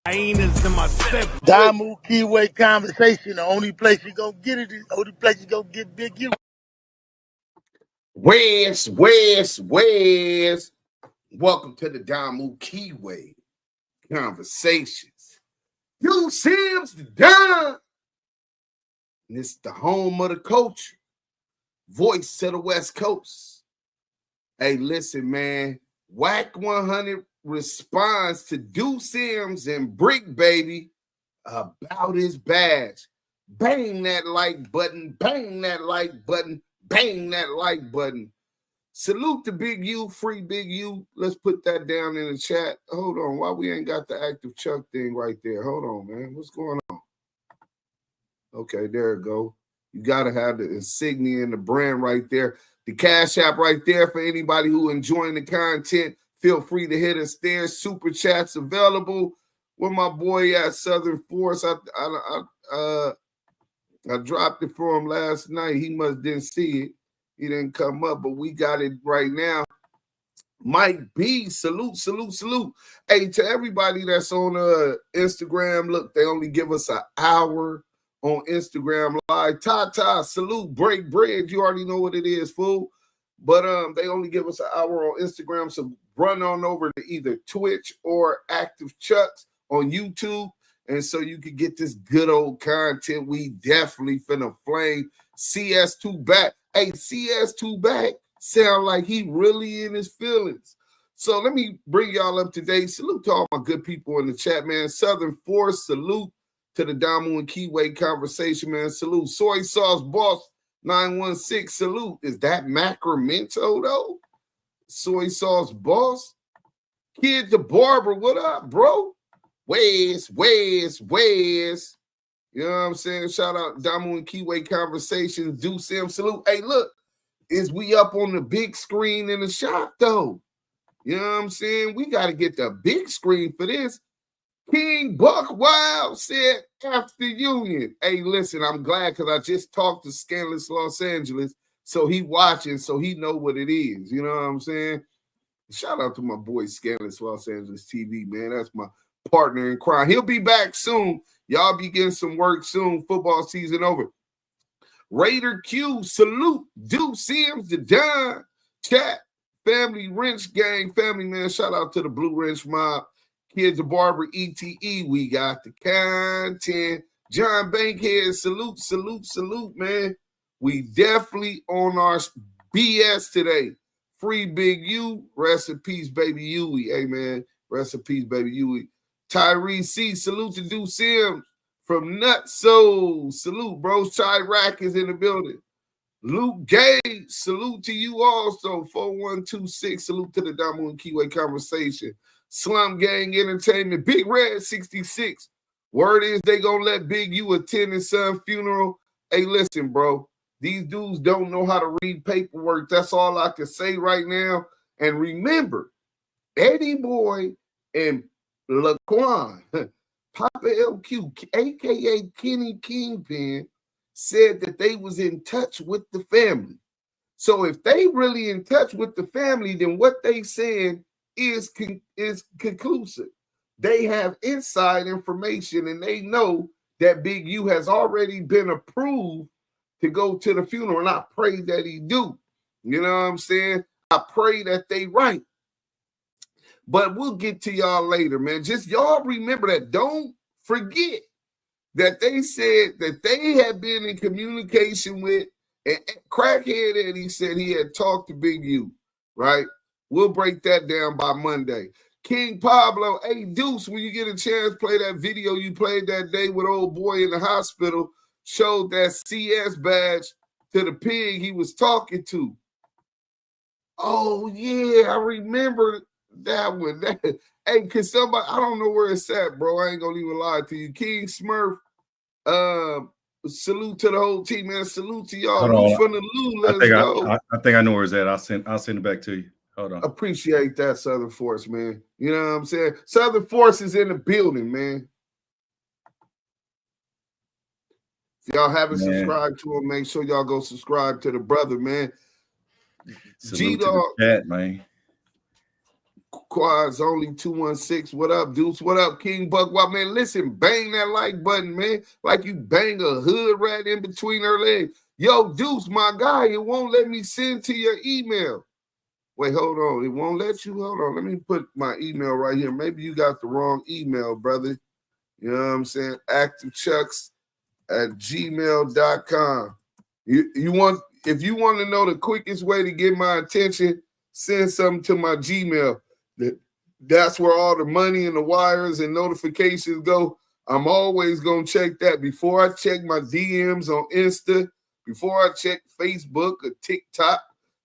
Hyenas in my sip. Damu and Kiwe Conversation. The only place you gonna get it is the only place you gonna get Big U. West. Welcome to the Damu and Kiwe Conversations. DUSE M's the Don. And it's the home of the culture. Voice to the West Coast. Hey, listen, man. WACK100 responds to DUSE M's and Bricc Baby about his badge. Bang that like button, bang that like button, bang that like button. Salute to Big U, free Big U. Let's put that down in the chat. Hold on, why we ain't got the active Chuck thing right there? Hold on, man. What's going on? Okay, there it go. You got to have the insignia and the brand right there. The Cash App right there for anybody who enjoying the content. Feel free to hit us there. Super chats available. Where my boy at Southern Force? I dropped it for him last night. He must didn't see it. He didn't come up, but we got it right now. Mike B, salute. Hey, to everybody that's on Instagram, look, they only give us an hour on Instagram Live. Tata, salute, break bread. You already know what it is, fool. But they only give us an hour on Instagram, so run on over to either Twitch or Active Chucks on YouTube, and so you can get this good old content. We definitely finna flame CS2 back. Hey, CS2 back sound like he really in his feelings. So let me bring y'all up to date. Salute to all my good people in the chat, man. Southern Force, salute to the Damu and Kiwe Conversation, man. Salute. Soy Sauce Boss 916, salute. Is that Macramento, though? Soy Sauce Boss. Kid the Barber, what up, bro? Wes. You know what I'm saying? Shout out Damu and Kiwe Conversations. DUSE M, salute. Hey, look, is we up on the big screen in the shop, though? You know what I'm saying? We got to get the big screen for this. King Buck Wild said after Union. Hey, listen, I'm glad because I just talked to Scandalous Los Angeles, so he watching, so he know what it is. You know what I'm saying? Shout out to my boy Scandalous Los Angeles TV, man. That's my partner in crime. He'll be back soon. Y'all be getting some work soon. Football season over. Raider Q, salute. DUSE M's the Don. Chat. Family Wrench Gang. Family, man. Shout out to the Blue Wrench Mob. Kids the Barber ETE. We got the content. John Bankhead, salute, man. We definitely on our BS today. Free Big U. Rest in peace, baby Huey. Hey, man. Rest in peace, baby Huey. Tyree C, salute to DUSE M from Nutso. Salute, bro. Chirac is in the building. Luke Gage, salute to you also. 4126, salute to the Damu and Kiwe Conversation. Slum Gang Entertainment. Big Red 66. Word is they gonna let Big U attend his son's funeral. Hey, listen, bro. These dudes don't know how to read paperwork. That's all I can say right now. And remember, Eddie Boy and Laquan, Papa LQ, a.k.a. Kenny Kingpin, said that they was in touch with the family. So if they really in touch with the family, then what they saying is conclusive. They have inside information, and they know that Big U has already been approved to go to the funeral, and I pray that he do. You know what I'm saying? I pray that they right. But we'll get to y'all later, man. Just y'all remember that. Don't forget that they said that they had been in communication with, and Crackhead Eddie said he had talked to Big U, right? We'll break that down by Monday. King Pablo, hey, Deuce, when you get a chance, play that video you played that day with old boy in the hospital, showed that CS badge to the pig he was talking to. Oh, yeah, I remember that one. Hey, can somebody, I don't know where it's at, bro. I ain't going to even lie to you. King Smurf, salute to the whole team, man. Salute to y'all. Lou from the Lou, let's go. I think I know where it's at. I'll send it back to you. Hold on. Appreciate that, Southern Force, man. You know what I'm saying? Southern Force is in the building, man. If y'all haven't subscribed to him, make sure y'all go subscribe to the brother, man. G-Dog. Chat, man. Quads only 216. What up, Deuce? What up, King Buck? Well, man, listen, bang that like button, man. Like you bang a hood rat in between her legs. Yo, Deuce, my guy, it won't let me send to your email. Wait, hold on. It won't let you? Hold on. Let me put my email right here. Maybe you got the wrong email, brother. You know what I'm saying? activechucks@gmail.com. You want, if you want to know the quickest way to get my attention, send something to my Gmail. That's where all the money and the wires and notifications go. I'm always going to check that before I check my DMs on Insta, before I check Facebook or TikTok,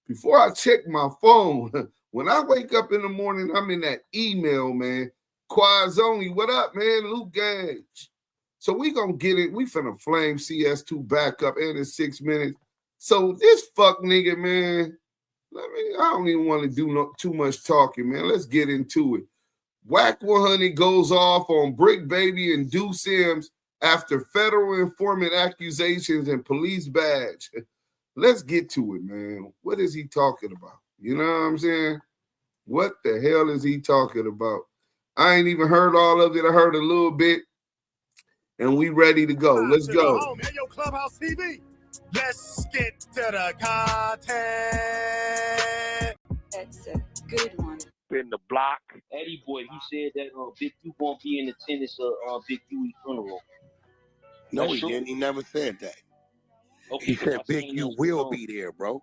before I check my phone. When I wake up in the morning, I'm in that email, man. Quads only. What up, man? Luke Gage. So we going to get it. We finna flame CS2 back up in 6 minutes. So this fuck nigga, man, I don't even want to do too much talking, man. Let's get into it. WACK100 goes off on Bricc Baby and DUSE M after federal informant accusations and police badge. Let's get to it, man. What is he talking about? You know what I'm saying? What the hell is he talking about? I ain't even heard all of it. I heard a little bit, and we ready to go. Let's go. Hey, yo, Clubhouse TV. Let's get to the content. That's a good one. In the block. Eddie boy, he said that Big U won't be in attendance of Big U's funeral. No, he didn't. He never said that. Okay, He said Big U will be there, bro.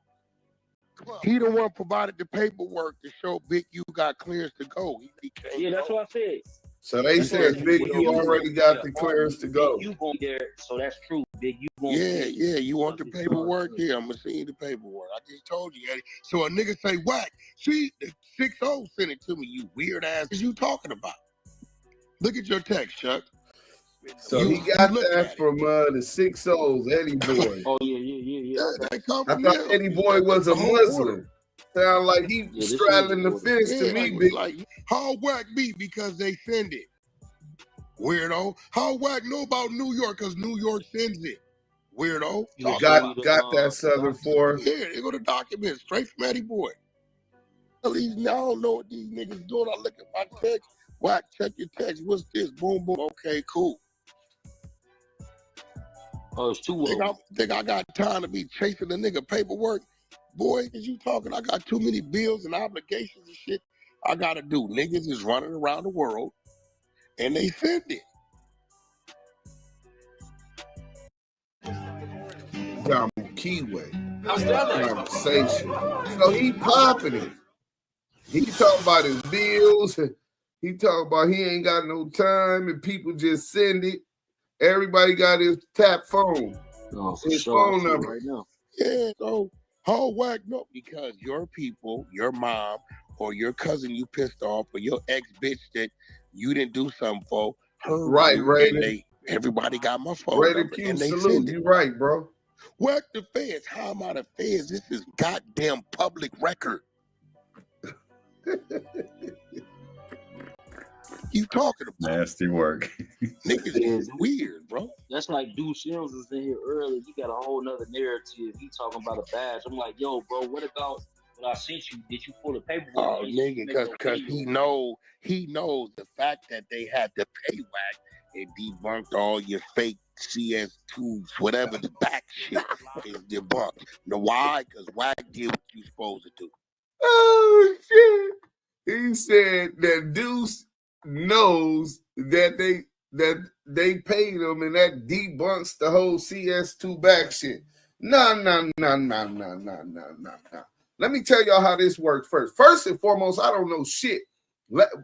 He the one provided the paperwork to show Big U got clearance to go. He can't. Yeah, that's what I said. So they said Big U already got the clearance to go. Big U gonna be there, so that's true. Big U gonna be there. You want the paperwork? Yeah, I'm gonna see the paperwork. I just told you, Eddie. So a nigga say, Wack, see, the 6-0 sent it to me, you weird ass. What you talking about? Look at your text, Chuck. So he got that from the 6-0s, Eddie Boy. Oh, yeah. That come I from thought them. Eddie Boy was a Muslim. Sound like he straddling the fence to me, big. Like, how Wack be because they send it? Weirdo. How Wack know about New York because New York sends it? Weirdo. Got that Southern Force. Yeah, they go to documents straight from Eddie Boy. I don't know what these niggas doing. I look at my text. Wack, check your text. What's this? Boom, boom. Okay, cool. Oh, it's too think I got time to be chasing the nigga paperwork? Boy, is you talking? I got too many bills and obligations and shit I gotta do. Niggas is running around the world and they send it. Damu and Kiwe Conversation. So he popping it. He talking about his bills. He talking about he ain't got no time and people just send it. Everybody got his tap phone. His phone number. Right now. Yeah, so how Wack know? Because your people, your mom, or your cousin you pissed off, or your ex-bitch that you didn't do something for, right. Everybody got my phone Raider number. Q, And they salute. You right, bro. Wack the feds. How am I the feds? This is goddamn public record. You talking about nasty work. Niggas is weird, bro. That's like DUSE M was in here early. He got a whole nother narrative. He talking about a badge. I'm like, yo, bro, what about what I sent you? Did you pull the paperwork? Oh, nigga, because he knows the fact that they had to pay Wack and debunked all your fake CS2s, whatever the back shit is debunked. Know why? Because Wack did what you supposed to do. Oh shit! He said that DUSE knows that they paid him, and that debunks the whole CS2 back shit. No. Let me tell y'all how this works first. First and foremost, I don't know shit.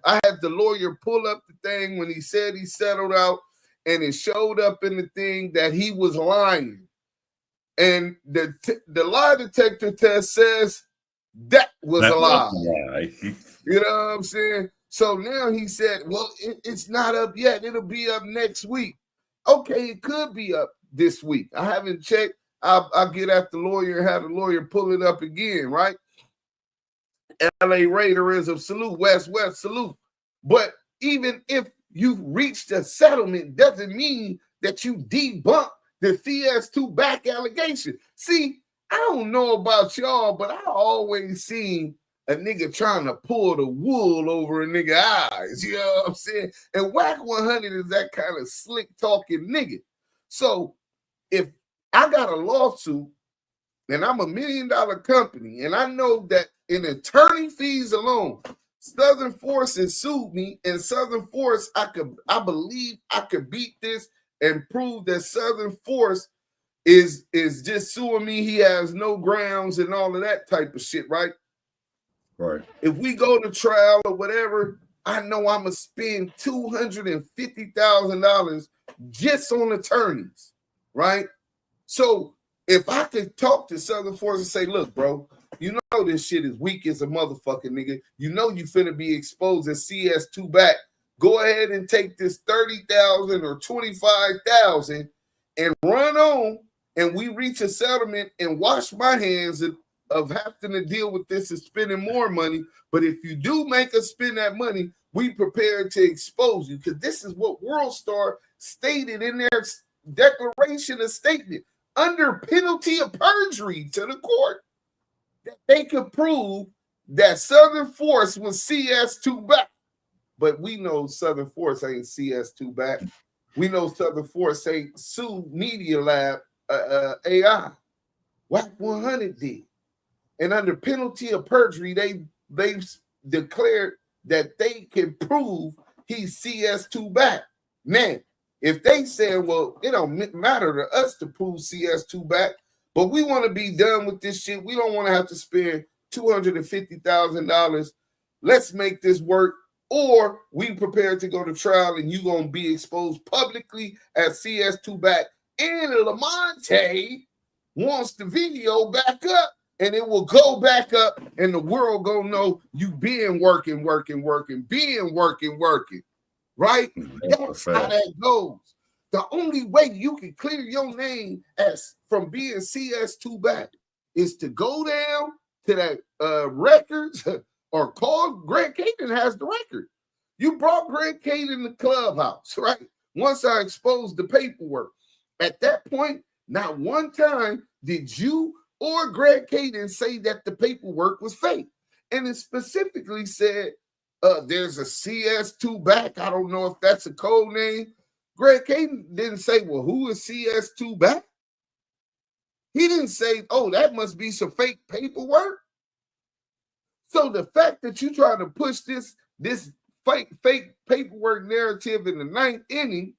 I had the lawyer pull up the thing when he said he settled out, and it showed up in the thing that he was lying. And the lie detector test says that was a lie. You know what I'm saying? So now he said, well, it's not up yet. It'll be up next week. Okay, it could be up this week. I haven't checked. I'll get at the lawyer and have the lawyer pull it up again, right? LA Raiderism, salute. West, salute. But even if you've reached a settlement, doesn't mean that you debunk the CS2 back allegation. See, I don't know about y'all, but I always seen a nigga trying to pull the wool over a nigga eyes. You know what I'm saying? And WACK100 is that kind of slick talking nigga. So if I got a lawsuit and I'm $1 million company, and I know that in attorney fees alone, Southern Force has sued me, and Southern Force, I believe I could beat this and prove that Southern Force is just suing me. He has no grounds and all of that type of shit, right? Right. If we go to trial or whatever, I know I'm gonna spend $250,000 just on attorneys, right? So if I could talk to Southern Force and say, look, bro, you know this shit is weak as a motherfucking nigga. You know you finna be exposed as CS2 back. Go ahead and take this $30,000 or $25,000 and run on, and we reach a settlement and wash my hands of having to deal with this and spending more money. But if you do make us spend that money, we prepared to expose you, because this is what WorldStar stated in their declaration of statement under penalty of perjury to the court, that they could prove that Southern Force was CS2 back. But we know Southern Force ain't CS2 back. We know Southern Force ain't sued Media Lab AI. WACK100 did. And under penalty of perjury, they declared that they can prove he's CS2 back. Man, if they say, well, it don't matter to us to prove CS2 back, but we want to be done with this shit. We don't want to have to spend $250,000. Let's make this work. Or we prepared to go to trial and you going to be exposed publicly as CS2 back. And Lamonte wants the video back up, and it will go back up, and the world gonna know you been working, right? That's how that goes. The only way you can clear your name as from being CS2 back is to go down to that records or call Greg Caden has the record. You brought Greg Caden in the clubhouse, right? Once I exposed the paperwork. At that point, not one time did you or Greg Caden say that the paperwork was fake. And it specifically said there's a CS2 back. I don't know if that's a code name. Greg Caden didn't say, well, who is CS2 back? He didn't say, oh, that must be some fake paperwork. So the fact that you try to push this fake paperwork narrative in the ninth inning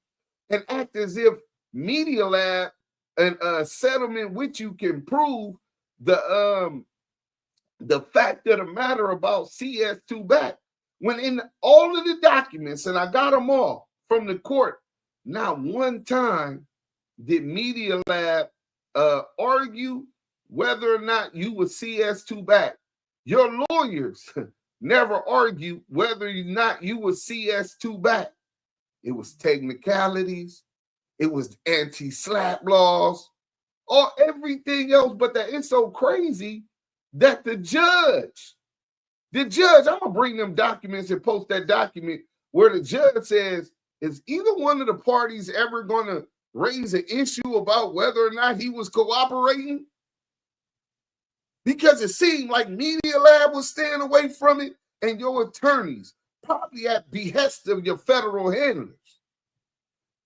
and act as if Media Lab and a settlement with you can prove the fact of the matter about CS2 back, when in all of the documents, and I got them all from the court, not one time did Media Lab argue whether or not you were CS2 back. Your lawyers never argued whether or not you were CS2 back. It was technicalities. It was anti-slap laws, or everything else. But that it's so crazy that the judge, I'm going to bring them documents and post that document where the judge says, is either one of the parties ever going to raise an issue about whether or not he was cooperating? Because it seemed like Media Lab was staying away from it, and your attorneys, probably at behest of your federal handlers.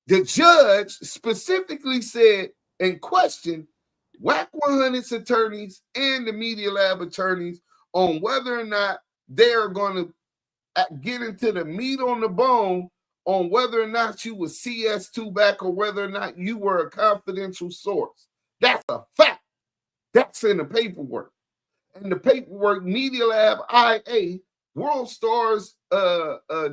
The judge specifically said and questioned WACK100's attorneys and the Media Lab attorneys on whether or not they're going to get into the meat on the bone on whether or not you were CS2 back or whether or not you were a confidential source. That's a fact. That's in the paperwork. And the paperwork, Media Lab IA, WorldStar's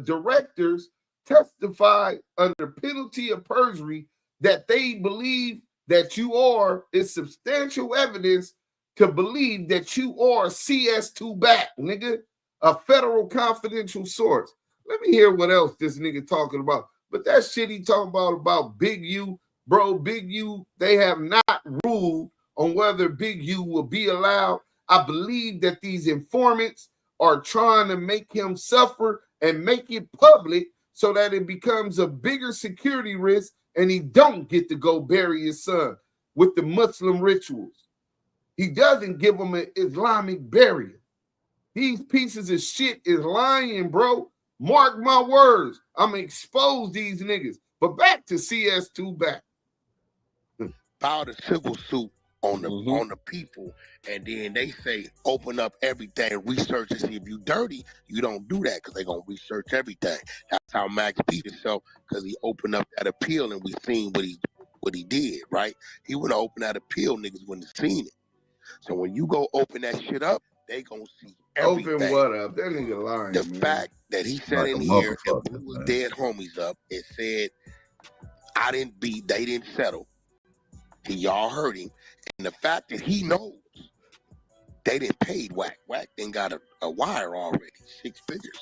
directors testified under penalty of perjury that they believe that you are, is substantial evidence to believe that you are CS2 back, nigga, a federal confidential source. Let me hear what else this nigga talking about. But that shit he talking about Big U, bro, Big U, they have not ruled on whether Big U will be allowed. I believe that these informants are trying to make him suffer and make it public so that it becomes a bigger security risk and he don't get to go bury his son with the Muslim rituals. He doesn't give him an Islamic burial. These pieces of shit is lying, bro. Mark my words. I'm gonna expose these niggas. But back to CS2 back. Filed a civil suit on the people, and then they say open up everything, research and see if you dirty. You don't do that because they're gonna research everything. That's how Max beat himself, because he opened up that appeal and we seen what he did, right? He would have opened that appeal, niggas wouldn't have seen it. So when you go open that shit up, they gonna see everything. Open what up? That nigga lying. The fact that he said in here and blew his dead homies up and said, they didn't settle. Y'all heard him. And the fact that he knows they didn't pay Wack. Wack then got a wire already, 6 figures.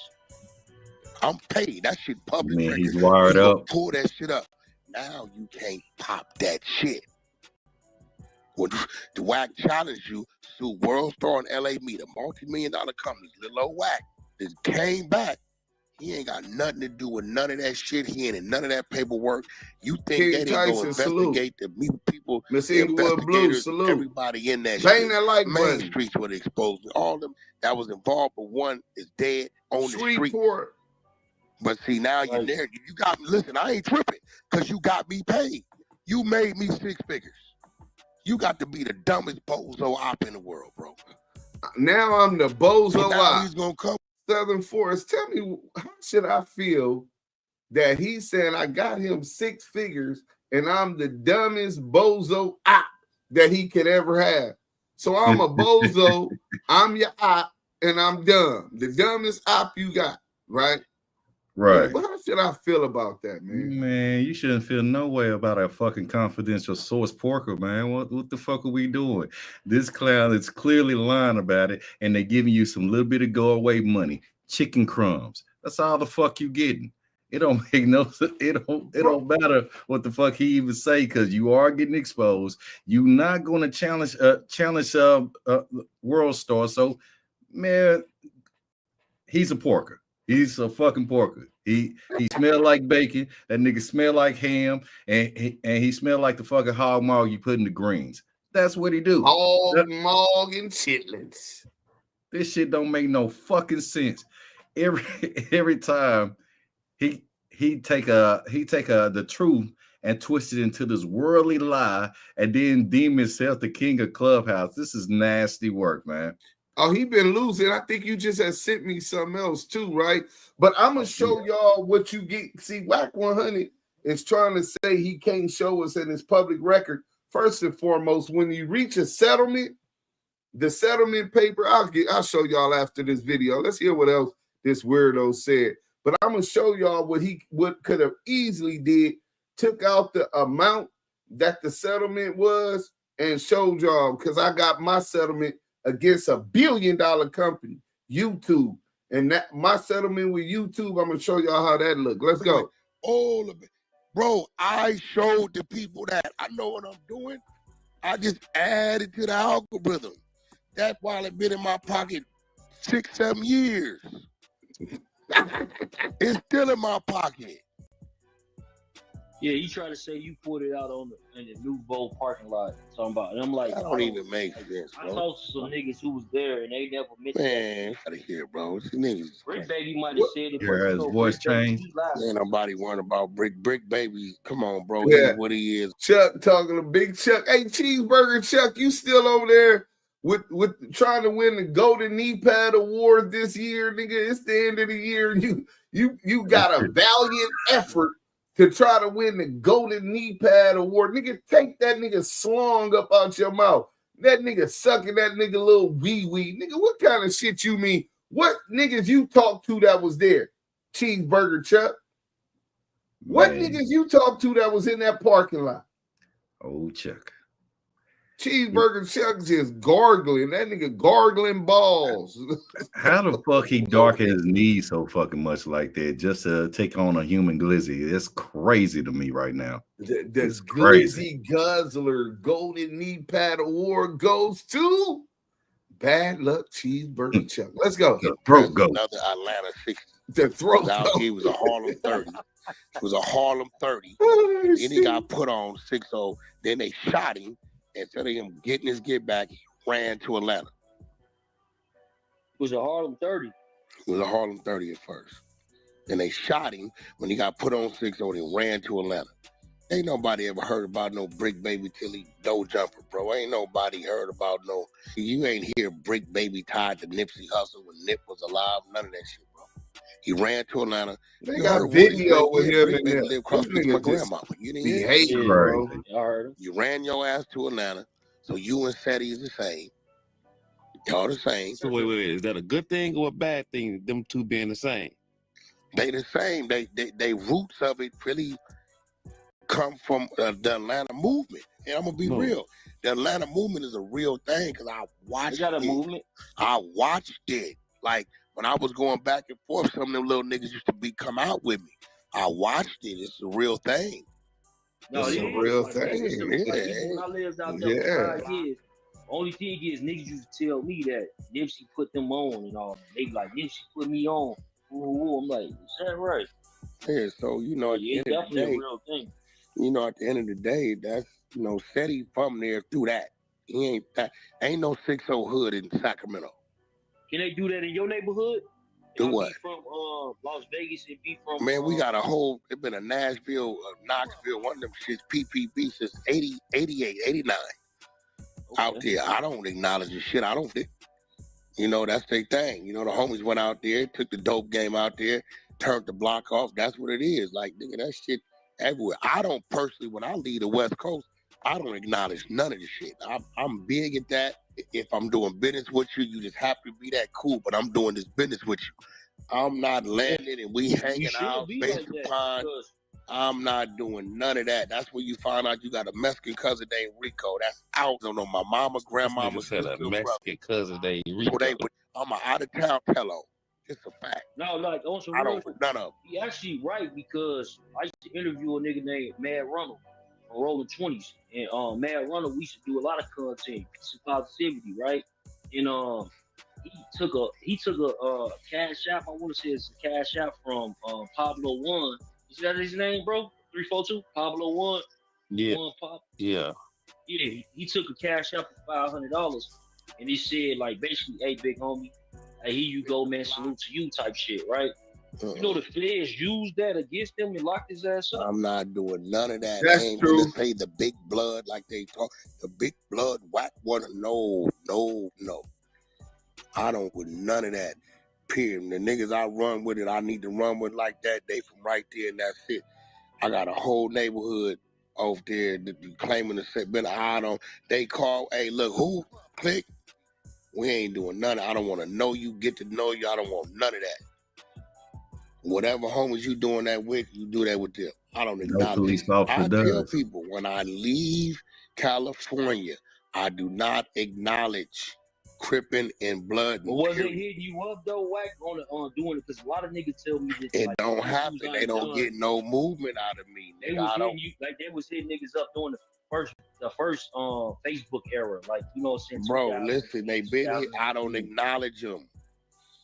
I'm paid. That shit public. Man, he's wired up. Pull that shit up. Now you can't pop that shit. When the Wack challenged you, sue World Star and LA Meet, a multi-million-dollar company, little old Wack, just came back. He ain't got nothing to do with none of that shit. He ain't in none of that paperwork. You think they didn't go investigate the people, the investigators, everybody in that bang shit. That like Main button. Streets were exposed. All of them that was involved, but one is dead on the street. But see, now you're there. You got me. Listen, I ain't tripping because you got me paid. You made me 6 figures. You got to be the dumbest bozo op in the world, bro. Now I'm the bozo op. He's gonna come. Southern Forest, tell me, how should I feel that he's saying I got him 6 figures and I'm the dumbest bozo op that he could ever have? So I'm a bozo, I'm your op, and I'm dumb. The dumbest op you got, right? Right. But how should I feel about that, man? Man, you shouldn't feel no way about a fucking confidential source porker, man. What the fuck are we doing? This clown is clearly lying about it, and they're giving you some little bit of go away money, chicken crumbs. That's all the fuck you getting. It don't make no sense. It don't matter what the fuck he even say, because you are getting exposed. You're not going to challenge World Star. So, man, he's a porker. He's a fucking porker. He smell like bacon. That nigga smell like ham, and he smell like the fucking hog maw you put in the greens. That's what he do. Hog maw and chitlins. This shit don't make no fucking sense. Every time he take the truth and twist it into this worldly lie, and then deem himself the king of Clubhouse. This is nasty work, man. Oh, he been losing. I think you just had sent me something else too, right? But I'm going to show y'all what you get. See, WACK100 is trying to say he can't show us in his public record. First and foremost, when you reach a settlement, the settlement paper, I'll show y'all after this video. Let's hear what else this weirdo said. But I'm going to show y'all what could have easily did, took out the amount that the settlement was and showed y'all, because I got my settlement against $1 billion company, YouTube. And that my settlement with YouTube, I'm going to show y'all how that look. Let's go. All of it. Bro, I showed the people that. I know what I'm doing. I just added to the algorithm. That wallet been in my pocket 6-7 years. It's still in my pocket. Yeah, you try to say you put it out in the Novo parking lot. Talking about, and I'm like, that don't even make sense, bro. I talked to some niggas who was there, and they never mentioned Man, out of here, bro. These niggas. Bricc Baby might have said it. Yeah, his voice changed. Ain't nobody worrying about Bricc Baby. Come on, bro. Yeah. He's what he is. Chuck talking to Big Chuck. Hey, Cheeseburger Chuck, you still over there with trying to win the Golden Knee Pad Award this year, nigga? It's the end of the year. You got a valiant effort to try to win the Golden Knee Pad Award. Nigga, take that nigga slong up out your mouth. That nigga sucking that nigga little wee-wee. Nigga, what kind of shit you mean? What niggas you talked to that was there? Cheeseburger Chuck. What niggas you talked to that was in that parking lot? Oh, Chuck. Cheeseburger Chuck just gargling. That nigga gargling balls. How the fuck he darken his knees so fucking much like that just to take on a human glizzy? It's crazy to me right now. The Glizzy Guzzler Golden Knee Pad Award goes to Bad Luck Cheeseburger Chuck. Let's go. The throat go. Another Atlanta 60. The throat go. He was a Harlem 30. It was a Harlem 30. Then he got put on 6-0. Then they shot him. Instead of him getting his get back, he ran to Atlanta. was a Harlem 30. It was a Harlem 30 at first. And they shot him when he got put on 6-0 and ran to Atlanta. Ain't nobody ever heard about no Bricc Baby till he dough jumper, bro. Ain't nobody heard about no. You ain't hear Bricc Baby tied to Nipsey Hussle when Nip was alive. None of that shit, bro. He ran to Atlanta. They got video with him in there. Lived across from my grandma. You didn't hear hate, bro. I heard him. You ran your ass to Atlanta, so you and Seti is the same. Y'all the same. So wait. Is that a good thing or a bad thing? Them two being the same? They the same. They roots of it really come from the Atlanta movement. And I'm gonna be real. The Atlanta movement is a real thing because I watched got a it. movement. I watched it. Like when I was going back and forth, some of them little niggas used to come out with me. I watched it. It's a real thing. No, it's a real thing. When I lived out there for 5 years, only thing is niggas used to tell me that Nipsey put them on and all. They be like, Nipsey put me on. Ooh, I'm like, is that right? Yeah, so it's definitely a real thing. At the end of the day, that's Seti from there through that. He ain't no 6-0 hood in Sacramento. Can they do that in your neighborhood? Do what? Be from Las Vegas and be from man, we got a whole, it's been a Nashville, Knoxville, one of them shits, PPB since 80, 88, 89. Out there. I don't acknowledge the shit. I don't think. That's their thing. The homies went out there, took the dope game out there, turned the block off. That's what it is. Like, nigga, that shit everywhere. I don't personally, when I leave the West Coast, I don't acknowledge none of the shit. I'm big at that. If I'm doing business with you, you just happen to be that cool, but I'm doing this business with you. I'm not landing and we hanging out based upon. I'm not doing none of that. That's where you find out you got a Mexican cousin named Rico. That's out. I don't know my mama, grandmama, said a Mexican cousin named Rico. So I'm an out of town fellow. It's a fact. No, like on some I don't put none of them. He actually right because I used to interview a nigga named Mad Ronald on Rolling 20s. And Mad Ronald, we used to do a lot of content, peace and positivity, right? And he took a cash app, I want to say it's a cash app from Pablo One. Is that his name, bro? 342? Pablo One? Yeah. One Pop? Yeah. Yeah, he took a cash out for $500 and he said, like, basically, hey, big homie, hey, here you go, man, salute to you type shit, right? You know the feds used that against him and locked his ass up. I'm not doing none of that. That's I ain't true. gonna say the big blood like they talk. The big blood WACK100. No. I don't with none of that. Period. The niggas I run with it, I need to run with like that. They from right there and that's it. I got a whole neighborhood over there that claiming to say, they call, hey, look, who? Click. We ain't doing none of it. I don't want to know you, get to know you. I don't want none of that. Whatever homies you doing that with, you do that with them. I don't acknowledge it. I tell people when I leave California, I do not acknowledge Crippin' and blood. But was it hitting you up though, Wack, on doing it? Because a lot of niggas tell me that it like, don't happen. They don't get no movement out of me. They was hitting you like they was hitting niggas up during the first Facebook era, like you know what I'm saying. Bro, listen, they been hit. I don't acknowledge them.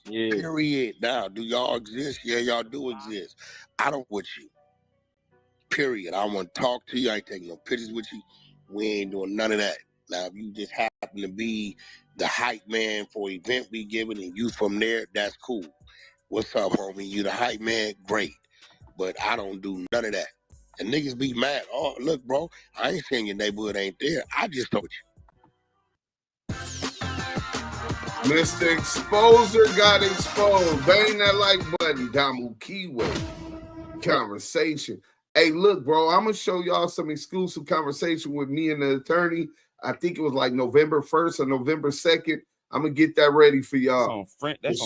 Yeah. Period. Now, do y'all exist? Yeah, y'all do exist. I don't with you. Period. I want to talk to you. I ain't taking no pictures with you. We ain't doing none of that. Now, if you just happen to be the hype man for an event we giving and you from there, that's cool. What's up, homie? You the hype man? Great. But I don't do none of that. And niggas be mad. Oh, look, bro, I ain't saying your neighborhood ain't there. I just told you. Mr. Exposer got exposed. Bang that like button. Damu and Kiwe Conversation. Hey, look, bro, I'm going to show y'all some exclusive conversation with me and the attorney. I think it was like November 1st or November 2nd. I'm going to get that ready for y'all.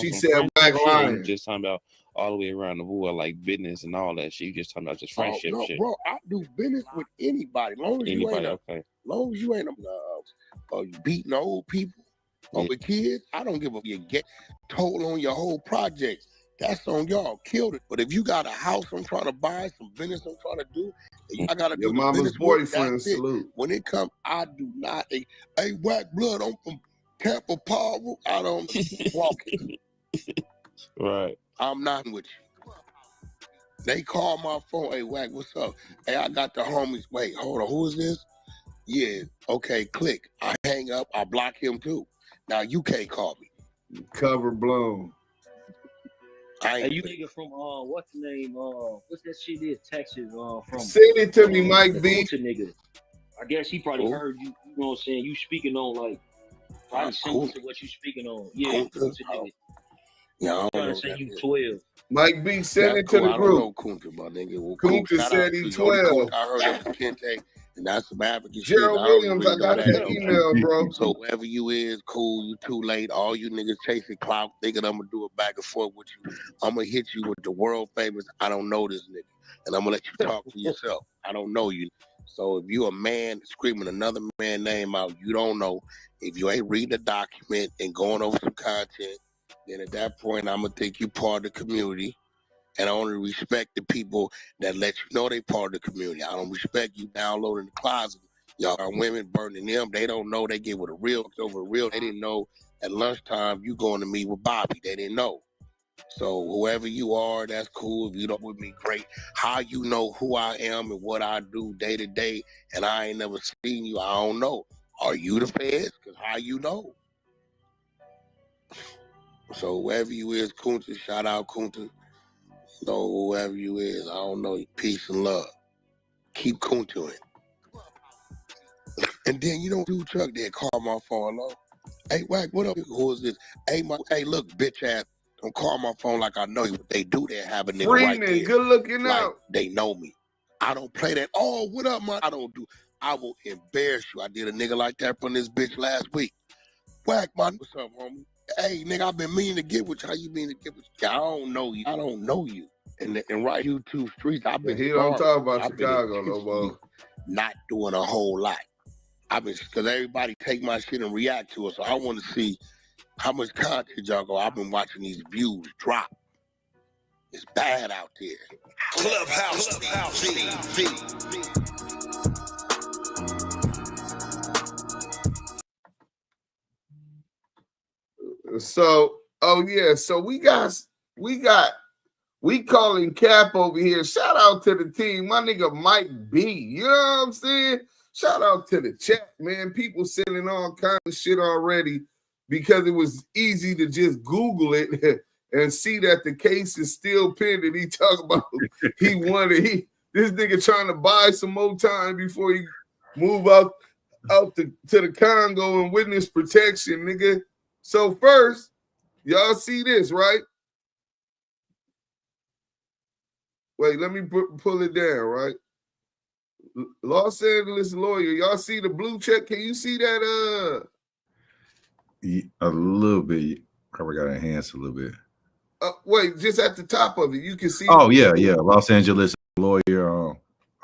She said Black Lion. Just talking about all the way around the world, like business and all that shit. You just talking about just friendship shit. Bro, I do business with anybody. Long as you ain't beating old people or with kids, I don't give a you get told on your whole project. That's on y'all. Killed it. But if you got a house I'm trying to buy, some business I'm trying to do, I gotta do your mama's boyfriend salute. When it comes, I do not. Hey, Wack blood, I'm from Tampa, Paul. I don't walk it. Right. I'm not with you. They call my phone. Hey, Wack, what's up? Hey, I got the homies. Wait, hold on. Who is this? Yeah. Okay, click. I hang up. I block him too. Now you can't call me. Cover blown. Hey, you nigga from what's the name? What's that shit is Texas? From Send it to me, Mike the B. Kunta nigga. I guess he probably heard you. You know what I'm saying? You speaking on like probably similar to what you speaking on. Yeah, Kunta nigga. Yeah, I trying don't to say know. you 12. Mike B, send it to the I group. don't know Kunta, my nigga. Well, Kunta shout said out he to you. 12. I heard that was Kente, and that's some African Gerald shit. I don't Williams, really I know got that. your email, bro. So whoever you is, cool. You too late. All you niggas chasing clout, thinking I'm gonna do it back and forth with you. I'm gonna hit you with the world famous. I don't know this nigga, and I'm gonna let you talk for yourself. I don't know you. So if you a man screaming another man's name out, you don't know. If you ain't reading the document and going over some content, then at that point I'm gonna think you part of the community. And I only respect the people that let you know they part of the community. I don't respect you downloading the closet. Y'all are women burning them. They don't know they get with a real over a real. They didn't know at lunchtime you going to meet with Bobby. They didn't know. So whoever you are, that's cool. If you don't with me, great. How you know who I am and what I do day to day, and I ain't never seen you, I don't know. Are you the feds? Because how you know? So whoever you is, Kunta, shout out Kunta. So whoever you is, I don't know. Peace and love. Keep Kuntaing. And then you don't do Chuck there. Call my phone. Hello. Hey, Wack, what up? Who is this? Hey, look, bitch ass. Don't call my phone like I know you. What they do, they have a nigga Freeman, right there. good looking like, out. They know me. I don't play that. Oh, what up, man? I don't do. I will embarrass you. I did a nigga like that from this bitch last week. Wack, man, what's up, homie? Hey, nigga, I've been meaning to get with you. How you mean to get with you? I don't know you. I don't know you. And right YouTube streets, I've been. He don't talk about Chicago no more. Not doing a whole lot. I've been because everybody take my shit and react to it. So I want to see how much content y'all go. I've been watching these views drop. It's bad out there. Clubhouse TV. So, so we calling Cap over here. Shout out to the team. My nigga Mike B. You know what I'm saying? Shout out to the chat, man. People sending all kinds of shit already because it was easy to just Google it and see that the case is still pending. He talk about this nigga trying to buy some more time before he move out to the Congo and witness protection, nigga. So first, y'all see this, right? Wait, let me pull it down, right? Los Angeles lawyer, y'all see the blue check? Can you see that? A little bit. Probably got enhanced a little bit. Wait, just at the top of it, you can see. Oh yeah. Los Angeles lawyer.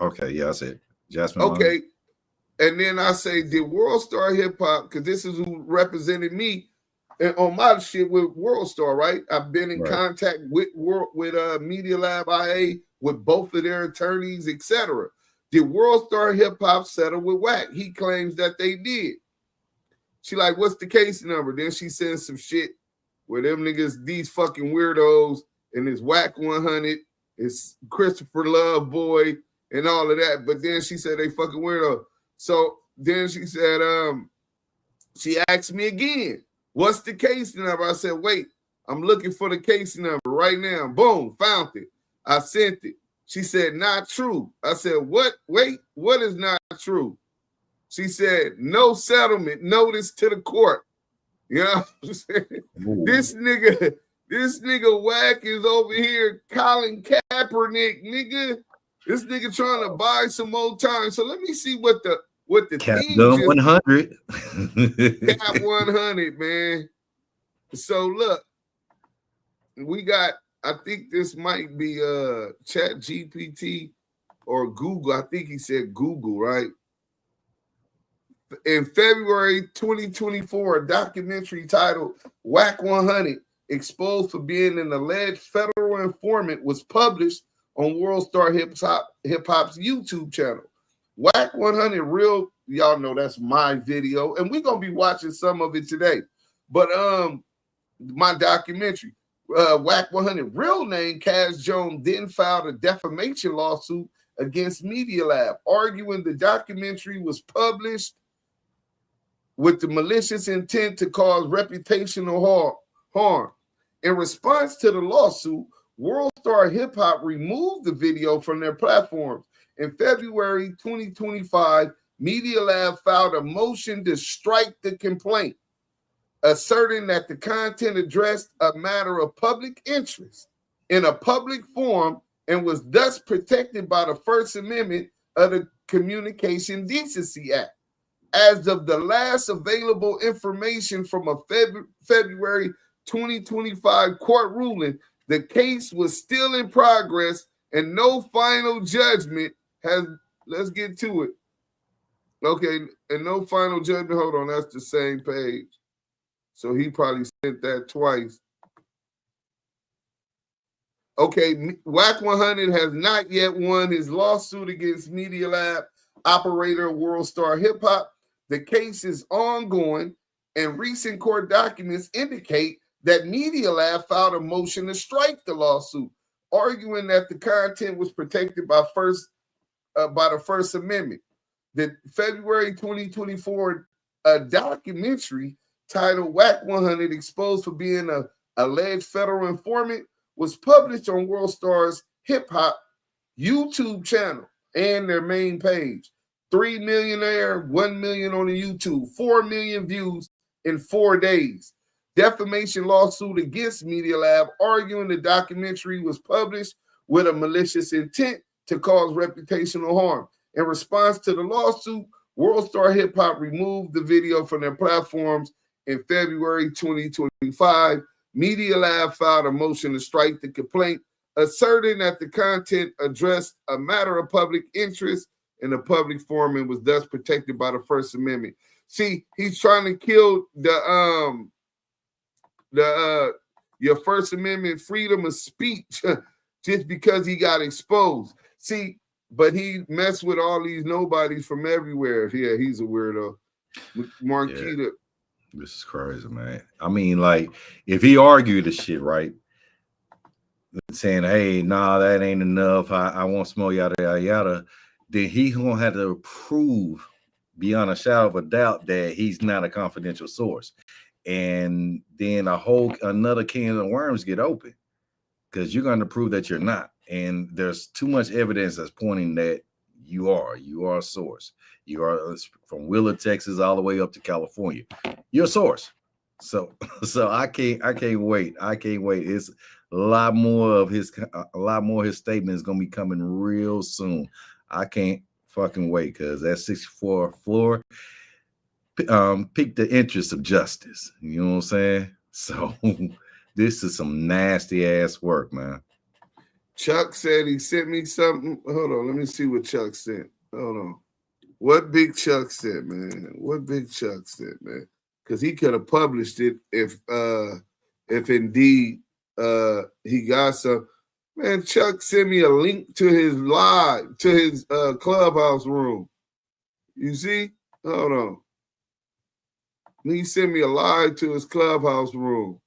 Okay, yeah, I said Jasmine. Okay, and then I say, did World Star Hip Hop? Because this is who represented me on my shit with World Star, right? I've been in contact with Media Lab IA, with both of their attorneys, etc. Did World Star Hip Hop settle with Wack? He claims that they did. She like, what's the case number? Then she sends some shit where them niggas, these fucking weirdos, and it's WACK100, it's Christopher Love Boy, and all of that. But then she said they fucking weirdo. So then she said, she asked me again, what's the case number? I said, wait, I'm looking for the case number right now. Boom, found it. I sent it. She said, not true. I said, what? Wait, what is not true? She said, no settlement notice to the court. You know what I'm saying? This nigga Wack is over here Colin Kaepernick, nigga. This nigga trying to buy some more time. So let me see what the Cap team Dumb 100. Cap 100, man. So look, we got, I think this might be Chat GPT or Google. I think he said Google, right? In February 2024, a documentary titled WACK100, exposed for being an alleged federal informant, was published on World Star Hip Hop's YouTube channel. WACK100 real, y'all know that's my video, and we're gonna be watching some of it today. But my documentary, WACK100 real name Cass Jones then filed a defamation lawsuit against Media Lab, arguing the documentary was published with the malicious intent to cause reputational harm. In response to the lawsuit, World Star Hip Hop removed the video from their platforms. In February 2025, Media Lab filed a motion to strike the complaint, asserting that the content addressed a matter of public interest in a public forum and was thus protected by the First Amendment of the Communication Decency Act. As of the last available information from a February 2025 court ruling, the case was still in progress and no final judgment has, let's get to it. Okay, and no final judgment, hold on, that's the same page. So he probably sent that twice. Okay, WACK100 has not yet won his lawsuit against Media Lab operator World Star Hip Hop. The case is ongoing, and recent court documents indicate that Media Lab filed a motion to strike the lawsuit, arguing that the content was protected by the First Amendment. The February 2024 documentary titled WACK100 Exposed for Being an Alleged Federal Informant was published on World Star's Hip Hop YouTube channel and their main page. 3 million there, 1 million on the YouTube, 4 million views in 4 days. Defamation lawsuit against Media Lab, arguing the documentary was published with a malicious intent to cause reputational harm. In response to the lawsuit, World Star Hip Hop removed the video from their platforms in February 2025. Media Lab filed a motion to strike the complaint, asserting that the content addressed a matter of public interest in a public forum and was thus protected by the First Amendment. See, he's trying to kill your First Amendment freedom of speech just because he got exposed. See, but he messed with all these nobodies from everywhere. Yeah, he's a weirdo. Marquita. Yeah. This is crazy, man. I mean, like, if he argued the shit, right? Saying, hey, nah, that ain't enough. I want some more, yada, yada, yada. Then he's going to have to prove beyond a shadow of a doubt that he's not a confidential source. And then another can of worms get open because you're going to prove that you're not. And there's too much evidence that's pointing that you are a source. You are from Wheeler, Texas, all the way up to California. You're a source. So I can't wait. I can't wait. It's a lot more of his statements gonna be coming real soon. I can't fucking wait because that 64th floor piqued the interest of justice. You know what I'm saying? So this is some nasty ass work, man. Chuck said he sent me something. Hold on, let me see what Chuck sent. Hold on. What Big Chuck said, man? What Big Chuck said, man? Because he could have published it if indeed he got some. Man, Chuck sent me a link to his live, to his clubhouse room. You see? Hold on. He sent me a live to his clubhouse room.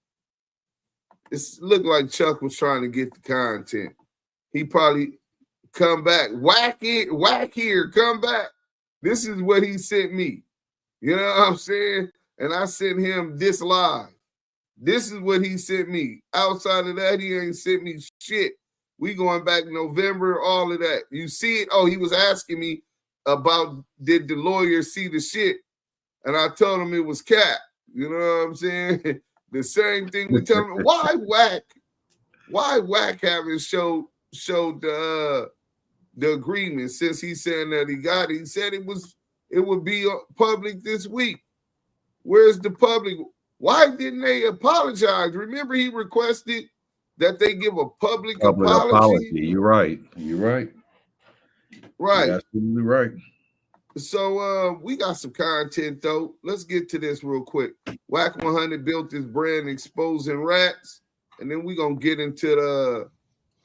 It looked like Chuck was trying to get the content. He probably come back. Wack here, come back. This is what he sent me. You know what I'm saying? And I sent him this live. This is what he sent me. Outside of that, he ain't sent me shit. We going back November, all of that. You see it? Oh, he was asking me about did the lawyer see the shit? And I told him it was cap. You know what I'm saying? The same thing we tell him. Why Wack haven't showed the agreement since he's saying that he got it? He said it would be public this week. Where's the public? Why didn't they apologize? Remember, he requested that they give a public apology. You're right. Right. You're absolutely right. So we got some content though. Let's get to this real quick. WACK100 built this brand exposing rats, and then we're gonna get into the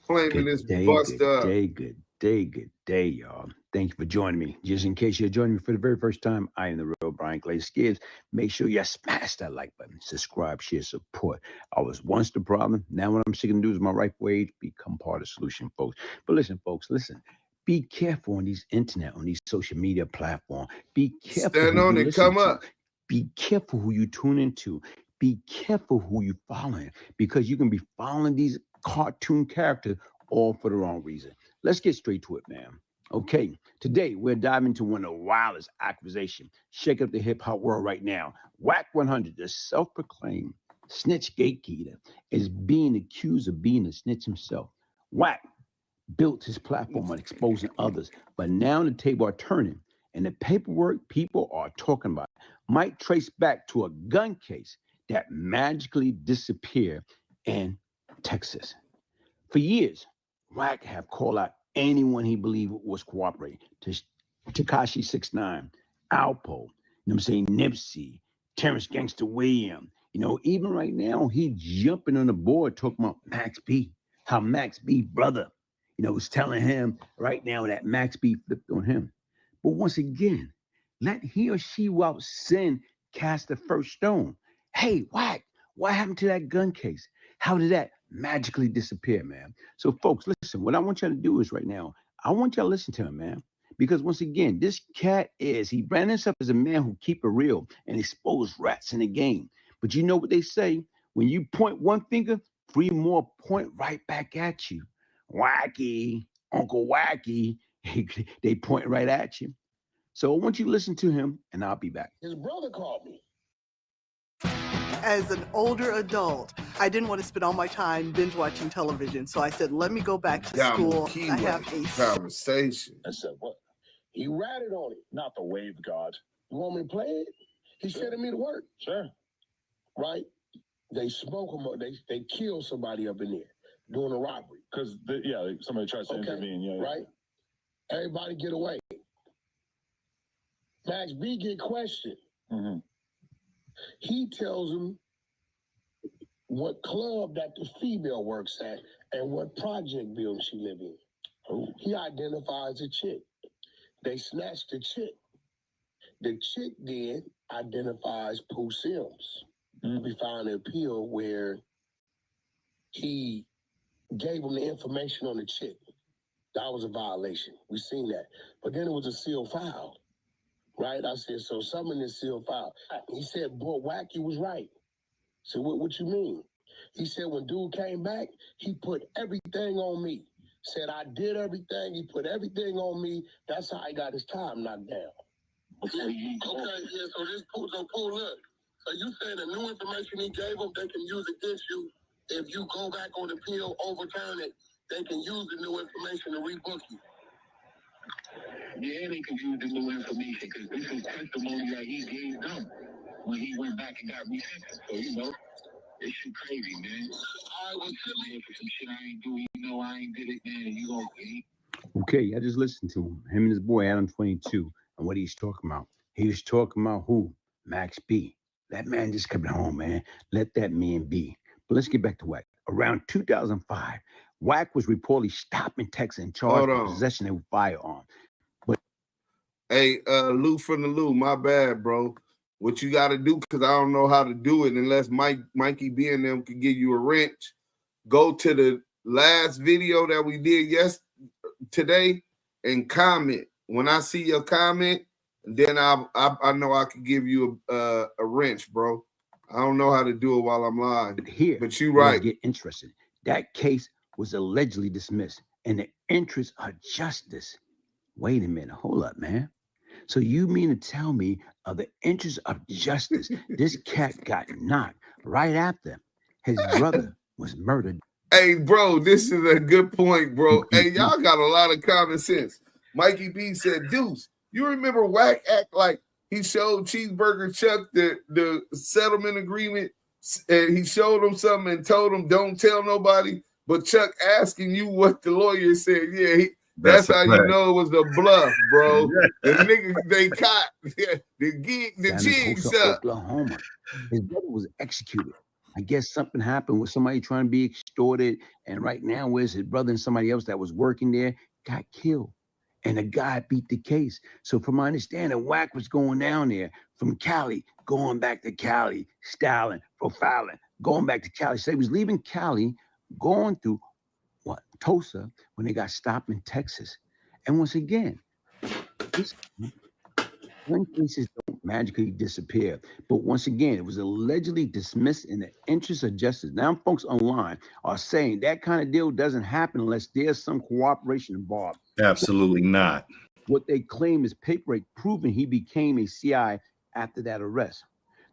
flaming this bust up. Good day, y'all. Thank you for joining me. Just in case you're joining me for the very first time, I am the real Brian Clay Skibbs. Make sure you smash that like button, subscribe, share, support. I was once the problem. Now what I'm seeking to do is my right way to become part of the solution, folks. But listen, folks, be careful on these internet, on these social media platforms. Be careful. Stand on and come up. Be careful who you tune into. be careful who you following, because you can be following these cartoon characters all for the wrong reason. Let's get straight to it, man. Okay, today we're diving into one of the wildest accusations shaking up the hip hop world right now. WACK100, the self-proclaimed snitch gatekeeper, is being accused of being a snitch himself. Wack built his platform on exposing others, but now the table are turning, and the paperwork people are talking about might trace back to a gun case that magically disappeared in Texas. For years, Wack have called out anyone he believed was cooperating. Tekashi 6ix9ine, Alpo, you know what I'm saying, Nipsey, Terrence Gangsta Williams. You know, even right now, he jumping on the board talking about Max B, how Max B brother, you know, was telling him right now that Max B flipped on him. But once again, let he or she without sin cast the first stone. Hey, Wack, what happened to that gun case? How did that magically disappear, man? So, folks, listen, what I want y'all to do is right now, I want y'all to listen to him, man. Because once again, this cat he branded himself as a man who keep it real and expose rats in the game. But you know what they say? When you point one finger, 3 more point right back at you. Wacky, Uncle Wacky, they point right at you. So I want you to listen to him, and I'll be back. His brother called me. As an older adult, I didn't want to spend all my time binge watching television. So I said, let me go back to school. I have a conversation. I said, what? He ratted on it. Not the wave god. You want me to play it? He's sending me to work. Sure. Right? They smoke him up. They kill somebody up in there doing a robbery. Because, somebody tries to intervene. Yeah. Right? Everybody get away. Max B get questioned. Mm-hmm. He tells him what club that the female works at and what project building she live in. Oh. He identifies a chick. They snatch the chick. The chick then identifies Pooh Sims. Mm-hmm. We found an appeal where he gave him the information on the chick. That was a violation. We seen that. But then it was a sealed file. Right? I said, so something in this sealed file. He said, boy, Wacky was right. I said, what you mean? He said, when dude came back, he put everything on me. Said, I did everything. He put everything on me. That's how he got his time knocked down. Okay, so this Pooh, look. So you saying the new information he gave them, they can use against you. If you go back on the appeal, overturn it, they can use the new information to rebook you. Yeah, they could use the new information because this is testimony that he gave them when he went back and got resentenced. So, this shit crazy, man. I was silly for some shit I ain't do. I ain't did it, man. You gonna eat. Okay, I just listened to him and his boy Adam 22, and what he's talking about. He was talking about who? Max B. That man just coming home, man. Let that man be. But let's get back to Wack. Around 2005, Wack was reportedly stopped in Texas and charged with possession of a firearm. Hey, Lou from the Lou, my bad, bro. What you got to do, because I don't know how to do it unless Mikey B and them can give you a wrench. Go to the last video that we did today and comment. When I see your comment, then I know I can give you a wrench, bro. I don't know how to do it while I'm live. But you right. Get interested. That case was allegedly dismissed in the interest of justice. Wait a minute. Hold up, man. So you mean to tell me of the interest of justice, this cat got knocked right after his brother was murdered? Hey, bro, this is a good point, bro. Hey, y'all got a lot of common sense. Mikey B said, Deuce, you remember Wack act like he showed Cheeseburger Chuck the settlement agreement, and he showed him something and told him, don't tell nobody, but Chuck asking you what the lawyer said. Yeah, that's how you know it was a bluff, bro. The nigga they caught the jigs up. Oklahoma. His brother was executed. I guess something happened with somebody trying to be extorted, and right now, where's his brother and somebody else that was working there got killed, and the guy beat the case. So, from my understanding, Wack was going down there from Cali, going back to Cali, styling, profiling, going back to Cali. So he was leaving Cali, going through Tulsa, when they got stopped in Texas. And once again, gun cases don't magically disappear. But once again, it was allegedly dismissed in the interest of justice. Now, folks online are saying that kind of deal doesn't happen unless there's some cooperation involved. Absolutely not. What they claim is paperwork proving he became a CI after that arrest.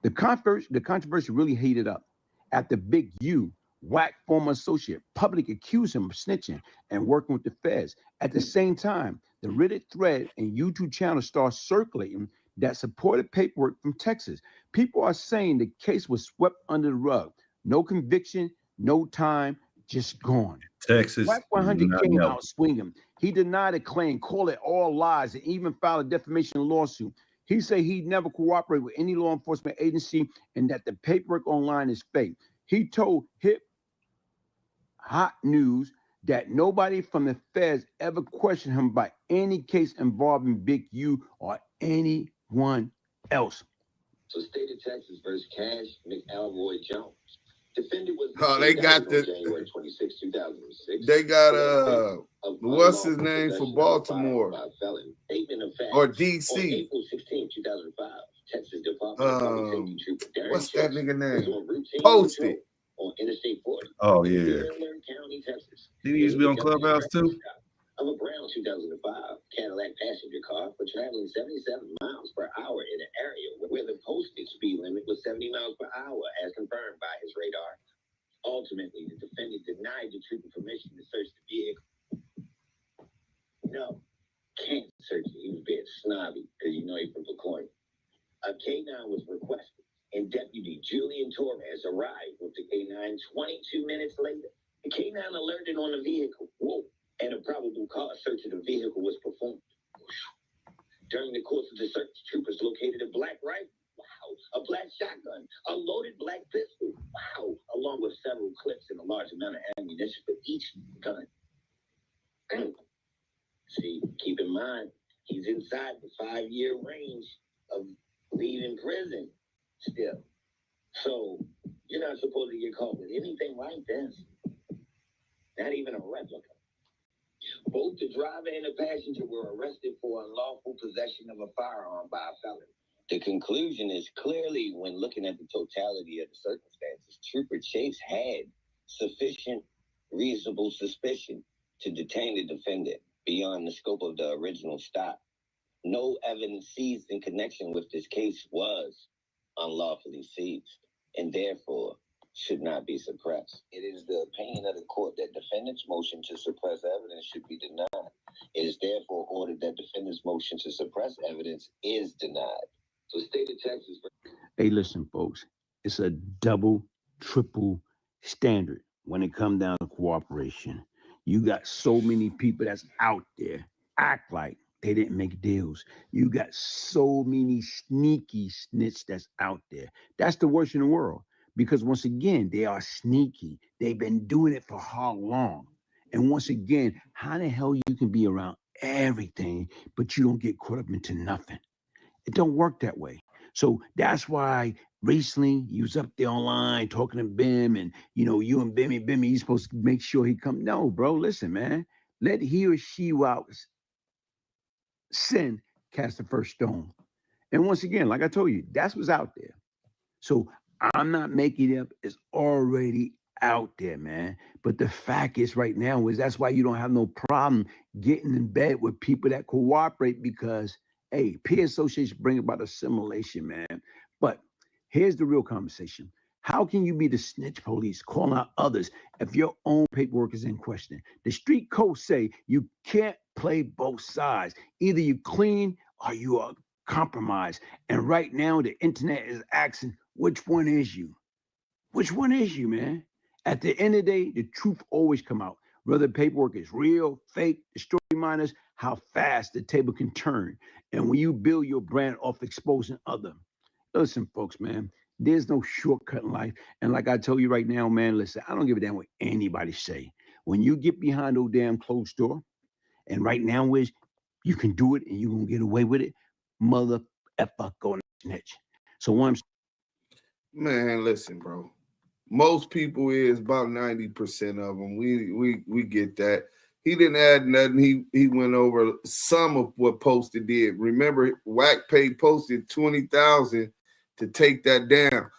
The controversy really heated up after Big U, Wack former associate, publicly accused him of snitching and working with the feds. At the same time, the Reddit thread and YouTube channel started circulating that supported paperwork from Texas. People are saying the case was swept under the rug. No conviction, no time, just gone. Texas. WACK100 came out swinging. He denied the claim, called it all lies, and even filed a defamation lawsuit. He said he'd never cooperate with any law enforcement agency and that the paperwork online is fake. He told Hot News that nobody from the feds ever questioned him by any case involving Big U or anyone else. So state of Texas versus Cash McElroy Jones. Defendant was they got the January 26, 2006. They got what's his name for Baltimore or DC? On April 16, 2005, Texas Department of Public Safety Trooper what's that nigga name? Posted on Interstate 40. Oh yeah. County, Texas. Did he used to be on Clubhouse too? Of a brown 2005 Cadillac passenger car for traveling 77 miles per hour in an area where the posted speed limit was 70 miles per hour, as confirmed by his radar. Ultimately, the defendant denied the trooper permission to search the vehicle. No, can't search it. He was being snobby because you know he's from Pacoima. A K9 was requested, and Deputy Julian Torres arrived with the K9 22 minutes later. The K9 alerted on the vehicle. Whoa. And a probable cause search of the vehicle was performed. During the course of the search, troopers located a black rifle, wow, a black shotgun, a loaded black pistol, wow, along with several clips and a large amount of ammunition for each gun. See, keep in mind, he's inside the 5-year range of leaving prison still. So you're not supposed to get caught with anything like this. Not even a replica. Both the driver and the passenger were arrested for unlawful possession of a firearm by a felon. The conclusion is clearly, when looking at the totality of the circumstances, Trooper Chase had sufficient reasonable suspicion to detain the defendant beyond the scope of the original stop. No evidence seized in connection with this case was unlawfully seized, and therefore should not be suppressed. It is the opinion of the court that defendant's motion to suppress evidence should be denied. It is therefore ordered that defendant's motion to suppress evidence is denied. So state of Texas. Hey, listen, folks, it's a double, triple standard when it comes down to cooperation. You got so many people that's out there act like they didn't make deals. You got so many sneaky snitch that's out there. That's the worst in the world. Because once again, they are sneaky. They've been doing it for how long? And once again, how the hell you can be around everything, but you don't get caught up into nothing? It don't work that way. So that's why recently you was up there online talking to Bim and, you know, you and Bimmy, you're supposed to make sure he come. No, bro, listen, man. Let he or she who out sin cast the first stone. And once again, like I told you, that's what's out there. So I'm not making it up. It's already out there, man. But the fact is right now is that's why you don't have no problem getting in bed with people that cooperate because, hey, peer association bring about assimilation, man. But here's the real conversation. How can you be the snitch police calling out others if your own paperwork is in question? The street code say you can't play both sides. Either you clean or you are compromised. And right now the internet is asking, which one is you? Which one is you, man? At the end of the day, the truth always come out. Whether paperwork is real, fake, the story minus how fast the table can turn. And when you build your brand off exposing other. Listen, folks, man, there's no shortcut in life. And like I told you right now, man, listen, I don't give a damn what anybody say. When you get behind those damn closed door, and right now is you can do it and you're going to get away with it, mother effer going to snitch. So what I'm Man, listen, bro. Most people is about 90% of them. We get that. He didn't add nothing. He went over some of what Posted did. Remember, Wack paid Posted $20,000 to take that down.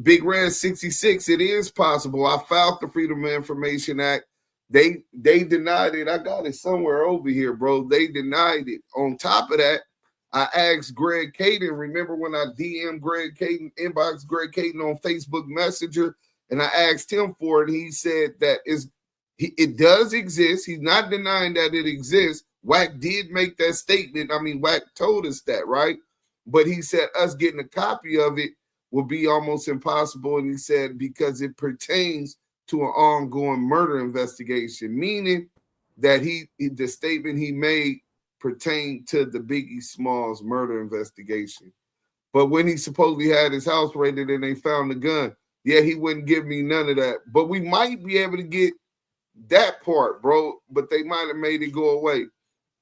Big Red 66, it is possible. I filed the Freedom of Information Act. They denied it. I got it somewhere over here, bro. They denied it. On top of that, I asked Greg Caden. Remember when I DM'd Greg Caden, inboxed Greg Caden on Facebook Messenger, and I asked him for it. He said that it does exist. He's not denying that it exists. Wack did make that statement. I mean, Wack told us that, right? But he said us getting a copy of it would be almost impossible. And he said because it pertains to an ongoing murder investigation, meaning that the statement he made pertained to the Biggie Smalls murder investigation. But when he supposedly had his house raided and they found the gun, yeah, he wouldn't give me none of that. But we might be able to get that part, bro, but they might have made it go away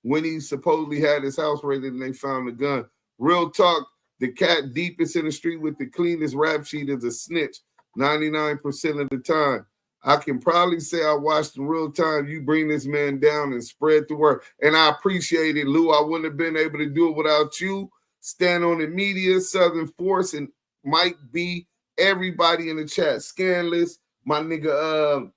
when he supposedly had his house raided and they found the gun. Real talk, the cat deepest in the street with the cleanest rap sheet is a snitch 99% of the time. I can probably say I watched in real time you bring this man down and spread the word. And I appreciate it, Lou. I wouldn't have been able to do it without you. Stand on the media, Southern Force, and Mike B, everybody in the chat. Scanless, my nigga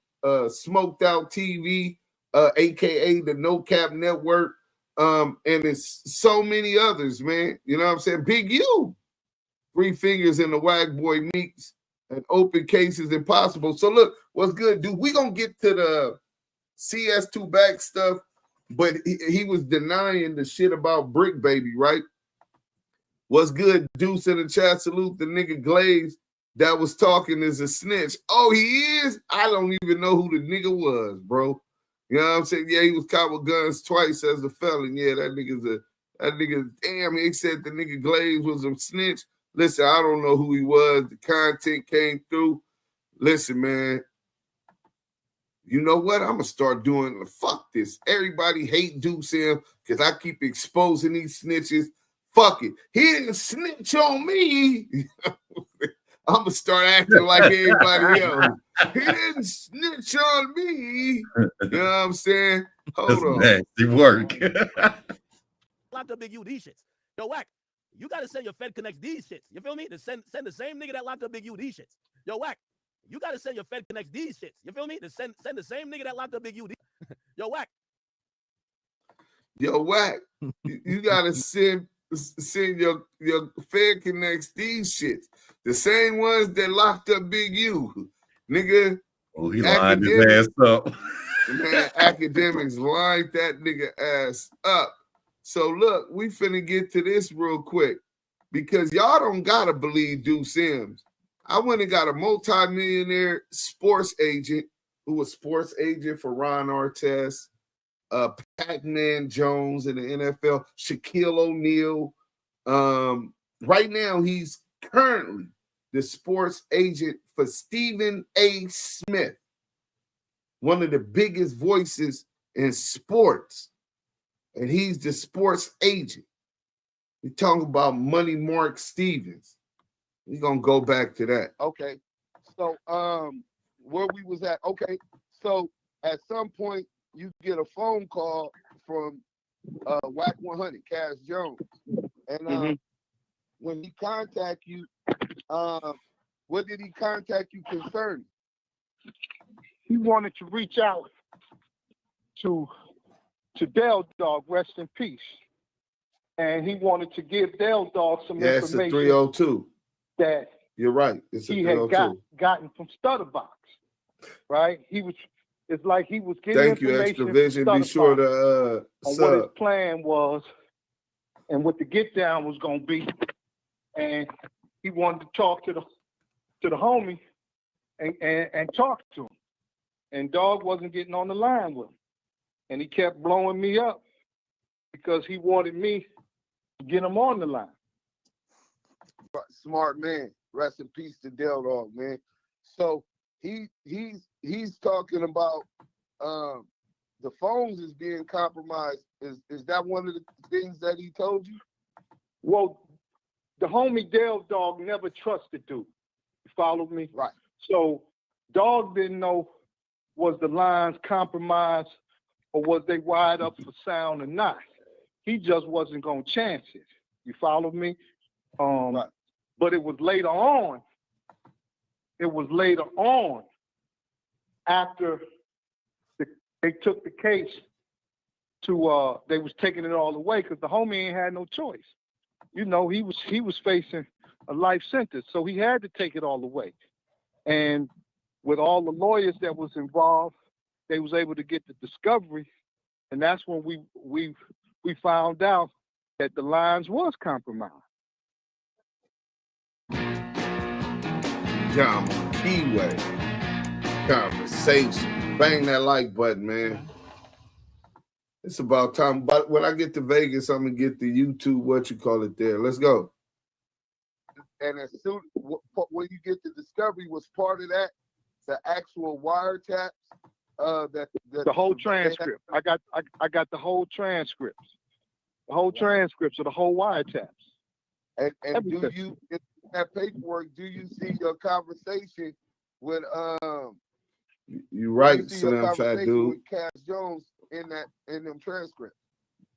Smoked Out TV, aka the No Cap Network, and it's so many others, man. You know what I'm saying? Big U, 3 fingers in the Wack Boy Meeks, and Open Cases Impossible. So look, what's good, dude? We gonna get to the CS2 back stuff, but he was denying the shit about Bricc Baby, right? What's good, Deuce in the chat? Salute the nigga Glaze that was talking is a snitch. Oh, he is? I don't even know who the nigga was, bro. You know what I'm saying? Yeah, he was caught with guns twice as a felon. Yeah, that nigga, damn, he said the nigga Glaze was a snitch. Listen, I don't know who he was. The content came through. Listen, man, you know what? I'm going to start doing fuck this. Everybody hate DUSE M because I keep exposing these snitches. Fuck it. He didn't snitch on me. I'm going to start acting like everybody else. He didn't snitch on me. You know what I'm saying? Hold on. Nasty work. Locked up Big U these shits. Yo, Wack, you got to send your Fed Connects these shits. You feel me? To send the same nigga that locked up Big U these shits. Yo, Wack, you got to send your Fed Connects these shits. You feel me? To send the same nigga that locked up Big U. Yo, Wack. Yo, Wack, you got to send your Fed Connects these shits. The same ones that locked up Big U. Nigga. Oh, he lined his ass up. Man, Akademiks lined that nigga ass up. So look, we finna get to this real quick because y'all don't gotta believe DUSE M. I went and got a multi-millionaire sports agent who was sports agent for Ron Artest, Pac-Man Jones in the NFL, Shaquille O'Neal. Right now, he's currently the sports agent for Stephen A. Smith, one of the biggest voices in sports. And he's the sports agent. We're talking about Money Mark Stevens. We're going to go back to that. Okay. So where we was at, okay. So at some point, you get a phone call from WACK100, Cash Jones. And when he contact you, what did he contact you concerning? He wanted to reach out to Del Dog, rest in peace. And he wanted to give Del Dog some information. It's a 302. That you're right. It's a he 302. had gotten from Stutterbox, right? It's like he was getting Thank you, Extra Vision. Be sure to on what his plan was and what the get down was gonna be. And he wanted to talk to the homie and talk to him. And Dog wasn't getting on the line with him. And he kept blowing me up because he wanted me to get him on the line. Smart man. Rest in peace to Del Dog, man. So he's talking about the phones is being compromised. Is that one of the things that he told you? Well, the homie Del Dog never trusted dude. You follow me? Right. So Dog didn't know was the lines compromised or was they wired up for sound or not? He just wasn't gonna chance it. You follow me? Right. But it was later on. It was later on, after they took the case to they was taking it all away because the homie ain't had no choice. You know, he was facing a life sentence, so he had to take it all away. And with all the lawyers that was involved, they was able to get the discovery, and that's when we found out that the lines was compromised. Damu and Kiwe Conversation. Bang that like button, man. It's about time. But when I get to Vegas, I'm gonna get the YouTube, what you call it, there. Let's go. And as soon when you get the discovery, was part of that the actual wiretaps? The whole transcript. I got the whole transcripts. The whole transcripts of the whole wiretaps. And do you, in that paperwork, do you see your conversation with You right, see your Slim Fat conversation Dude. with Cass Jones in them transcripts?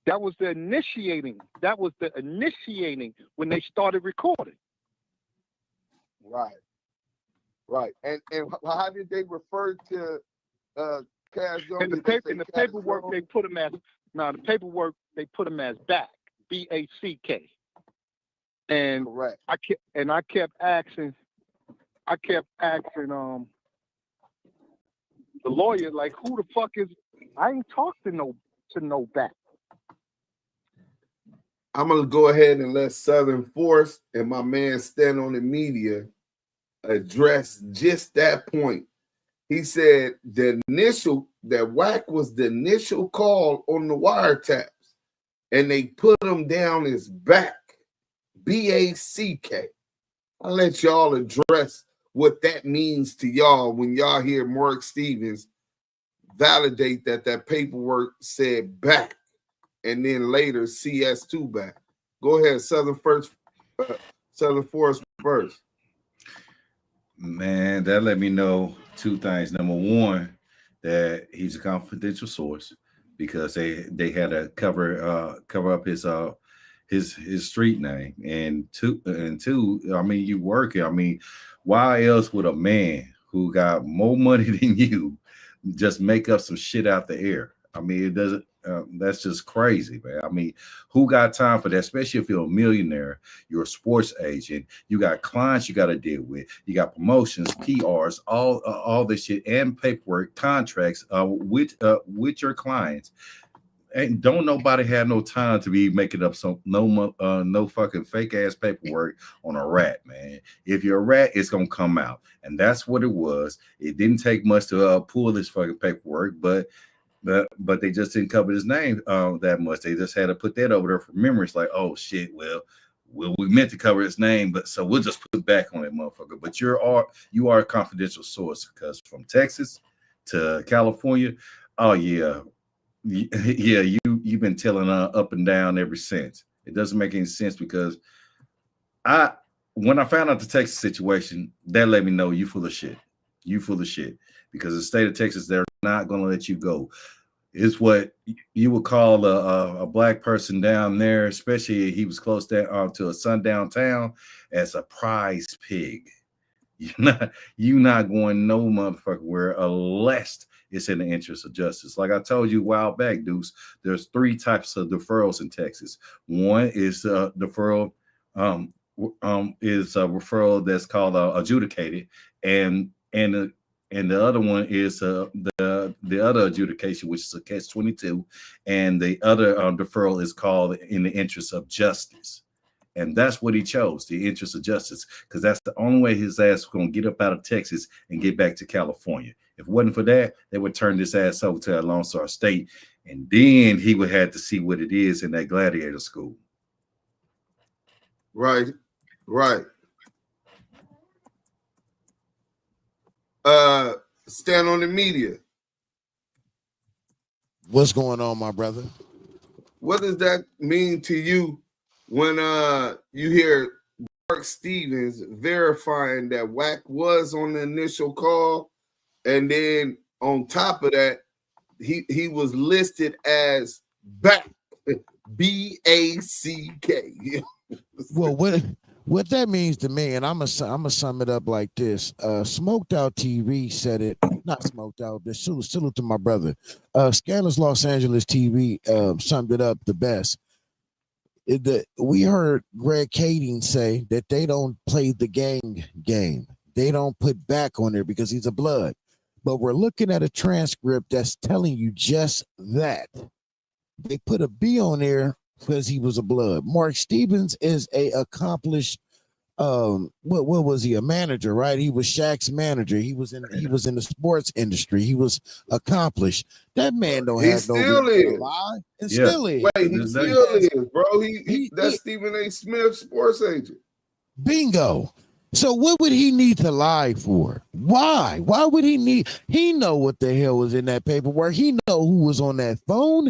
That was the initiating. That was the initiating when they started recording. Right. Right. And how did they refer to Cass Jones? In the paperwork they put him as they put him as Back, B-A-C-K. And correct. I kept asking the lawyer, like, who the fuck is, I ain't talked to no Back. I'm gonna go ahead and let Southern Force and my man Stand on the Media address just that point. He said that Wack was the initial call on the wiretaps, and they put him down as Back, B-A-C-K. I'll let y'all address what that means to y'all when y'all hear Mark Stevens validate that paperwork said Back, and then later CS2 Back. Go ahead, Southern Force first. Man, that let me know two things. Number one, that he's a confidential source because they had to cover up his street name. And two, I mean, you working. I mean, why else would a man who got more money than you just make up some shit out the air? I mean, it doesn't. That's just crazy, man. I mean, who got time for that? Especially if you're a millionaire, you're a sports agent, you got clients you got to deal with, you got promotions, PRs, all this shit, and paperwork, contracts with your clients. And don't nobody have no time to be making up no fucking fake ass paperwork on a rat, man. If you're a rat, it's gonna come out, and that's what it was. It didn't take much to pull this fucking paperwork, but they just didn't cover his name that much. They just had to put that over there for memory. It's like, oh shit, well, we meant to cover his name, but so we'll just put back on that motherfucker. But you are a confidential source, because from Texas to California, oh yeah, you've been telling up and down ever since. It doesn't make any sense, because when I found out the Texas situation, that let me know you full of shit. You full of shit, because the state of Texas, they're not going to let you go. It's what you would call a black person down there, especially he was close to a sundown town, as a prize pig. You're not going no motherfucker where, unless it's in the interest of justice. Like I told you a while back, Deuce, there's three types of deferrals in Texas. One is deferral, is a referral that's called adjudicated, and the other one is the other adjudication, which is a catch-22, and the other deferral is called in the interest of justice. And that's what he chose, the interest of justice, because that's the only way his ass was going to get up out of Texas and get back to California. If it wasn't for that, they would turn this ass over to Lone Star State, and then he would have to see what it is in that gladiator school. Right. Stand on the Media. What's going on, my brother? What does that mean to you when you hear Mark Stevens verifying that Wack was on the initial call, and then on top of that, he was listed as Back, B-A-C-K. Well, what that means to me, and I'm gonna sum it up like this: Smoked Out TV said it, not Smoked Out, but salute to my brother. Scandalous Los Angeles TV summed it up the best. We heard Greg Kading say that they don't play the gang game. They don't put back on there because he's a blood. But we're looking at a transcript that's telling you just that. They put a B on there because he was a blood. Mark Stevens is a accomplished what was he, a manager, right? He was Shaq's manager. He was in the sports industry. He was accomplished. That man don't have no reason to lie. And still is. Wait, he still is, bro. That's Stephen A. Smith, sports agent. Bingo. So what would he need to lie for? Why? Why would he need? He know what the hell was in that paperwork. He know who was on that phone.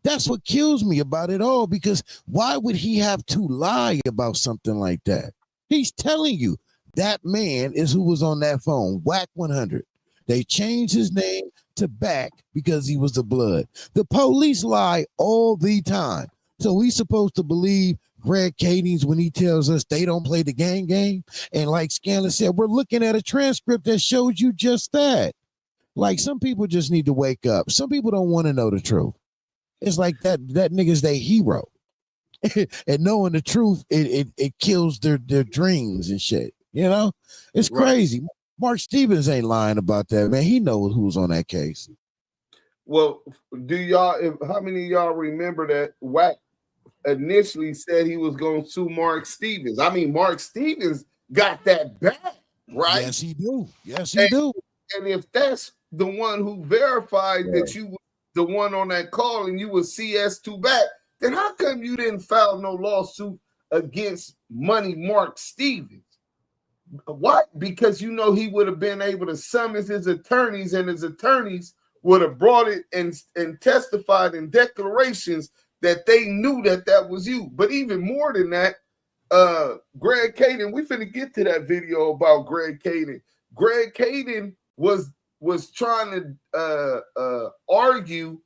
That's what kills me about it all, because why would he have to lie about something like that? He's telling you that man is who was on that phone, WACK100. They changed his name to Back because he was the blood. The police lie all the time. So we supposed to believe Greg Kading's when he tells us they don't play the gang game? And like Scanlon said, we're looking at a transcript that shows you just that. Like, some people just need to wake up. Some people don't want to know the truth. It's like that nigga's their hero. And knowing the truth, it kills their dreams and shit. You know? It's crazy. Mark Stevens ain't lying about that, man. He knows who's on that case. Well, how many of y'all remember that Wack initially said he was going to sue Mark Stevens? I mean, Mark Stevens got that back, right? Yes, he do. Yes, he do. And if that's the one who verified that you were the one on that call and you were CS2 Back, then how come you didn't file no lawsuit against Money Mark Stevens? Why? Because you know he would have been able to summon his attorneys, and his attorneys would have brought it and testified in declarations that they knew that was you. But even more than that, Greg Kading, we finna get to that video about Greg Kading. Greg Kading was trying to argue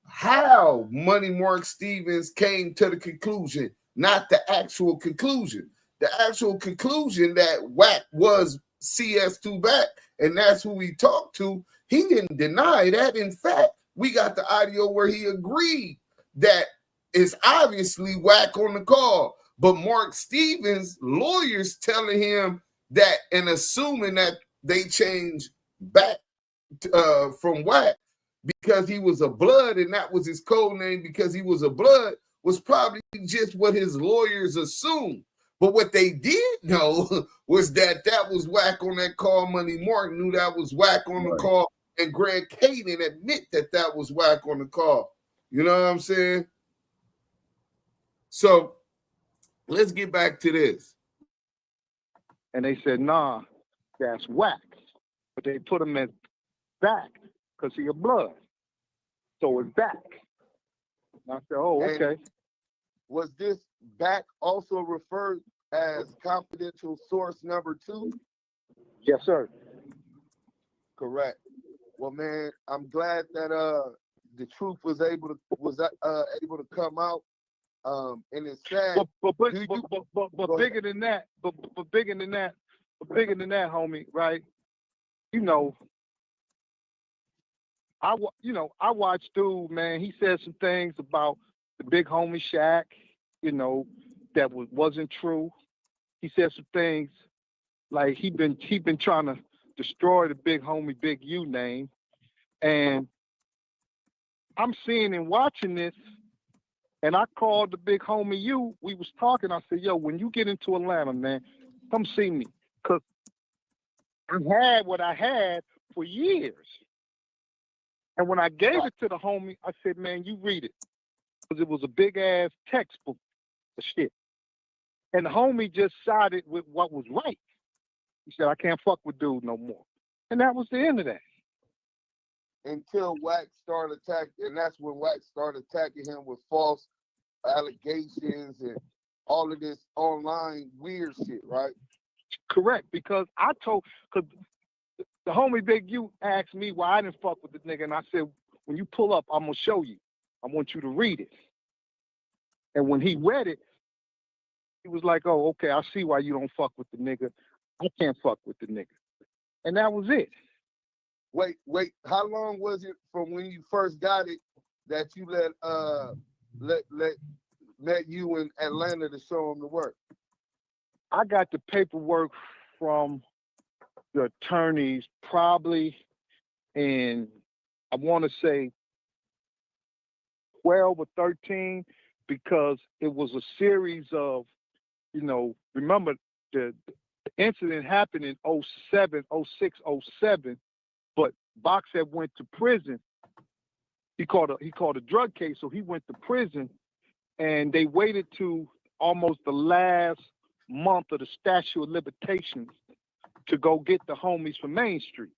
how Money Mark Stevens came to the conclusion, not the actual conclusion. The actual conclusion that Wack was CS2 Back, and that's who we talked to. He didn't deny that. In fact, we got the audio where he agreed that it's obviously Wack on the call. But Mark Stevens' lawyers telling him that and assuming that they changed Back from Wack because he was a blood, and that was his code name because he was a blood, was probably just what his lawyers assumed. But what they did know was that was Wack on that call. Money Mark knew that was Wack on the call, and Greg Kading admit that was Wack on the call. You know what I'm saying? So let's get back to this. And they said, nah, that's Wack. But they put him in Back because he a blood. So it's Back. And I said, oh, okay. And was this Back also referred as confidential source number 2? Yes, sir. Correct. Well, man, I'm glad that the truth was able to come out. And it's sad. But bigger than that, bigger than that, homie, right? You know, I watched dude, man. He said some things about the big homie Shaq, you know, that wasn't true. He said some things like he been trying to destroy the big homie Big U name, and I'm seeing and watching this, and I called the big homie U. We was talking. I said, yo, when you get into Atlanta, man, come see me, cause I had what I had for years. And when I gave it to the homie, I said, man, you read it. Because it was a big-ass textbook of shit. And the homie just sided with what was right. He said, I can't fuck with dude no more. And that was the end of that. Until Wack started attacking, and that's when Wack started attacking him with false allegations and all of this online weird shit, right? Correct, because the homie Big U asked me why I didn't fuck with the nigga, and I said, when you pull up, I'm gonna show you. I want you to read it. And when he read it, he was like, oh, okay, I see why you don't fuck with the nigga. I can't fuck with the nigga. And that was it. Wait, how long was it from when you first got it that you met you in Atlanta to show him the work? I got the paperwork from the attorneys probably in, I want to say 12 or 13, because it was a series of, remember the incident happened in 07, 06, 07, but Box had went to prison. He called a drug case, so he went to prison, and they waited to almost the last month of the statute of limitations to go get the homies from Main Street.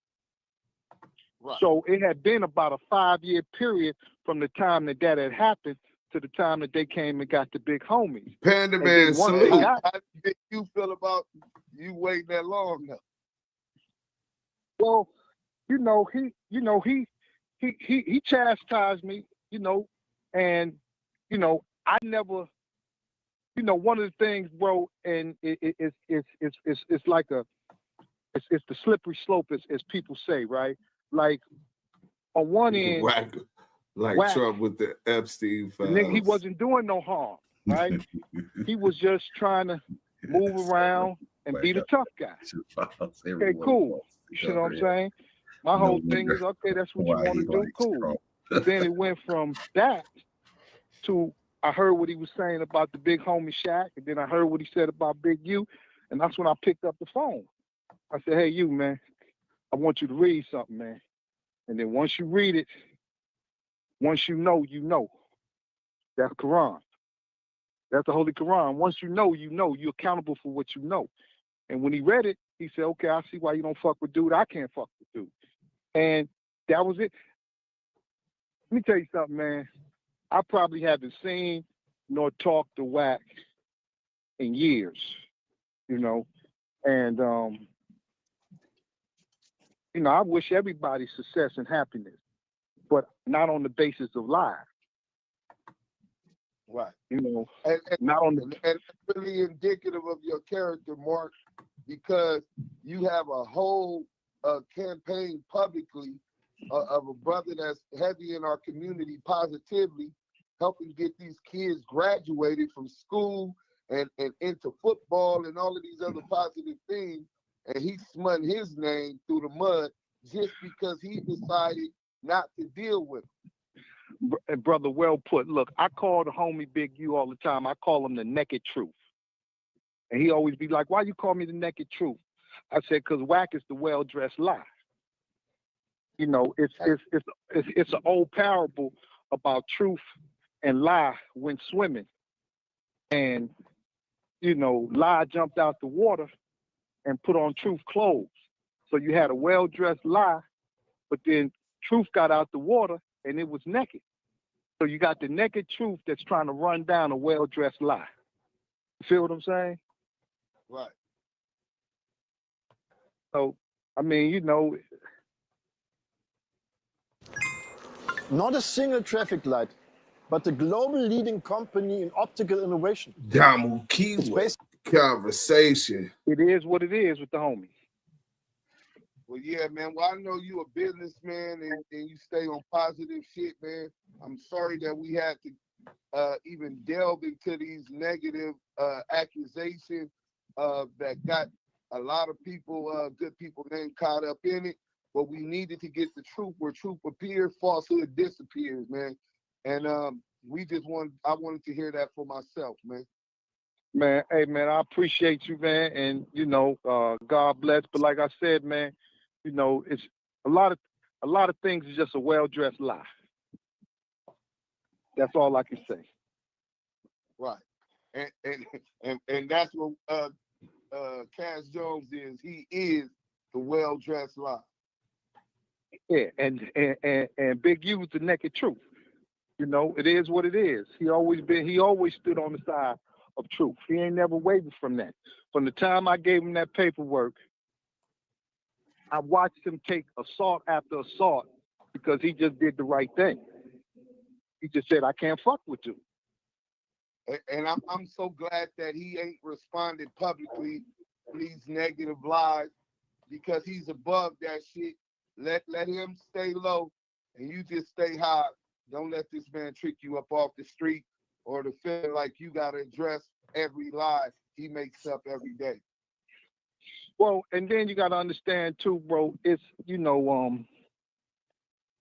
Right. So it had been about a 5-year period from the time that had happened to the time that they came and got the big homies. Panda Man, salute. How did you feel about you waiting that long now? Well, he chastised me, and I never, one of the things, bro, and it's like it's the slippery slope, as people say, right? Like on one end, Wack, Trump with the Epstein files. He wasn't doing no harm, right? He was just trying to move around and be the tough guy. Okay, cool. You know what I'm saying? My whole thing is, okay, that's what you want to do, cool. But then it went from that to, I heard what he was saying about the big homie Shaq, and then I heard what he said about Big U, and that's when I picked up the phone. I said, hey, you, man, I want you to read something, man. And then once you read it, once you know. That's Quran. That's the Holy Quran. Once you know, you're accountable for what you know. And when he read it, he said, okay, I see why you don't fuck with dude. I can't fuck with dude. And that was it. Let me tell you something, man. I probably haven't seen nor talked to Wack in years, and I wish everybody success and happiness, but not on the basis of lies. Right. And not on the and really indicative of your character, Mark, because you have a whole campaign publicly of a brother that's heavy in our community positively, helping get these kids graduated from school and into football and all of these other positive things. And he smutting his name through the mud just because he decided not to deal with it. Brother, well put. Look, I call the homie Big U all the time. I call him the naked truth. And he always be like, why you call me the naked truth? I said, because Wack is the well-dressed lie. It's an old parable about truth and lie went swimming. And, lie jumped out the water and put on truth clothes. So you had a well-dressed lie, but then truth got out the water and it was naked. So you got the naked truth that's trying to run down a well-dressed lie. You feel what I'm saying? Right. So, Not a single traffic light, but the global leading company in optical innovation. Damu and Kiwe Conversation. It is what it is with the homie. Well, yeah, man. Well, I know you a businessman and you stay on positive shit, man. I'm sorry that we had to even delve into these negative accusations that got a lot of people, good people named caught up in it. But we needed to get the truth where truth appears, falsehood disappears, man. And I wanted to hear that for myself, man. Man, hey, man, I appreciate you, man. And, God bless. But like I said, man, it's a lot of things is just a well-dressed lie. That's all I can say. Right. And that's what Cass Jones is. He is the well-dressed lie. Yeah, and Big U is the naked truth. It is what it is. He always stood on the side of truth. He ain't never wavered from that. From the time I gave him that paperwork, I watched him take assault after assault because he just did the right thing. He just said, I can't fuck with you. And I'm so glad that he ain't responded publicly to these negative lies because he's above that shit. Let him stay low and you just stay high. Don't let this man trick you up off the street or to feel like you got to address every lie he makes up every day. Well, and then you got to understand too, bro, it's, you know,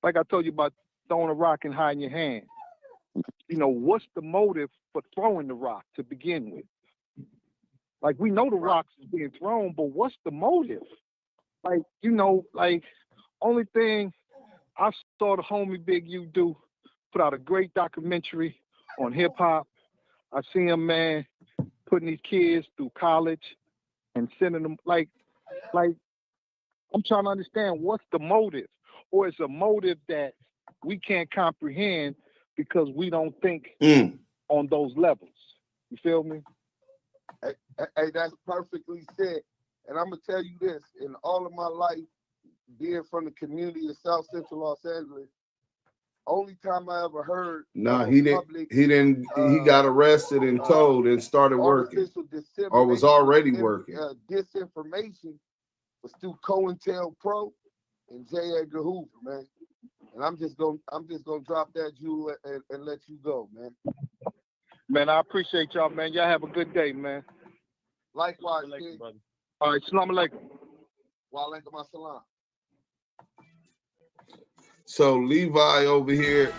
like I told you about throwing a rock and hiding your hand. You know, what's the motive for throwing the rock to begin with? Like, we know the rocks is being thrown, but what's the motive? Like, you know, like, only thing I saw the homie Big U do, put out a great documentary on hip hop. I see him, man, putting these kids through college and sending them, like, I'm trying to understand what's the motive, or is a motive that we can't comprehend because we don't think on those levels. You feel me? Hey, that's perfectly said. And I'm gonna tell you this: in all of my life, being from the community of South Central Los Angeles, only time I ever heard he didn't. He got arrested and told and started working, or was already working. Disinformation was through COINTELPRO and J. Edgar Hoover, man. And I'm just gonna drop that jewel and let you go, man. Man, I appreciate y'all, man. Y'all have a good day, man. Likewise, brother. All right, salam alaikum. Wa alaikum assalam. So Levi over here,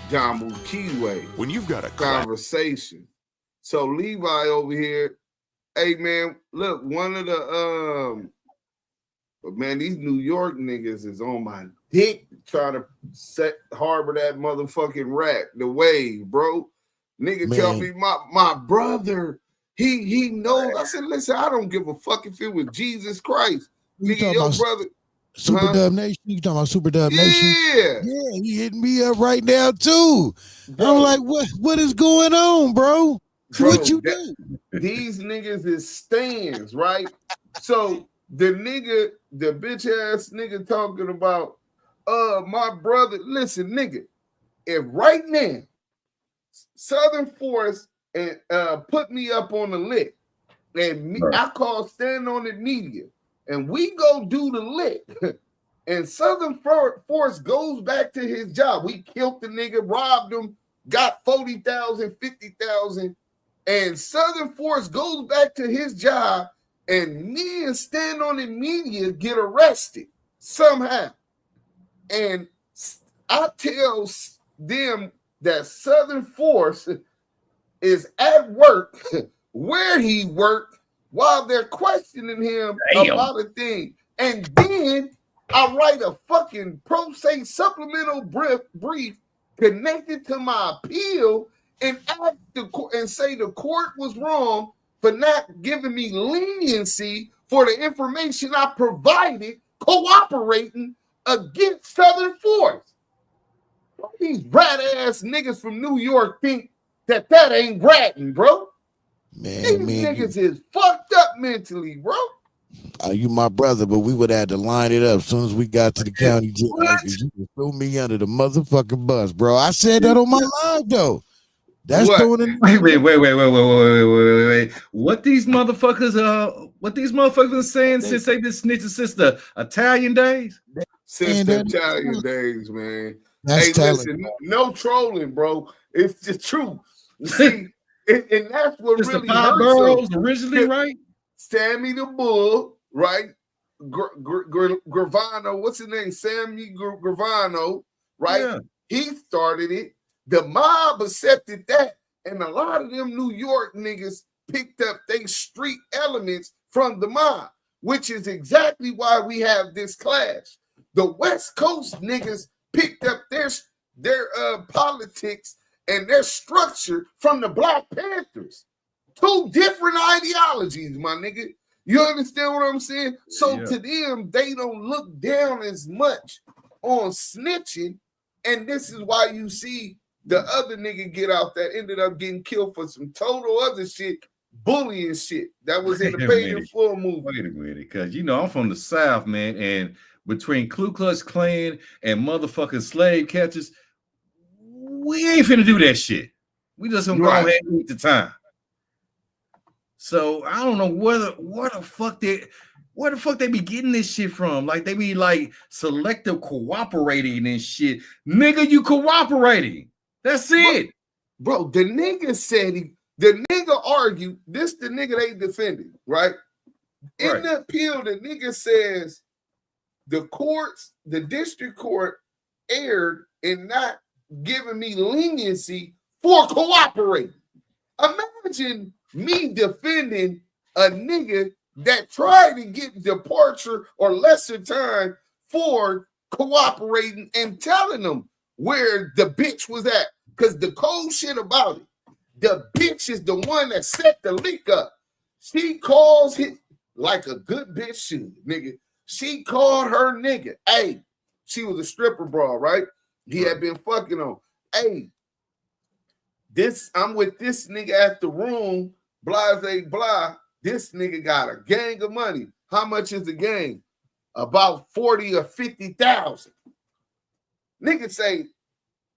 Damu and Kiwe. When you've got a conversation. So Levi over here, hey man, look, one of the but man, these New York niggas is on my dick trying to harbor that motherfucking rat, the wave, bro. Nigga tell me my brother, he knows. I said, listen, I don't give a fuck if it was Jesus Christ. Nigga, your brother. Super Dub Nation? You talking about Super Dub Nation? Yeah. Yeah, he hitting me up right now too. Bro. I'm like, what is going on, bro? What you do? These niggas is stands, right? So the bitch ass nigga talking about my brother. Listen, nigga, if right now Southern Force and put me up on the lit, and I call Stand on It Media, and we go do the lit, and Southern Force goes back to his job. We killed the nigga, robbed him, got 40,000, 50,000, and Southern Force goes back to his job, and me and Stand on It Media get arrested somehow. And I tell them that Southern Force is at work where he worked while they're questioning him about a thing. And then I write a fucking pro se supplemental brief connected to my appeal and ask and say the court was wrong for not giving me leniency for the information I provided, cooperating against Southern Force. These rat ass niggas from New York think that ain't ratting, bro. These niggas is fucked up mentally, bro. You my brother, but we would have to line it up as soon as we got to the county jail. You would throw me under the motherfucking bus, bro. I said that on my live though. That's throwing in. Wait. What these motherfuckers saying since they been snitching since the Italian days? Since the Italian days, man. That's hey, listen, no trolling, bro. It's the truth. See, and that's what it's really the five hurts boroughs them. originally, right? Sammy the Bull, right? Gravano, what's his name? Sammy Gravano, right? Yeah. He started it. The mob accepted that, and a lot of them New York niggas picked up their street elements from the mob, which is exactly why we have this clash. The West Coast niggas picked up their politics and their structure from the Black Panthers. Two different ideologies, my nigga. You understand what I'm saying? So to them, they don't look down as much on snitching, and this is why you see the other nigga get out that ended up getting killed for some total other shit bullying shit that was in the Wait a Paid in minute. Full movie. Wait a minute, because I'm from the South, man, and between Ku Klux Klan and motherfucking slave catchers, we ain't finna do that shit. We just gonna go ahead and eat the time. So I don't know where the fuck they be getting this shit from. Like they be like selective cooperating and shit. Nigga, you cooperating. That's it. Bro, the nigga said the nigga argued, this the nigga they defended, right? In the appeal, the nigga says the district court erred in not giving me leniency for cooperating. Imagine me defending a nigga that tried to get departure or lesser time for cooperating and telling them where the bitch was at. Because the cold shit about it, the bitch is the one that set the leak up. She calls him like a good bitch should, nigga. She called her nigga. Hey, she was a stripper bra, right? He had been fucking on. Hey, I'm with this nigga at the room, blase blah. This nigga got a gang of money. How much is the gang? About 40 or 50,000. Nigga say,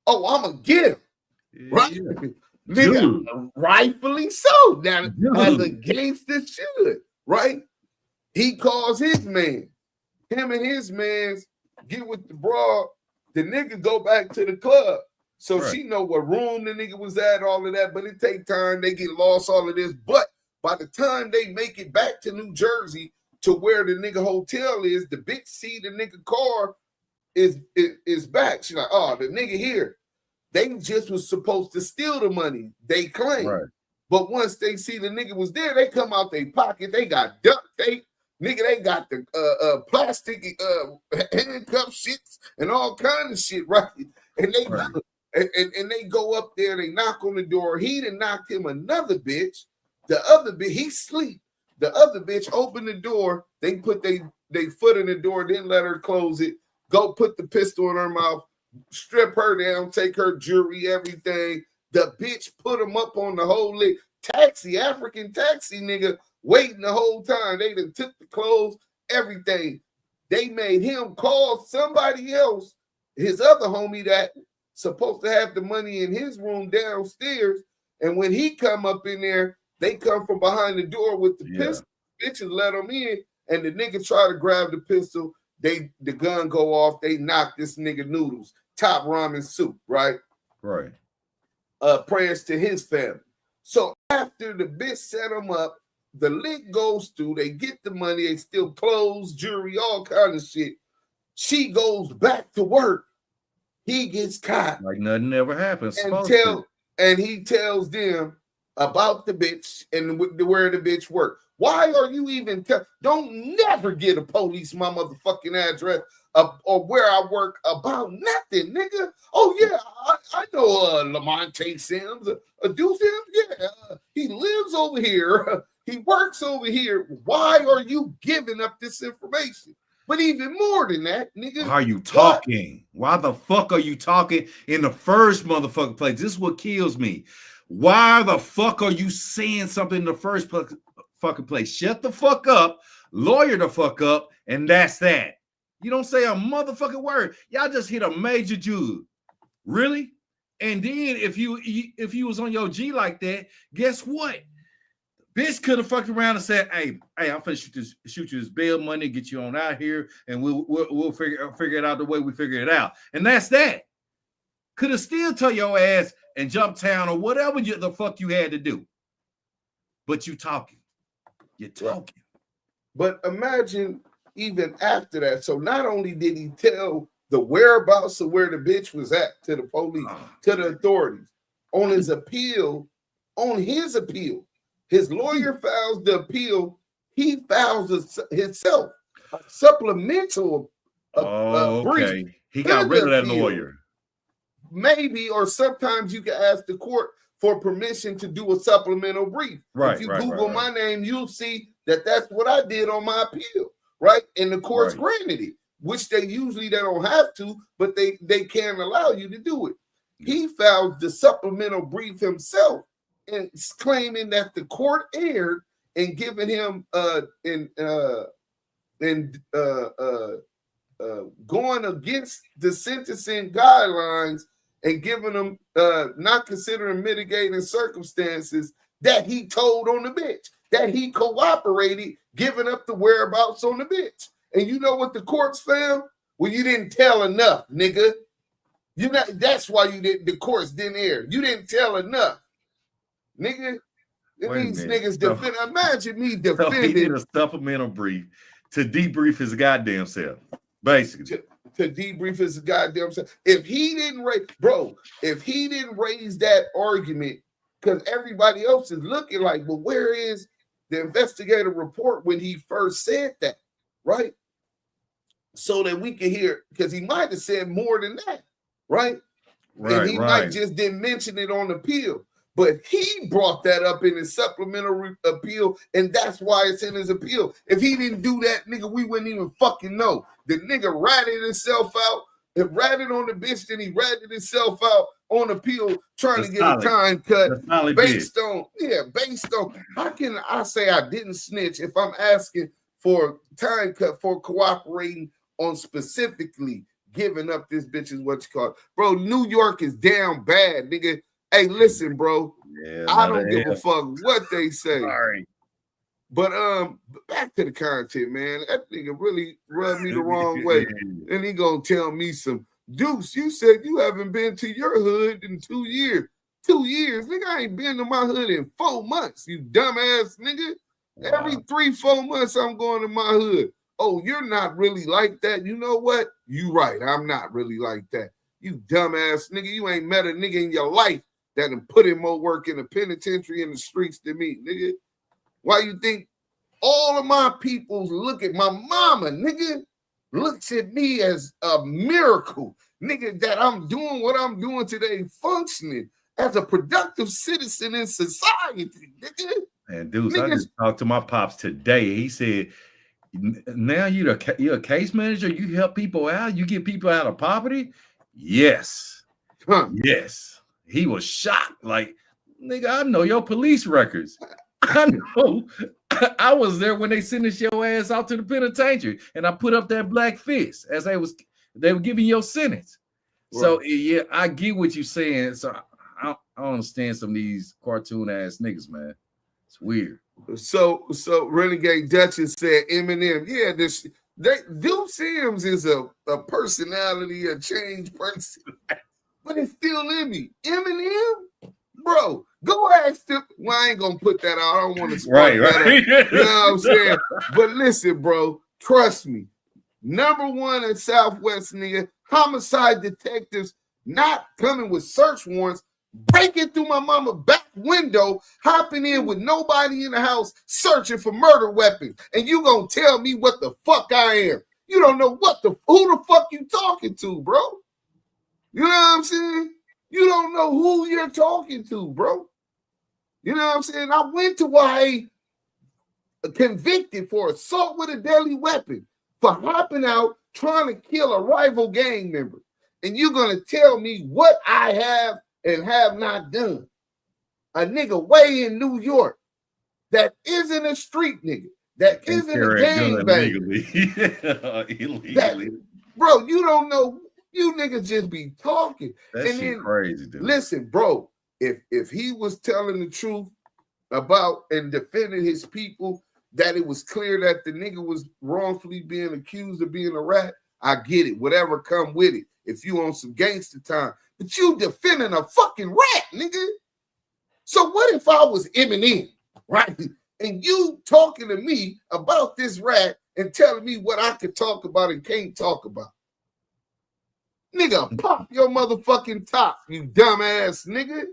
oh, I'm gonna get him. Right? Yeah. Nigga, rightfully so. Now, as a gangster should, right? He calls his man. Him and his mans get with the broad. The nigga go back to the club. So she know what room the nigga was at, all of that. But it take time. They get lost, all of this. But by the time they make it back to New Jersey to where the nigga hotel is, the bitch see the nigga car is back. She's like, oh, the nigga here. They just was supposed to steal the money, they claim. Right. But once they see the nigga was there, they come out their pocket. They got duct tape. Nigga, they got the plastic handcuff shits and all kind of shit, right? And they and they go up there, they knock on the door. He done knocked him another bitch. The other bitch, he sleep. The other bitch opened the door. They put they foot in the door, didn't let her close it. Go put the pistol in her mouth, strip her down, take her jewelry, everything. The bitch put him up on the whole leg. African taxi nigga waiting the whole time. They done took the clothes, everything. They made him call somebody else, his other homie that supposed to have the money in his room downstairs. And when he come up in there, they come from behind the door with the pistol. Bitches let him in, and the nigga try to grab the pistol. The gun go off. They knock this nigga noodles, top ramen soup, right? Right. Prayers to his family. So after the bitch set him up, the lick goes through. They get the money. They steal clothes, jewelry, all kind of shit. She goes back to work. He gets caught. Like nothing ever happened. And he tells them about the bitch and where the bitch work. Why are you even don't never get a police my motherfucking address or where I work about nothing, nigga. Oh yeah, I know Lamonte Sims, DUSE M. Yeah, he lives over here. He works over here. Why are you giving up this information? But even more than that, nigga. How are you talking? Why the fuck are you talking in the first motherfucking place? This is what kills me. Why the fuck are you saying something in the first fucking place? Shut the fuck up, lawyer the fuck up, and that's that. You don't say a motherfucking word. Y'all just hit a major jewel. Really? And then if you was on your G like that, guess what? Bitch could have fucked around and said, hey, I'm finna shoot you this bail money, get you on out here, and we'll figure it out the way we figure it out. And that's that. Could have still tell your ass and jump town or whatever the fuck you had to do. But you talking. You're talking. But imagine even after that. So not only did he tell the whereabouts of where the bitch was at to the police, to the authorities, on his appeal, his lawyer files the appeal. He files himself a supplemental brief. He got rid of that lawyer. Maybe, or sometimes you can ask the court for permission to do a supplemental brief. If you Google my name, you'll see that that's what I did on my appeal, right? And the court's granted it, which they don't have to, but they can allow you to do it. He filed the supplemental brief himself and claiming that the court erred and giving him going against the sentencing guidelines and giving them not considering mitigating circumstances that he told on the bitch, that he cooperated, giving up the whereabouts on the bitch. And you know what the courts found? Well, you didn't tell enough, nigga. That's why you didn't. The courts didn't air. You didn't tell enough, nigga. These niggas defend. Imagine me defending. So he did a supplemental brief to debrief his goddamn self, basically. To debrief his goddamn self. If he didn't raise that argument, because everybody else is looking like, well, where is the investigative report when he first said that, right? So that we can hear, because he might have said more than that, right? And he might just didn't mention it on appeal. But he brought that up in his supplemental appeal, and that's why it's in his appeal. If he didn't do that, nigga, we wouldn't even fucking know. The nigga ratted himself out, and ratted on the bitch, then he ratted himself out on appeal, trying to get a time cut based on, how can I say I didn't snitch if I'm asking for time cut for cooperating on specifically giving up this bitch is what you call it. Bro, New York is down bad, nigga. Hey, listen, bro. Yeah, I don't give a fuck what they say. Sorry. But back to the content, man. That nigga really rubbed me the wrong way. And he gonna tell me some Deuce, you said you haven't been to your hood in 2 years. 2 years, nigga. I ain't been to my hood in 4 months, you dumbass nigga. Wow. Every 3-4 months I'm going to my hood. Oh, you're not really like that. You know what? You right. I'm not really like that. You dumbass nigga. You ain't met a nigga in your life that done put in more work in the penitentiary in the streets than me, nigga. Why you think all of my peoples look at my mama, nigga, looks at me as a miracle, nigga, that I'm doing what I'm doing today, functioning as a productive citizen in society, nigga. And Deuce, I just talked to my pops today. He said, now you're a case manager, you help people out, you get people out of poverty? Yes. Yes. He was shocked. Like, nigga, I know your police records. I know. I was there when they sentenced your ass out to the penitentiary, and I put up that black fist as they were giving your sentence. Right. So yeah, I get what you're saying. So I don't understand some of these cartoon ass niggas, man. It's weird. So Renegade Duchess said Eminem. Yeah, DUSE M is a personality, a changed person. But it's still in me. Eminem, bro, go ask them. Well, I ain't gonna put that out. I don't want to spark that up. You know what I'm saying? But listen, bro, trust me. #1 in Southwest, nigga, homicide detectives not coming with search warrants, breaking through my mama's back window, hopping in with nobody in the house, searching for murder weapons. And you gonna tell me what the fuck I am? You don't know who the fuck you talking to, bro. You know what I'm saying? You don't know who you're talking to, bro. You know what I'm saying? I went to YA convicted for assault with a deadly weapon, for hopping out trying to kill a rival gang member. And you're going to tell me what I have and have not done. A nigga way in New York that isn't a street nigga, that isn't a gang banger. Illegally. Bro, you don't know. You niggas just be talking. That shit crazy, dude. Listen, bro, if he was telling the truth about and defending his people, that it was clear that the nigga was wrongfully being accused of being a rat, I get it. Whatever come with it. If you on some gangster time. But you defending a fucking rat, nigga. So what if I was Eminem, right? And you talking to me about this rat and telling me what I could talk about and can't talk about? Nigga, pop your motherfucking top, you dumbass nigga.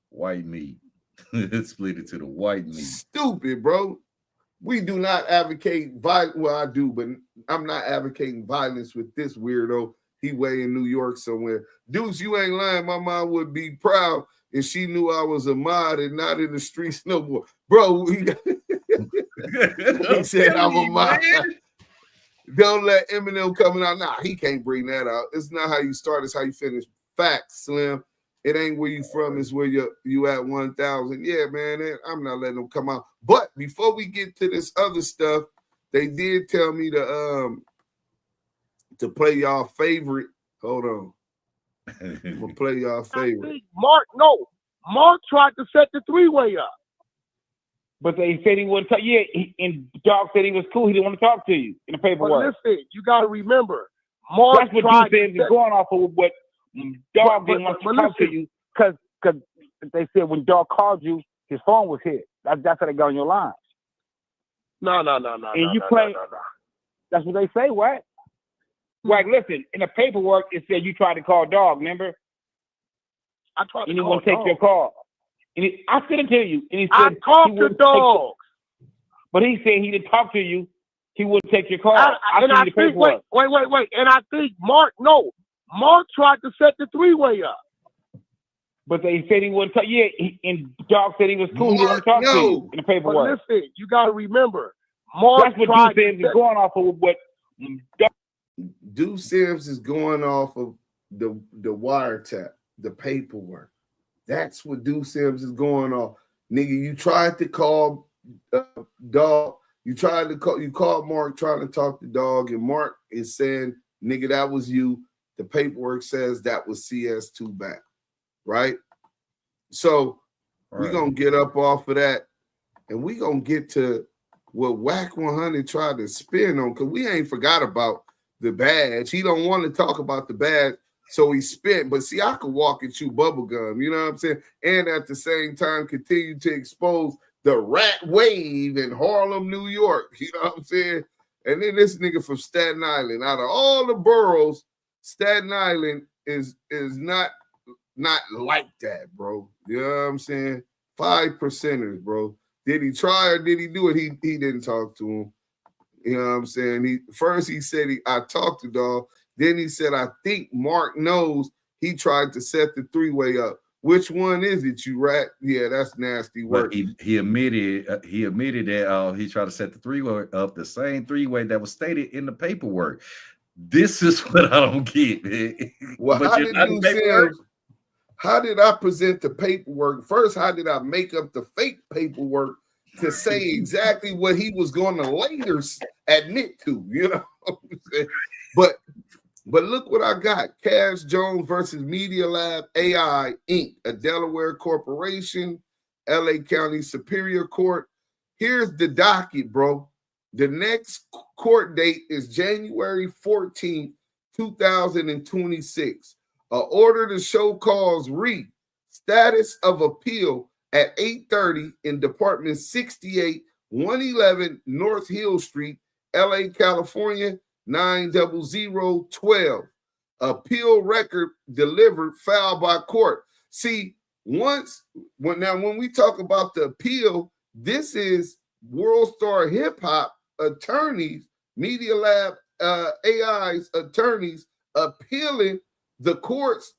White meat. Split it to the white meat. Stupid, bro. We do not advocate violence. Well, I do, but I'm not advocating violence with this weirdo. He way in New York somewhere. Deuce, you ain't lying. My mom would be proud if she knew I was a mod and not in the streets no more. Bro, he said I'm a mod. Don't let Eminem coming out. Nah, he can't bring that out. It's not how you start, it's how you finish. Facts, Slim. It ain't where you from, it's where you at 1,000. Yeah, man, I'm not letting them come out. But before we get to this other stuff, they did tell me to play y'all favorite. Hold on. I'm gonna play y'all favorite. Mark tried to set the three-way up. But they said he wouldn't talk. Yeah, and Dog said he was cool. He didn't want to talk to you in the paperwork. But listen, you got to remember, Mark That's what tried you said is going off of what Dog didn't want to talk to you because they said when Dog called you, his phone was hit. That's how they got on your line. No. And you play. That's what they say, Wack. Wack, listen, in the paperwork, it said you tried to call Dog, remember? I tried to and he call won't take Dog. your call. And I sent it to you. And he said I talked to Dog. But he said he didn't talk to you. He wouldn't take your call. Wait. And I think Mark tried to set the three-way up. But they said he wouldn't talk. Yeah, and Dog said he was cool. He didn't want to talk to you in the paperwork. But listen, you got to remember, Mark That's what tried you said is going off of what DUSE Sims is going off of the wiretap, the paperwork. That's what DUSE Sims is going off. Nigga, you tried to call Dog. You called Mark trying to talk to Dog, and Mark is saying, nigga, that was you. The paperwork says that was CS2 back, right? So we're going to get up off of that, and we're going to get to what WACK100 tried to spin on, because we ain't forgot about the badge. He don't want to talk about the badge, so he spent. But see, I could walk and chew bubblegum, you know what I'm saying? And at the same time, continue to expose the rat wave in Harlem, New York, you know what I'm saying? And then this nigga from Staten Island, out of all the boroughs, Staten Island is not like that, bro. You know what I'm saying? 5%ers, bro. Did he try or did he do it? He didn't talk to him. You know what I'm saying? First he said I talked to Dog. Then he said, I think Mark knows he tried to set the three-way up. Which one is it, you rat? Yeah, that's nasty work. But he admitted that he tried to set the three-way up, the same three-way that was stated in the paperwork. This is what I don't get, man. Well, how did I present the paperwork? First, how did I make up the fake paperwork to say exactly what he was going to later admit to? You know what I'm saying? But look what I got. Cash Jones versus Media Lab AI Inc., a Delaware corporation, LA County Superior Court. Here's the docket, bro. The next court date is January 14th, 2026. Order to show cause read. Status of appeal at 8:30 in Department 68, 111 North Hill Street, LA, California, 90012. Appeal record delivered, filed by court. See, when we talk about the appeal, this is World Star Hip Hop attorneys, Media Lab AI's attorneys appealing the court's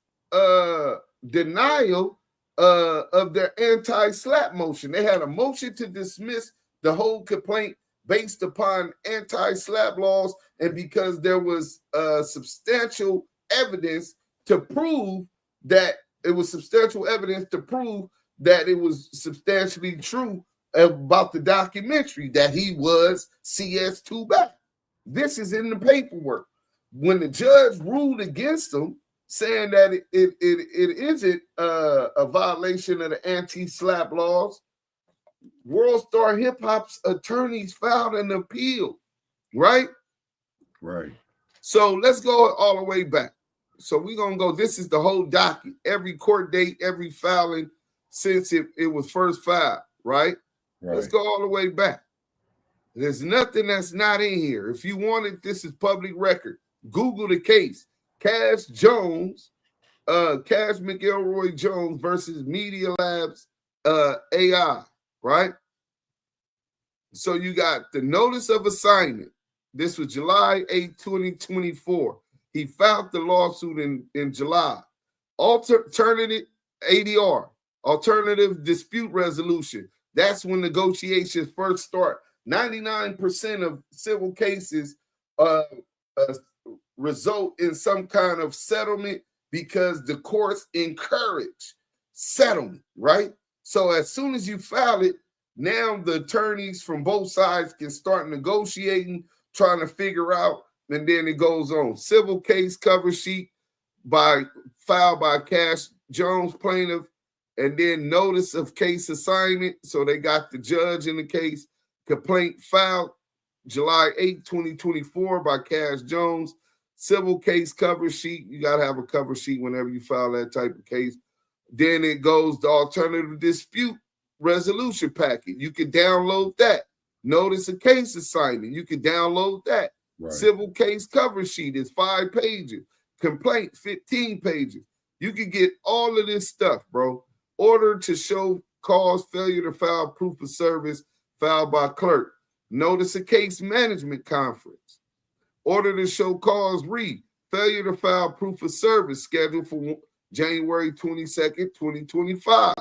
denial of their anti-slap motion. They had a motion to dismiss the whole complaint based upon anti-slap laws, and because there was substantial evidence to prove that it was substantially true about the documentary that he was CS2 back. This is in the paperwork. When the judge ruled against him, saying that it isn't a violation of the anti-slap laws, World Star Hip Hop's attorneys filed an appeal, right? Right. So let's go all the way back. So we're going to go, this is the whole docket, every court date, every filing since it was first filed, right? Let's go all the way back. There's nothing that's not in here. If you want it, this is public record. Google the case. Cash McElroy Jones versus Media Labs AI, right? So you got the notice of assignment. This was July 8, 2024. He filed the lawsuit in July. Alternative ADR, alternative dispute resolution. That's when negotiations first start. 99% of civil cases result in some kind of settlement because the courts encourage settlement, right? So as soon as you file it, now the attorneys from both sides can start negotiating, trying to figure out, and then it goes on. Civil case cover sheet filed by Cash Jones plaintiff, and then notice of case assignment. So they got the judge in the case. Complaint filed July 8, 2024 by Cash Jones. Civil case cover sheet. You got to have a cover sheet whenever you file that type of case. Then it goes the alternative dispute resolution packet. You can download that. Notice of case assignment. You can download that. Right. Civil case cover sheet is 5 pages. Complaint, 15 pages. You can get all of this stuff, bro. Order to show cause failure to file proof of service filed by clerk. Notice of case management conference. Order to show cause failure to file proof of service scheduled for January 22nd, 2025.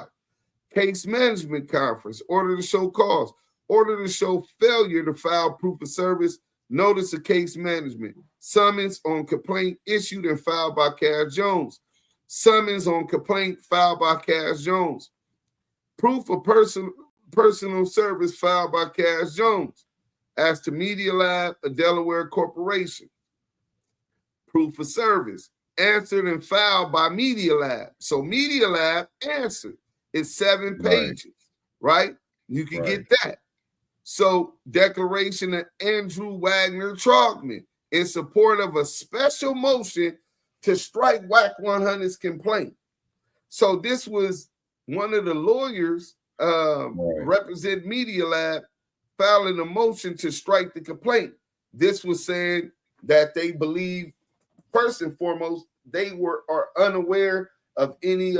Case management conference. Order to show cause. Order to show failure to file proof of service. Notice of case management. Summons on complaint issued and filed by Cash Jones. Summons on complaint filed by Cash Jones. Proof of personal service filed by Cash Jones. As to Media Lab, a Delaware corporation. Proof of service. Answered and filed by Media Lab. So Media Lab answered. It's 7 pages, right? You can get that. So declaration of Andrew Wagner Trogman in support of a special motion to strike WACK100's complaint. So this was one of the lawyers represent Media Lab filing a motion to strike the complaint. This was saying that they believe, first and foremost, they are unaware of any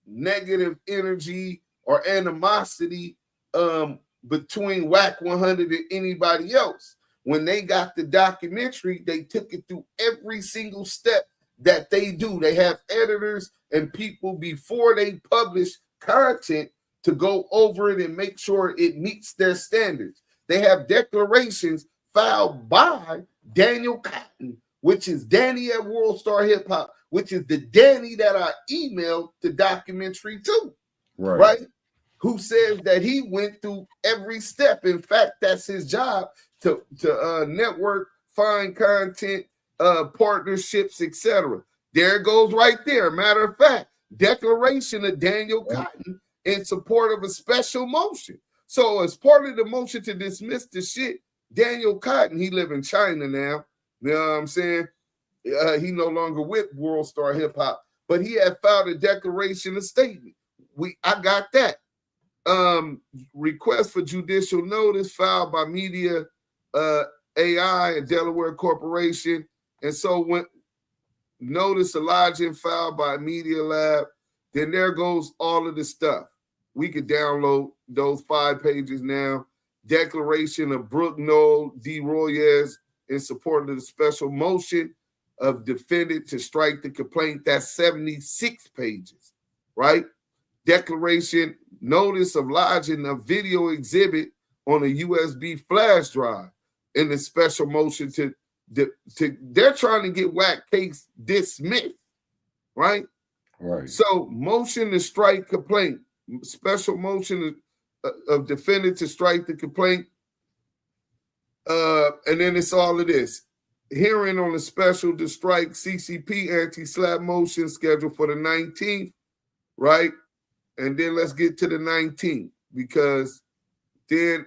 negative energy or animosity between WACK100 and anybody else. When they got the documentary, they took it through every single step that they do. They have editors and people before they publish content to go over it and make sure it meets their standards. They have declarations filed by Daniel Cotton, which is Danny at World Star Hip Hop, which is the Danny that I emailed the documentary to, right? Who says that he went through every step. In fact, that's his job to network, find content, partnerships, etc. There it goes right there. Matter of fact, declaration of Daniel Cotton in support of a special motion. So as part of the motion to dismiss the shit, Daniel Cotton, he live in China now. You know what I'm saying? He no longer with World Star Hip Hop, but he had filed a declaration of statement. I got that. Request for judicial notice filed by Media AI and Delaware Corporation. And so when notice of lodging filed by Media Lab, then there goes all of the stuff. We could download those 5 pages now. Declaration of Brooke Noel D. Royes in support of the special motion of defendant to strike the complaint. That's 76 pages, right? Declaration, notice of lodging a video exhibit on a USB flash drive in the special motion to they're trying to get Wack case dismissed, right? Right. So motion to strike complaint, special motion of defendant to strike the complaint. And then it's all of this. Hearing on the special to strike CCP anti-slap motion scheduled for the 19th, right? And then let's get to the 19th, because then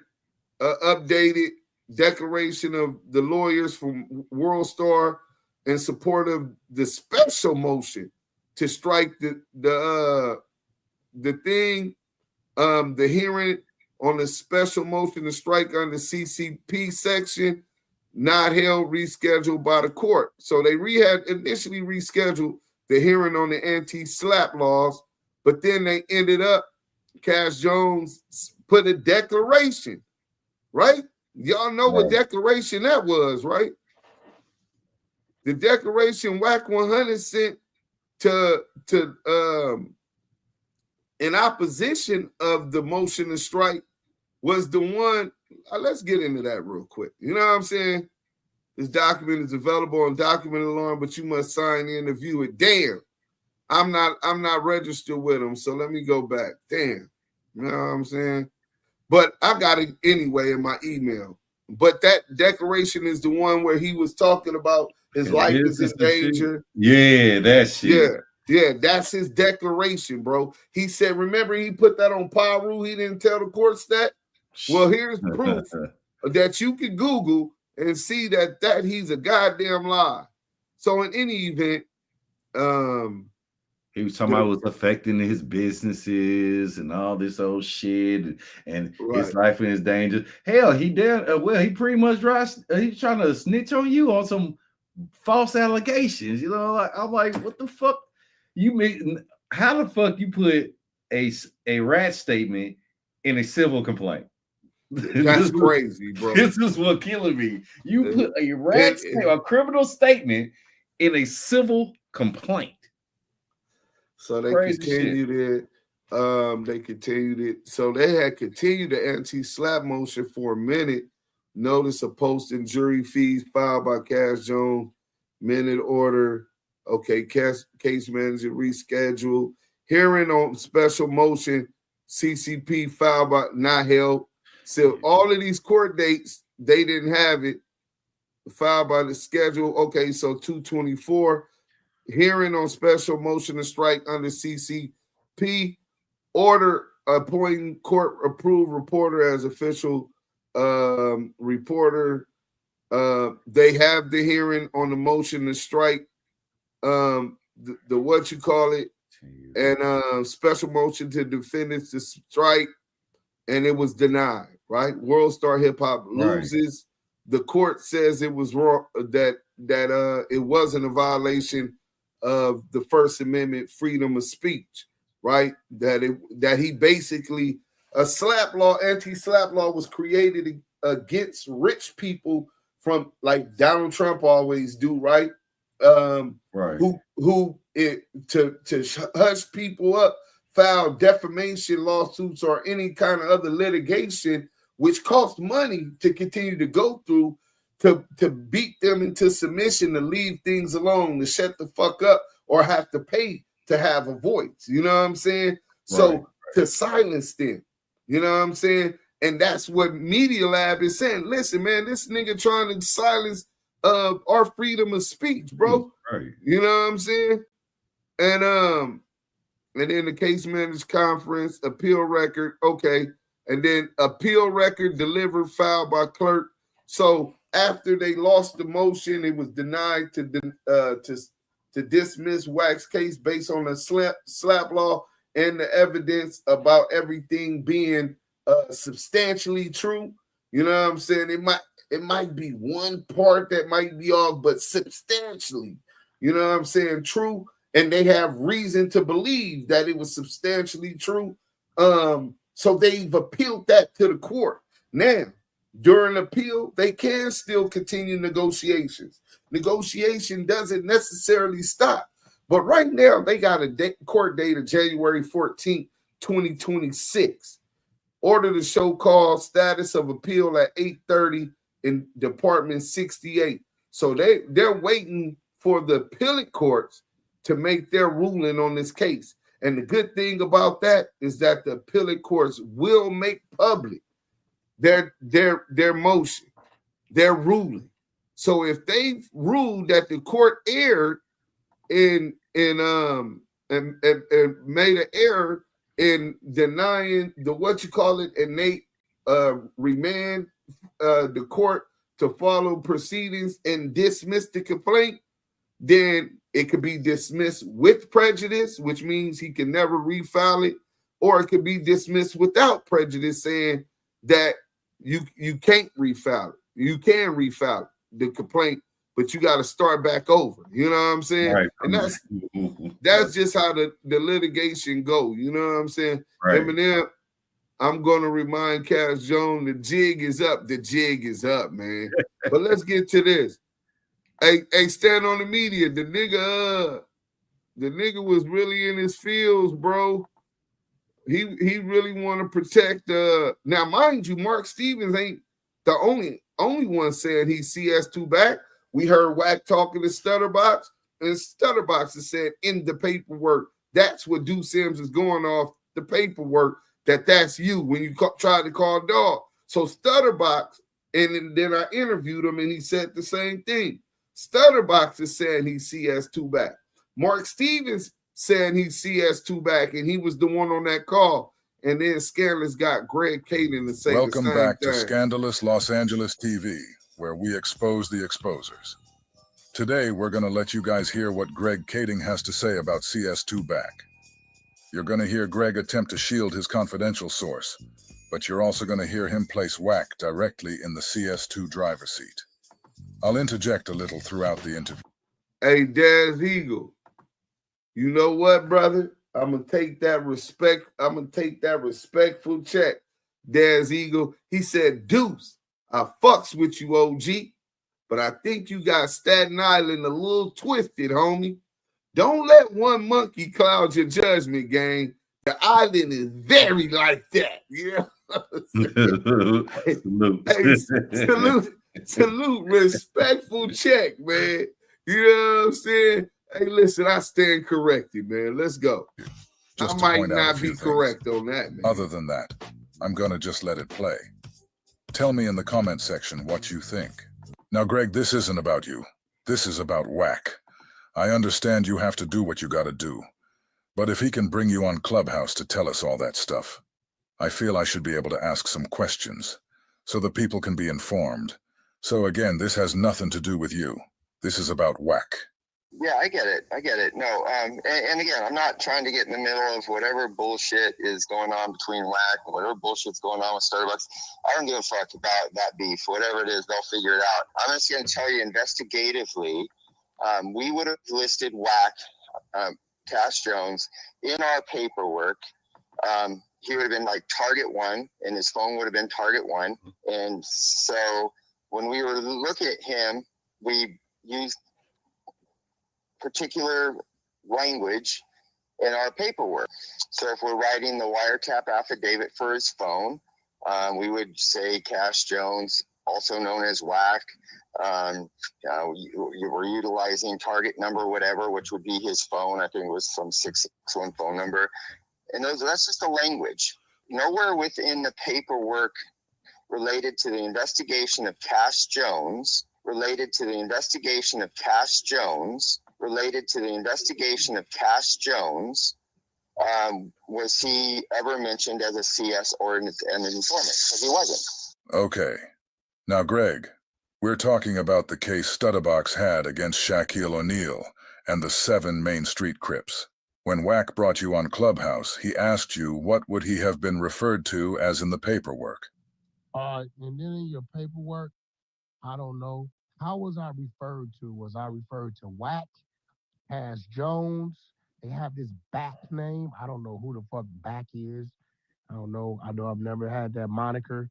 updated declaration of the lawyers from World Star in support of the special motion to strike the hearing on the special motion to strike under CCP section, not held, rescheduled by the court. So they had initially rescheduled the hearing on the anti-slap laws, but then they ended up, Cash Jones put a declaration, right? Y'all know what declaration that was, right? The declaration WACK100 sent to in opposition of the motion to strike was the one. Let's get into that real quick. You know what I'm saying? This document is available on Document Alarm, but you must sign in to view it. Damn, I'm not registered with them, so let me go back. Damn, you know what I'm saying? But I got it anyway in my email. But that declaration is the one where he was talking about his life is in danger. Yeah, that shit. Yeah, that's his declaration, bro. He said, remember he put that on Paru, he didn't tell the courts that? Well, here's proof that you can Google and see that he's a goddamn lie. So in any event, he was talking about it was affecting his businesses and all this old shit and his life in his danger. Hell, he did. He pretty much he's trying to snitch on you on some false allegations. You know, like, I'm like, what the fuck? You mean how the fuck you put a rat statement in a civil complaint? That's crazy, bro. This is what killing me. You put a criminal statement in a civil complaint. So they continued it. They continued it. So they had continued the anti-slap motion for a minute. Notice of posting jury fees filed by Cash Jones. Minute order. Okay, case manager rescheduled. Hearing on special motion. CCP filed by not held. So all of these court dates, they didn't have it. Filed by the schedule. Okay, so 224. Hearing on special motion to strike under CCP. Order appointing court approved reporter as official reporter. They have the hearing on the motion to strike. The what you call it, and special motion to defendants to strike, and it was denied. Right, World Star Hip Hop loses. Right. The court says it was wrong, that it wasn't a violation of the First Amendment freedom of speech. Right, that he basically a slap law, anti-slap law was created against rich people from like Donald Trump always do. Right. Who to hush people up, file defamation lawsuits or any kind of other litigation, which costs money to continue to go through, to beat them into submission, to leave things alone, to shut the fuck up, or have to pay to have a voice. You know what I'm saying? So to silence them, you know what I'm saying? And that's what Media Lab is saying. Listen, man, this nigga trying to silence our freedom of speech, bro. Right. You know what I'm saying? And then the case managed conference, appeal record, okay. And then appeal record delivered, filed by clerk. So after they lost the motion, it was denied to dismiss Wack's case based on the slap law and the evidence about everything being substantially true. You know what I'm saying? It might be one part that might be off, but substantially, you know what I'm saying, true. And they have reason to believe that it was substantially true. So they've appealed that to the court. Now, during appeal, they can still continue negotiations. Negotiation doesn't necessarily stop. But right now, they got a court date of January 14th, 2026. Order to show cause status of appeal at 8:30 in Department 68. So they're waiting for the appellate courts to make their ruling on this case. And the good thing about that is that the appellate courts will make public their motion, their ruling. So if they ruled that the court erred and made an error in denying the and they remand the court to follow proceedings and dismiss the complaint, then it could be dismissed with prejudice, which means he can never refile it, or it could be dismissed without prejudice, saying that you can't refile it. You can refile the complaint, but you got to start back over. You know what I'm saying? Right. And that's just how the litigation go. You know what I'm saying? Right. Eminem, I'm going to remind Cash Jones, the jig is up. The jig is up, man. But let's get to this. Hey, stand on the media. The nigga was really in his fields, bro. He really want to protect. Now, mind you, Mark Stevens ain't the only one saying he's CS2 back. We heard Wack talking to Stutterbox, and Stutterbox has said in the paperwork, that's what DUSE M is going off the paperwork, that's you when you tried to call dog. So Stutterbox, and then I interviewed him, and he said the same thing. Stutterbox is saying he's CS2 back. Mark Stevens saying he's CS2 back, and he was the one on that call. And then Scandalous got Greg Caden to say Welcome the same back thing. to Scandalous Los Angeles TV, where we expose the exposers. Today, we're going to let you guys hear what Greg Kading has to say about CS2 back. You're going to hear Greg attempt to shield his confidential source, but you're also going to hear him place Wack directly in the CS2 driver's seat. I'll interject a little throughout the interview. Hey, Daz Eagle, you know what, brother? I'm going to take that respect. I'm going to take that respectful check. Daz Eagle, he said, Deuce, I fucks with you, OG, but I think you got Staten Island a little twisted, homie. Don't let one monkey cloud your judgment, gang. The island is very like that. Yeah. Salute, respectful check, man. You know what I'm saying? Hey, listen, I stand corrected, man. Let's go. Just I to might point out a not few be things. correct on that, man. Other than that, I'm gonna just let it play. Tell me in the comment section what you think. Now, Greg, this isn't about you. This is about Wack. I understand you have to do what you gotta do. But if he can bring you on Clubhouse to tell us all that stuff, I feel I should be able to ask some questions so the people can be informed. So again, this has nothing to do with you. This is about Wack. Yeah, I get it. No, and again, I'm not trying to get in the middle of whatever bullshit is going on between Wack and whatever bullshit's going on with Starbucks. I don't give a fuck about that beef. Whatever it is, they'll figure it out. I'm just going to tell you investigatively, we would have listed Wack, Cash Jones, in our paperwork. He would have been like target 1, and his phone would have been target 1. And so when we were looking at him, we used particular language in our paperwork. So if we're writing the wiretap affidavit for his phone, we would say Cash Jones, also known as Wack. You were utilizing target number, whatever, which would be his phone. I think it was some 661 phone number. And that's just the language. Nowhere within the paperwork related to the investigation of Cash Jones, was he ever mentioned as a CS or an informant, because he wasn't. Okay. Now, Greg, we're talking about the case Stutterbox had against Shaquille O'Neal and the 7 Main Street Crips. When Wack brought you on Clubhouse, he asked you what would he have been referred to as in the paperwork. And then in your paperwork, I don't know. How was I referred to? Was I referred to Wack, Cash Jones? They have this Back name. I don't know who the fuck Back is. I don't know. I know I've never had that moniker,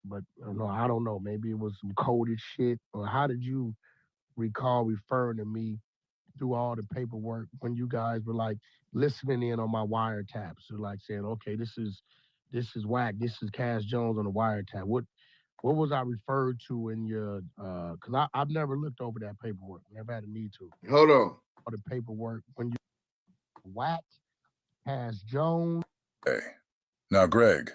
but I don't know. Maybe it was some coded shit. Or how did you recall referring to me through all the paperwork when you guys were like listening in on my wiretaps? So like saying, okay, this is Wack, this is Cash Jones on the wiretap. What was I referred to in your, because I've never looked over that paperwork. Never had a need to. Hold on. Or the paperwork when you, Wack, Cash Jones. Hey. Now, Greg,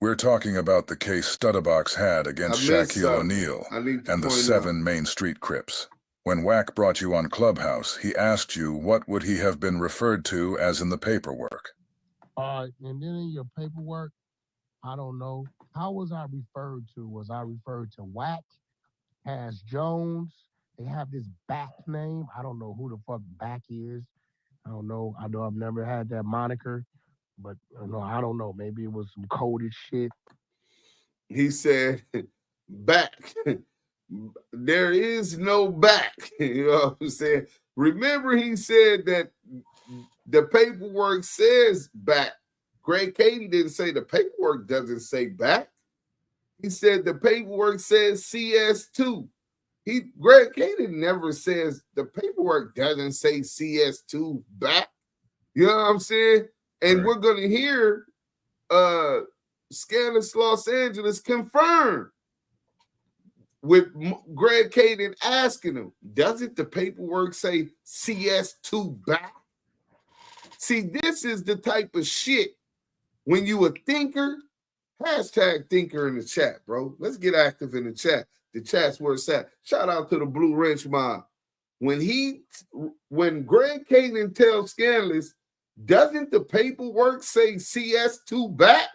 we're talking about the case Stutterbox had against Shaquille O'Neal and the 7 Main Street Crips. When Wack brought you on Clubhouse, he asked you what would he have been referred to as in the paperwork. And then in your paperwork, I don't know. How was I referred to? Was I referred to Wack, Cash Jones? They have this Back name. I don't know who the fuck Back is. I don't know. I know I've never had that moniker, but I don't know. Maybe it was some coded shit. He said, Back. There is no Back. You know what I'm saying? Remember, he said that the paperwork says Back. Greg Kading didn't say the paperwork doesn't say Back. He said the paperwork says CS2. Greg Kading never says the paperwork doesn't say CS2 Back. You know what I'm saying? And we're gonna hear Scandalous Los Angeles confirm Greg Caden asking him, doesn't the paperwork say CS2 back? See, this is the type of shit when you a thinker, hashtag thinker in the chat, bro. Let's get active in the chat. The chat's where it's at. Shout out to the Blue Wrench Mob. When Greg Caden tells Scandalous, doesn't the paperwork say CS2 back?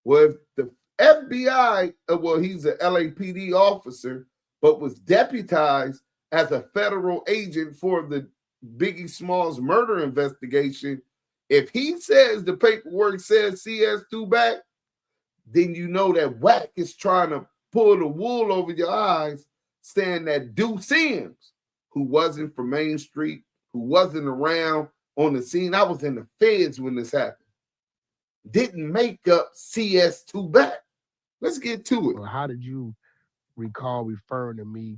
Well, if the FBI, well, he's an LAPD officer, but was deputized as a federal agent for the Biggie Smalls murder investigation. If he says the paperwork says CS2 back, then you know that Wack is trying to pull the wool over your eyes, saying that DUSE M, who wasn't from Main Street, who wasn't around on the scene, I was in the feds when this happened, didn't make up CS2 back. Let's get to it. Well, how did you recall referring to me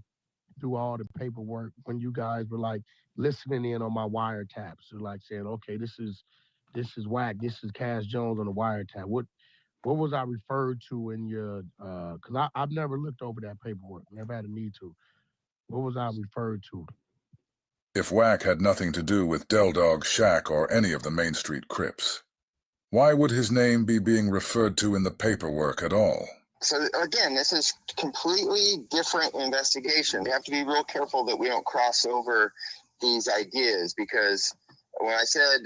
through all the paperwork when you guys were like listening in on my wiretaps? So like saying, okay, this is Wack, this is Cash Jones on the wiretap. What was I referred to in your because I've never looked over that paperwork, never had a need to. What was I referred to? If Wack had nothing to do with Del Dog, Shaq, or any of the Main Street Crips, why would his name be being referred to in the paperwork at all? So again, this is completely different investigation. We have to be real careful that we don't cross over these ideas, because when I said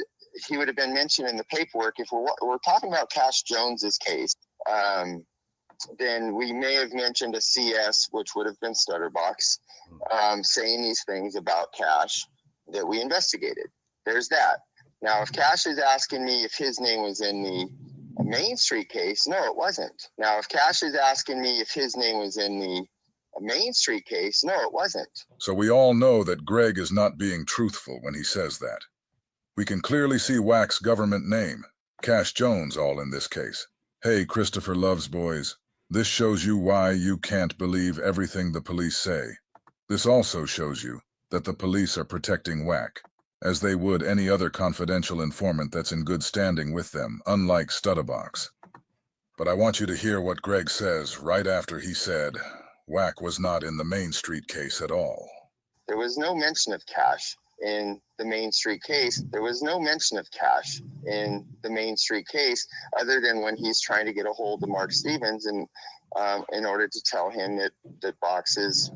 he would have been mentioned in the paperwork, if we're talking about Cash Jones's case, then we may have mentioned a CS, which would have been Stutterbox, saying these things about Cash that we investigated. There's that. Now, if Cash is asking me if his name was in the Main Street case, no, it wasn't. Now, if Cash is asking me if his name was in the Main Street case, no, it wasn't. So we all know that Greg is not being truthful when he says that. We can clearly see Wack's government name, Cash Jones, all in this case. Hey, Christopher Loves Boys, this shows you why you can't believe everything the police say. This also shows you that the police are protecting Wack, as they would any other confidential informant that's in good standing with them, unlike Stutterbox. But I want you to hear what Greg says right after he said Wack was not in the Main Street case at all. There was no mention of Cash in the Main Street case. There was no mention of Cash in the Main Street case, other than when he's trying to get a hold of Mark Stevens and in order to tell him that Box has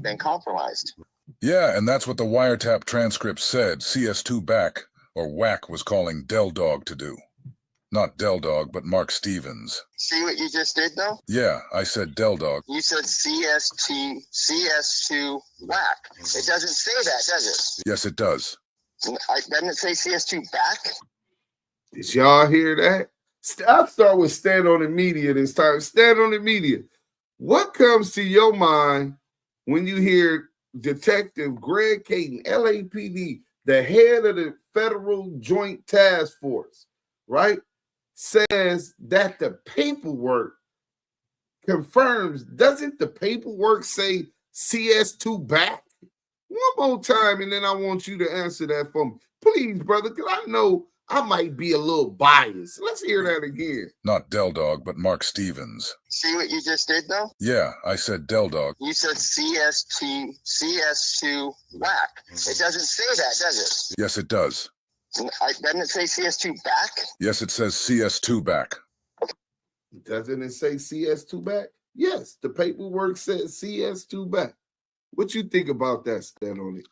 been compromised. Yeah, and that's what the wiretap transcript said CS2 back, or Wack, was calling Del Dog to do. Not Del Dog, but Mark Stevens. See what you just did, though? Yeah, I said Del Dog. You said CS2 Wack. It doesn't say that, does it? Yes, it does. Doesn't it say CS2 back? Did y'all hear that? I'll start with stand on the media this time. Stand on the media. What comes to your mind when you hear Detective Greg Caden, LAPD, the head of the Federal Joint Task Force, right, says that the paperwork confirms, doesn't the paperwork say CS2 back? One more time, and then I want you to answer that for me. Please, brother, because I know I might be a little biased. Let's hear that again. Not Del Dog, but Mark Stevens. See what you just did, though? Yeah, I said Del Dog. You said CS2 Wack. It doesn't say that, does it? Yes, it does. Doesn't it say CS2 back? Yes, it says CS2 back. Doesn't it say CS2 back? Yes, the paperwork says CS2 back. What you think about that, Stan, on it?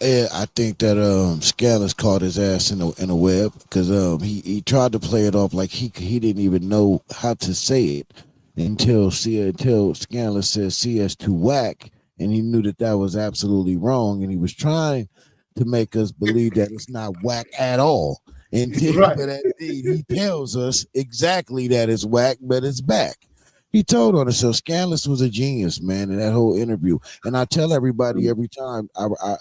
Yeah, I think that Scandalous caught his ass in a web, because he tried to play it off like he didn't even know how to say it until Scandalous says CS2 Wack, and he knew that was absolutely wrong, and he was trying to make us believe that it's not Wack at all. Until Right. But indeed, he tells us exactly that it's Wack, but it's back. He told on us. So Scandalous was a genius, man, in that whole interview. And I tell everybody every time I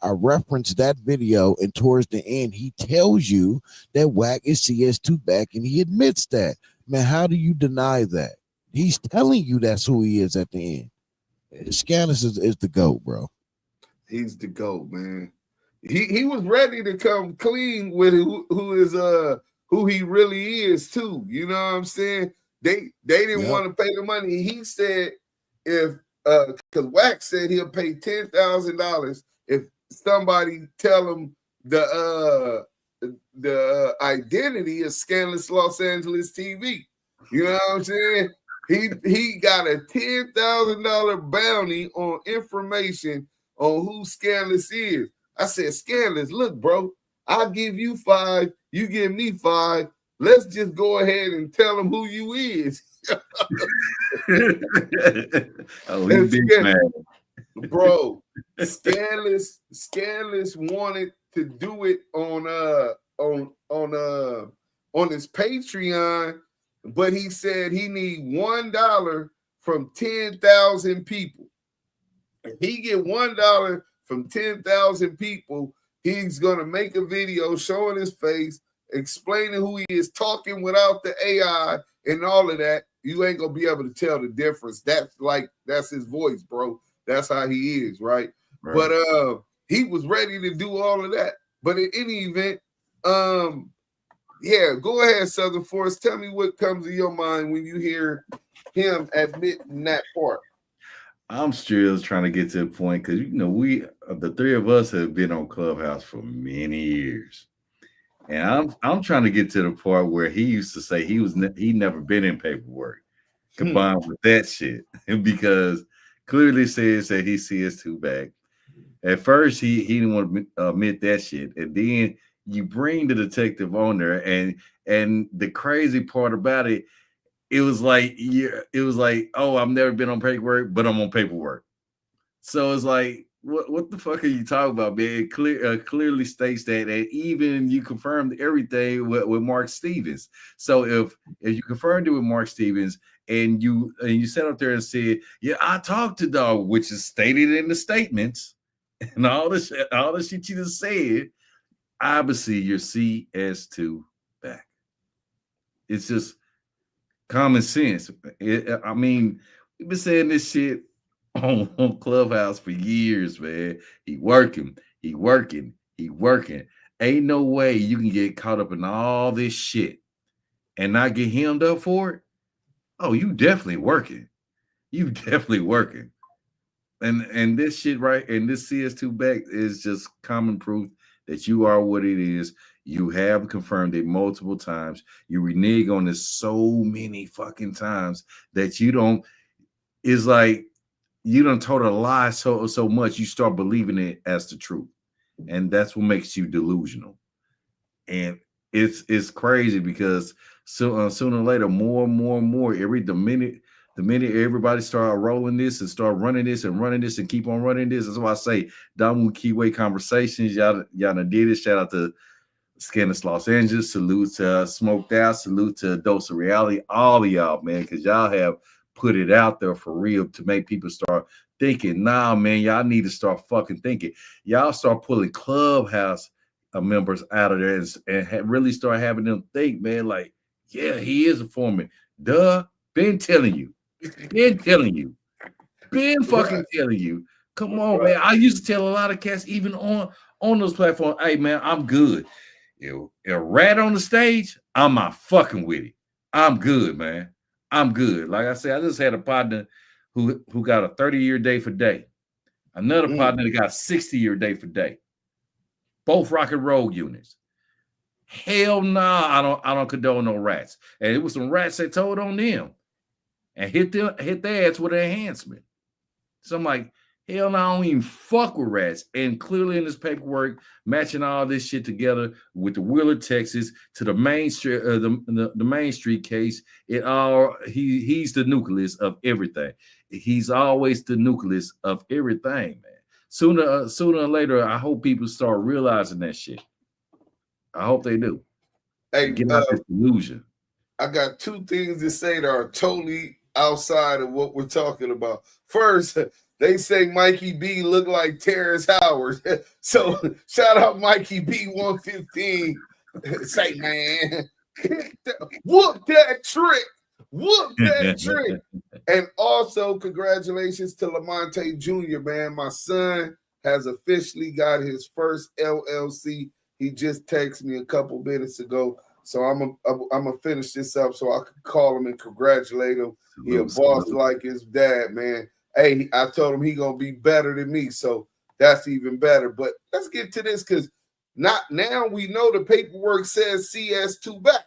reference that video, and towards the end, he tells you that Wack is CS2 back, and he admits that. Man, how do you deny that? He's telling you that's who he is at the end. Scandalous is the GOAT, bro. He's the GOAT, man. He was ready to come clean with who he really is too. You know what I'm saying? They didn't want to pay the money. He said if because Wack said he'll pay $10,000 if somebody tell him the identity of Scandalous Los Angeles TV. You know what I'm saying? He got a $10,000 bounty on information on who Scandalous is. I said, Scandalous, look, bro, I'll give you 5, you give me 5. Let's just go ahead and tell him who you is. Oh, he's big man. Bro, Scandalous wanted to do it on his Patreon, but he said he need $1 from 10,000 people. If he get $1 from 10,000 people, he's gonna make a video showing his face, explaining who he is, talking without the AI and all of that. You ain't gonna be able to tell the difference. That's his voice, bro. That's how he is, right? But he was ready to do all of that. But in any event, yeah, go ahead, Southern Force. Tell me what comes to your mind when you hear him admitting that part. I'm still trying to get to the point because we the three of us have been on Clubhouse for many years. And I'm trying to get to the part where he used to say he never been in paperwork, combined with that shit, because clearly says that he sees two back. At first, he didn't want to admit that shit, and then you bring the detective on there, and the crazy part about it, it was like, oh, I've never been on paperwork, but I'm on paperwork. So it's like, what the fuck are you talking about, man? It clearly states that, and even you confirmed everything with Mark Stevens. So if you confirmed it with Mark Stevens and you sat up there and said, yeah, I talked to Dog, which is stated in the statements, and all the shit you just said, obviously your CS2 back. It's just common sense. I mean, we've been saying this shit on Clubhouse for years, man. He working. Ain't no way you can get caught up in all this shit and not get hemmed up for it. Oh, you definitely working. And this shit, right? And this CS2 back is just common proof that you are what it is. You have confirmed it multiple times. You renege on this so many fucking times that you don't. It's like you done told a lie so much you start believing it as the truth, and that's what makes you delusional. And it's crazy because sooner or later, more and more, the minute everybody start rolling this and start running this and keep on running this. That's why I say Damu and Kiwe Conversations. Y'all done did it. Shout out to Scandalous Los Angeles. Salute to Smoked Out. Salute to Dose of Reality. All of y'all, man, because y'all have put it out there for real to make people start thinking. Nah, man, y'all need to start fucking thinking. Y'all start pulling Clubhouse members out of there and really start having them think, man, like, yeah, he is a foreman. Duh, been telling you. Been fucking telling you. Come on, man. I used to tell a lot of cats, even on those platforms, hey, man, I'm good. A rat on the stage, I'm not fucking with it. I'm good, man. I'm good. Like I said, I just had a partner who got a 30-year day for day. Another partner that got a 60-year day for day. Both rock and roll units. Hell nah, I don't condone no rats. And it was some rats that told on them and hit their ass with an enhancement. So I'm like, hell no, I don't even fuck with rats. And clearly in this paperwork, matching all this shit together with the Wheeler, Texas, to the Main Street, the Main Street case, he's the nucleus of everything. He's always the nucleus of everything, man. Sooner or later, I hope people start realizing that shit. I hope they do. Hey, get out this delusion. I got two things to say that are totally outside of what we're talking about. First, they say Mikey B look like Terrence Howard. So shout out Mikey B 115. Say, man, whoop that trick. Whoop that trick. And also, congratulations to Lamonte Jr., man. My son has officially got his first LLC. He just texted me a couple minutes ago. So I'm gonna finish this up so I can call him and congratulate him. He a boss like his dad, man. Hey, I told him he gonna be better than me, so that's even better. But let's get to this because now we know the paperwork says CS2 back.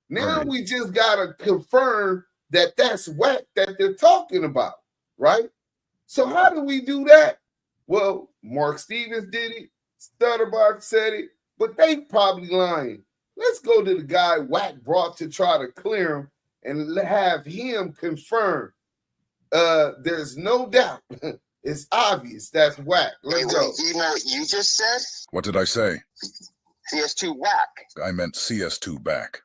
Now we just gotta confirm that that's Wack that they're talking about, right? So how do we do that? Well, Mark Stevens did it, Stutterbox said it, but they probably lying. Let's go to the guy Wack brought to try to clear him and have him confirm. There's no doubt. It's obvious that's Wack. Let's go. Do you know what you just said? What did I say? CS2 Wack. I meant CS2 back.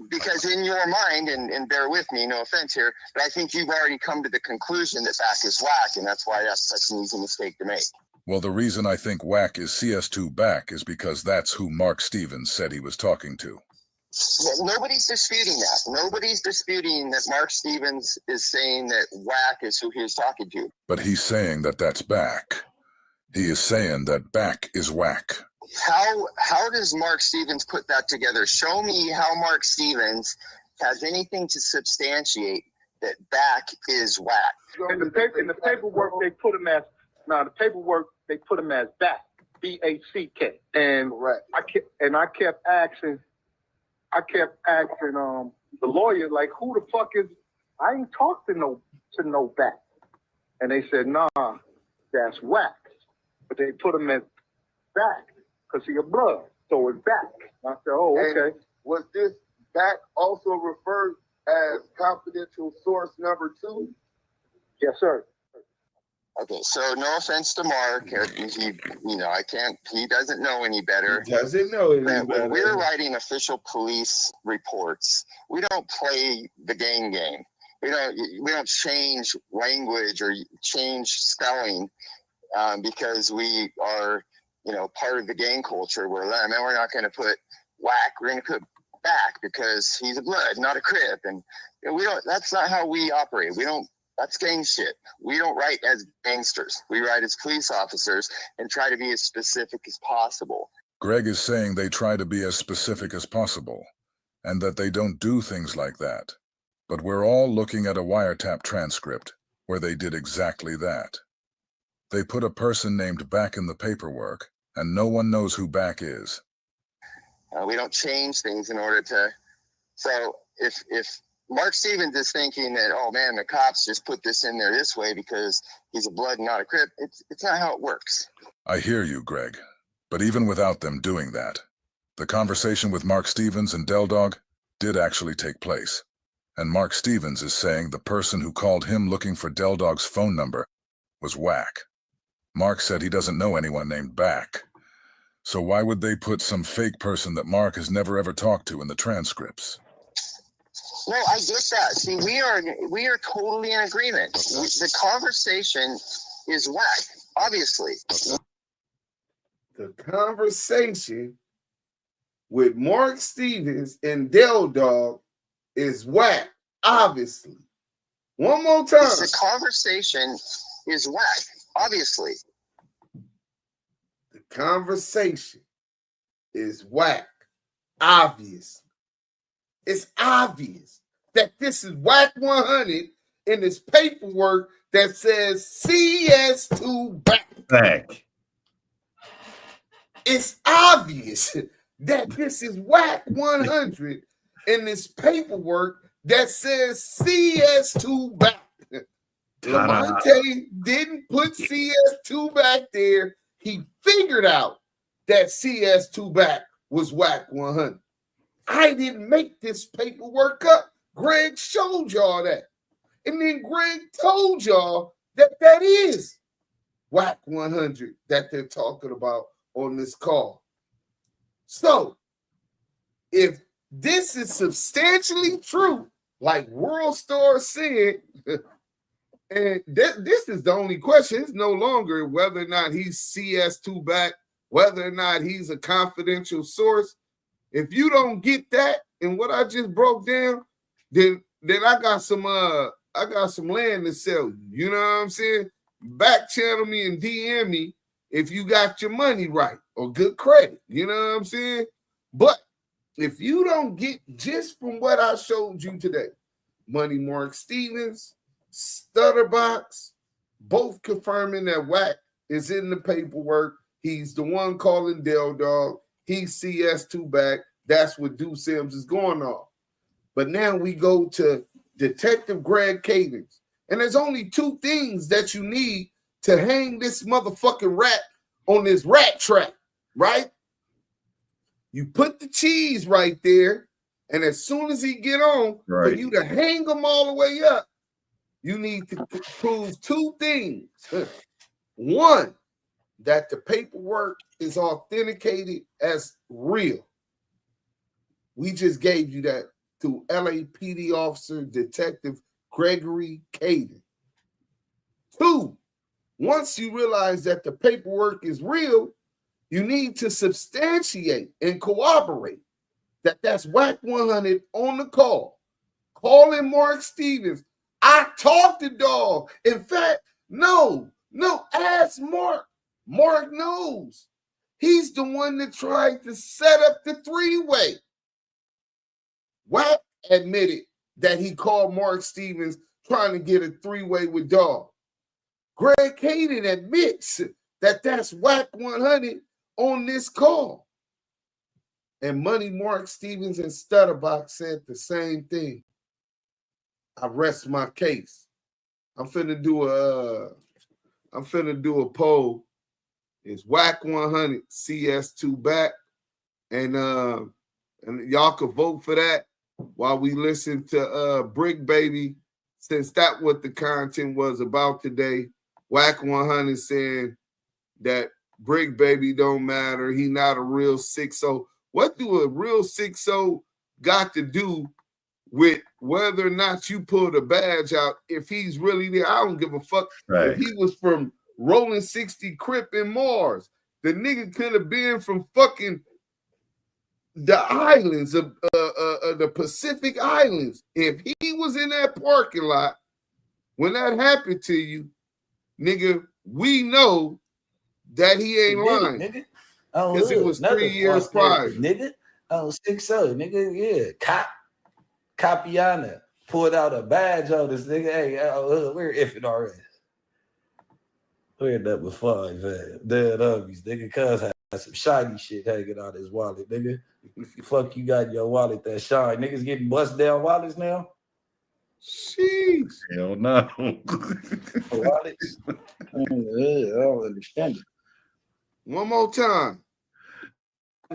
Because in your mind, and bear with me, no offense here, but I think you've already come to the conclusion that Wack is Wack, and that's why that's such an easy mistake to make. Well, the reason I think Wack is CS2 back is because that's who Mark Stevens said he was talking to. Nobody's disputing that. Nobody's disputing that Mark Stevens is saying that Wack is who he was talking to. But he's saying that that's back. He is saying that back is Wack. How does Mark Stevens put that together? Show me how Mark Stevens has anything to substantiate that back is Wack. In the paperwork they put him as back, BACK. And I kept asking the lawyer, like, who the fuck is? I ain't talked to no back. And they said, nah, that's Wack. But they put him as back because he a blood, so it's back. I said, oh, okay. And was this back also referred as confidential source number 2? Yes, sir. Okay, so no offense to Mark, he doesn't know any better. He doesn't know any better. When we're writing official police reports, we don't play the game. We don't change language or change spelling because we are, part of the gang culture. We're not going to put Wack. We're going to put back because he's a blood, not a Crip, and we don't. That's not how we operate. We don't. That's gang shit. We don't write as gangsters. We write as police officers and try to be as specific as possible. Greg is saying they try to be as specific as possible and that they don't do things like that. But we're all looking at a wiretap transcript where they did exactly that. They put a person named Back in the paperwork and no one knows who Back is. We don't change things in order to... So if Mark Stevens is thinking that, oh man, the cops just put this in there this way because he's a blood and not a Crip, it's not how it works. I hear you, Greg. But even without them doing that, the conversation with Mark Stevens and Del Dog did actually take place. And Mark Stevens is saying the person who called him looking for Del Dog's phone number was Wack. Mark said he doesn't know anyone named Back. So why would they put some fake person that Mark has never ever talked to in the transcripts? No, I get that. See, we are totally in agreement. The conversation is Wack, obviously. The conversation with Mark Stevens and Del Dog is Wack, obviously. One more time. The conversation is Wack, obviously. The conversation is Wack, obviously. It's obvious that this is WACK100 in this paperwork that says CS2 back. It's obvious that this is WACK100 in this paperwork that says CS2 back. Lamonte didn't put CS2 back there. He figured out that CS2 back was WACK100. I didn't make this paperwork up. Greg showed y'all that. And then Greg told y'all that that is WACK100 that they're talking about on this call. So, if this is substantially true, like World Star said, and this is the only question, it's no longer whether or not he's CS2 back, whether or not he's a confidential source. If you don't get that and what I just broke down, then I got some land to sell you. You know what I'm saying? Back channel me and DM me if you got your money right or good credit. You know what I'm saying? But if you don't get just from what I showed you today, Money Mark Stevens, Stutterbox, both confirming that Wack is in the paperwork. He's the one calling Del Dog. He's CS2 back. That's what DUSE M is going on. But now we go to Detective Greg Cadence. And there's only two things that you need to hang this motherfucking rat on this rat trap, right? You put the cheese right there, and as soon as he get on, for you to hang him all the way up, you need to prove two things. One, that the paperwork is authenticated as real. We just gave you that through LAPD officer Detective Gregory Caden. Two, once you realize that the paperwork is real, you need to substantiate and corroborate that that's WACK100 on the call. Calling Mark Stevens. I talked to Dog. In fact, no, ask Mark. Mark knows. He's the one that tried to set up the three-way. Wack admitted that he called Mark Stevens trying to get a three-way with Dog. Greg Caden admits that that's WACK100 on this call. And Money Mark Stevens and Stutterbox said the same thing. I rest my case. I'm finna do a poll. It's WACK100 CS2 back. And y'all can vote for that while we listen to Bricc Baby, since that's what the content was about today. WACK100 saying that Bricc Baby don't matter. He not a real 6-0. What do a real 6-0 got to do with whether or not you pull the badge out? If he's really there, I don't give a fuck. Right. If he was from Rolling 60 Crip in Mars, the nigga could have been from fucking the islands of the Pacific Islands. If he was in that parking lot when that happened to you, nigga, we know that he ain't lying. Nigga. Because it was 3 years prior. Nigga, 6-0, nigga, yeah. Capiana pulled out a badge on this nigga. Hey, we're ifing already. We're number 5, man. Dead hubbies, nigga. Cuz had some shiny shit hanging out his wallet, nigga. Fuck you got in your wallet that shine. Niggas getting bust down wallets now? Sheesh. Hell no. Wallets? I don't understand it. One more time.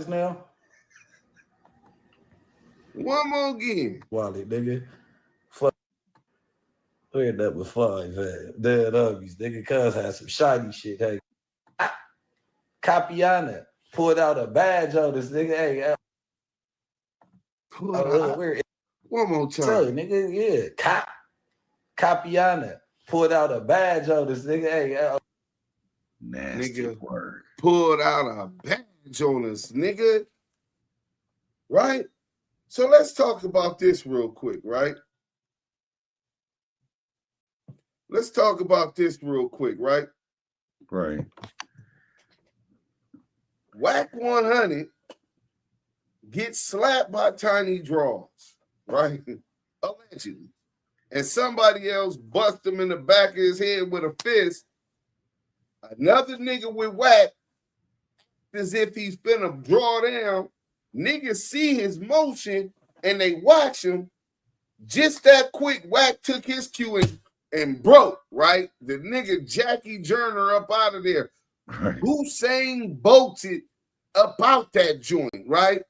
Now? One more again. Wallet, nigga. Fuck. We're number 5, man. Dead hubbies, nigga. Cuz had some shiny shit hanging. Capiana pulled out a badge on this nigga. Hey, one more time. So, nigga, yeah. Capiana pulled out a badge on this nigga. Hey, nasty nigga word. Pulled out a badge on us, nigga. Right? So let's talk about this real quick, right? Let's talk about this real quick, right? Right. WACK100 gets slapped by Tiny Draws, right? Allegedly. And somebody else bust him in the back of his head with a fist. Another nigga with Wack, as if he's finna draw down. Niggas see his motion and they watch him. Just that quick, Wack took his cue and broke, right? The nigga Jackie Joyner up out of there. Right. Hussein bolted up out that joint, right?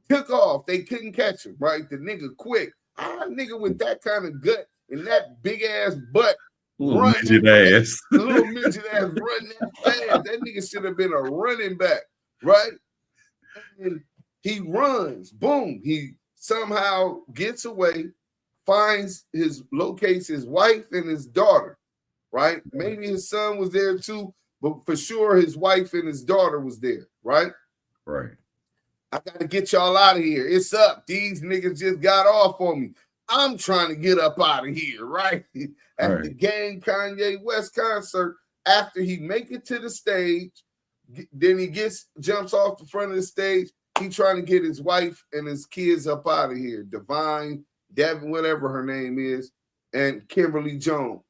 Took off. They couldn't catch him, right? The nigga quick. Nigga with that kind of gut and that big ass butt. Little midget ass. Little midget ass running that fast. That nigga should have been a running back, right? And he runs. Boom. He somehow gets away, locates his wife and his daughter, right? Maybe his son was there too, but for sure his wife and his daughter was there, right? Right. I got to get y'all out of here. It's up. These niggas just got off on me. I'm trying to get up out of here, right? At the Game Kanye West concert, after he make it to the stage, then he jumps off the front of the stage. He trying to get his wife and his kids up out of here. Devine, Devin, whatever her name is, and Kimberly Jones.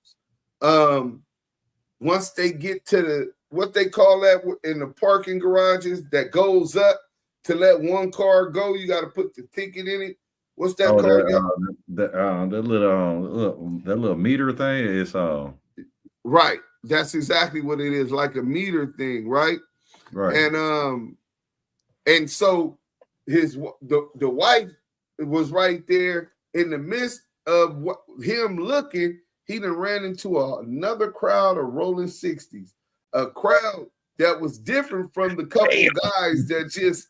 Once they get to the what they call that in the parking garages that goes up to let one car go, you got to put the ticket in it. What's that called? That little meter thing is right. That's exactly what it is, like a meter thing, right? Right. And so the wife was right there in the midst of him looking. He done ran into another crowd of rolling 60s, a crowd that was different from the couple guys that just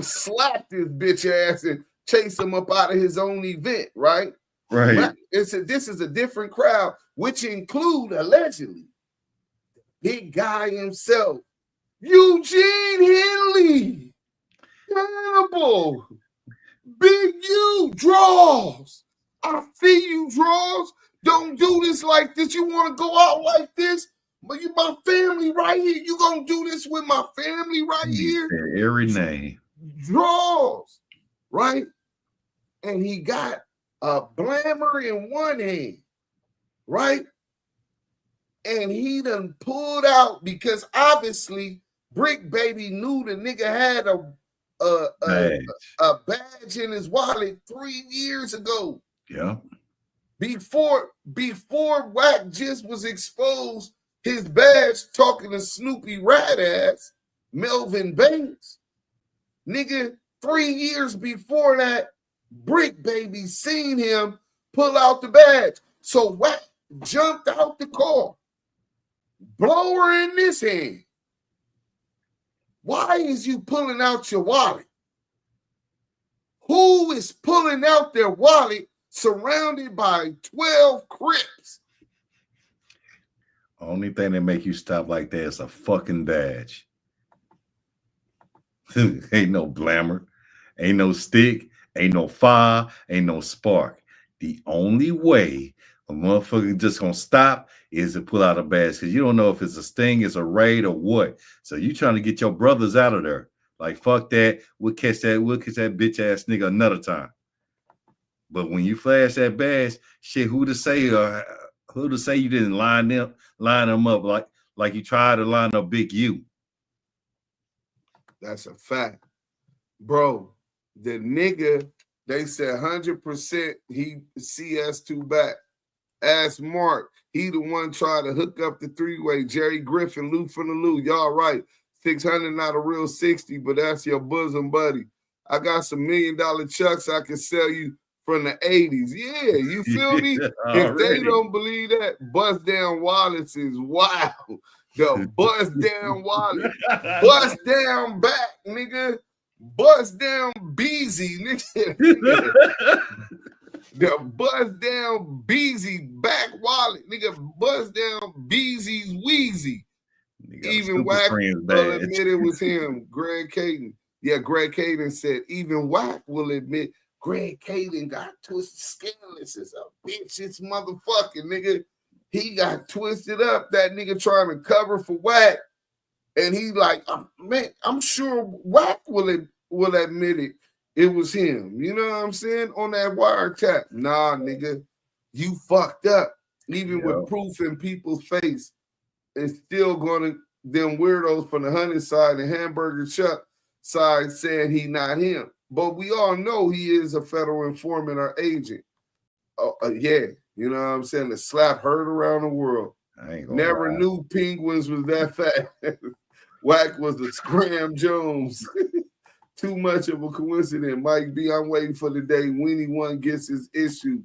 slapped his bitch ass and chased him up out of his own event, right? Right. This is a different crowd, which include allegedly big guy himself, Eugene Henley, Hannibal, Big U, draws. I see you, draws. Don't do this like this. You want to go out like this? But you my family right here. You gonna do this with my family right here? Every name. Draws, right? And he got a blammer in one hand, right? And he done pulled out because obviously Bricc Baby knew the nigga had a badge in his wallet 3 years ago. Yeah. Before Wack just was exposed, his badge talking to Snoopy Bad Azz, Melvin Banks. Nigga, 3 years before that, Bricc Baby seen him pull out the badge. So Wack jumped out the car, blower in this hand. Why is you pulling out your wallet? Who is pulling out their wallet surrounded by 12 Crips? Only thing that make you stop like that is a fucking badge. Ain't no glamour, ain't no stick, ain't no fire, ain't no spark. The only way a motherfucker just gonna stop is to pull out a badge, because you don't know if it's a sting, it's a raid, or what. So you trying to get your brothers out of there. Like, fuck that. We'll catch that bitch ass nigga another time. But when you flash that badge, shit, who to say you didn't line them up like you tried to line up Big U? That's a fact. Bro, the nigga, they said 100% he CS2 back. Ask Mark. He the one tried to hook up the three-way. Jerry Griffin, Lou from the Lou. Y'all right. 600 not a real 60, but that's your bosom buddy. I got some $1 million chucks I can sell you from the 80s. Yeah, you feel me? If they don't believe that, Bust Down Wallace is wild. The Bust Down Wallace. Bust Down back, nigga. Bust Down Beezy, nigga. The Bust Down Beezy back wallet, nigga. Bust Down Beezy's Wheezy. Even Wack will admit it was him. Greg Caden. Yeah, Greg Caden said even Wack will admit Greg Caden got twisted scandalous as a bitch. It's motherfucking nigga. He got twisted up. That nigga trying to cover for Wack. And he like, man, I'm sure Wack will admit it. It was him. You know what I'm saying? On that wiretap. Nah, nigga. You fucked up. Even with proof in people's face. It's still gonna them weirdos from the Hunted side and Hamburger Chuck side saying he not him. But we all know he is a federal informant or agent. Yeah, you know what I'm saying? The slap heard around the world. Never knew penguins was that fat. Wack was a Scram Jones. Too much of a coincidence. Mike B, I'm waiting for the day Winnie One gets his issue.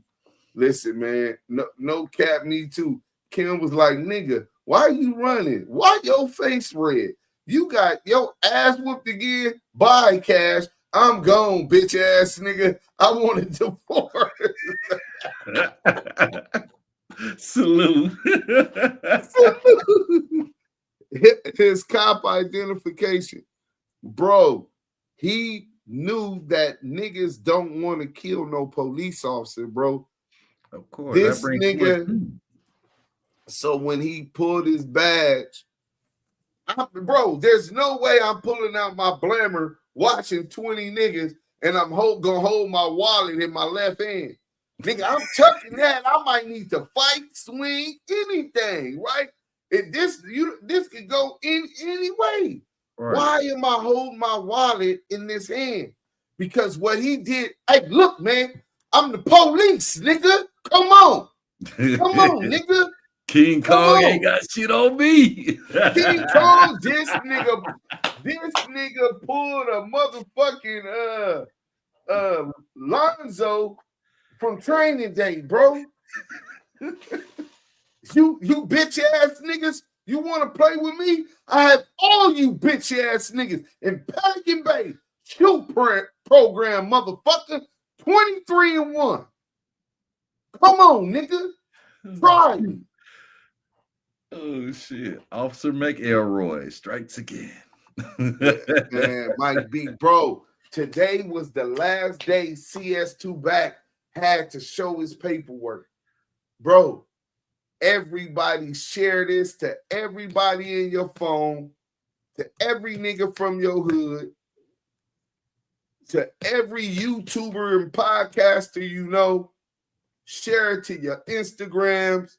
Listen, man, no cap, me too. Kim was like, nigga, why you running? Why your face red? You got your ass whooped again? Bye, Cash. I'm gone, bitch ass nigga. I want a divorce. Salute. His cop identification. Bro, he knew that niggas don't want to kill no police officer, bro. Of course. This nigga, so when he pulled his badge, bro, there's no way I'm pulling out my blammer watching 20 niggas, and I'm gonna hold my wallet in my left hand. Nigga, I'm tucking that. I might need to fight, swing, anything, right? This could go in any way. Right. Why am I holding my wallet in this hand? Because what he did, hey, look, man, I'm the police, nigga. Come on. Come on, nigga. King Kong ain't got shit on me. King Kong, this nigga pulled a motherfucking Lonzo from Training Day, bro. You bitch ass niggas, you want to play with me? I have all you bitch ass niggas in Pelican Bay shoot program, motherfucker. 23-1. Come on, nigga. Try me. Oh shit. Officer McElroy strikes again. Man, Mike B, bro. Today was the last day CS2 Back had to show his paperwork. Bro, everybody share this to everybody in your phone, to every nigga from your hood, to every YouTuber and podcaster you know. Share it to your Instagrams.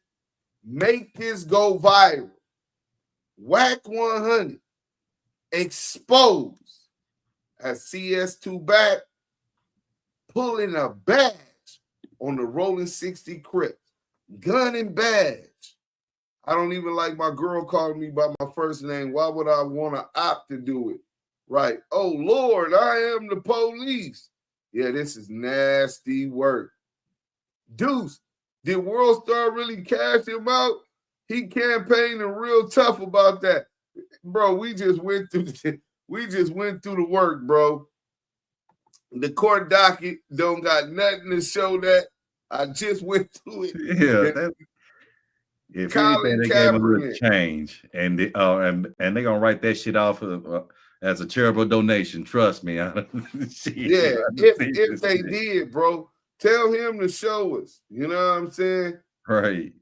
Make this go viral. WACK100 exposed as CS2 Back pulling a badge on the Rolling 60 Crips. Gun and badge. I don't even like my girl calling me by my first name. Why would I want to opt to do it? Right. Oh, Lord, I am the police. Yeah, this is nasty work. Deuce, did World Star really cash him out? He campaigned real tough about that. Bro, we just went through the work, bro. The court docket don't got nothing to show that. I just went through it. Yeah, if anything, they gave him a little change, and they gonna write that shit off as a charitable donation. Trust me. Yeah, if they did, bro, tell him to show us. You know what I'm saying? Right.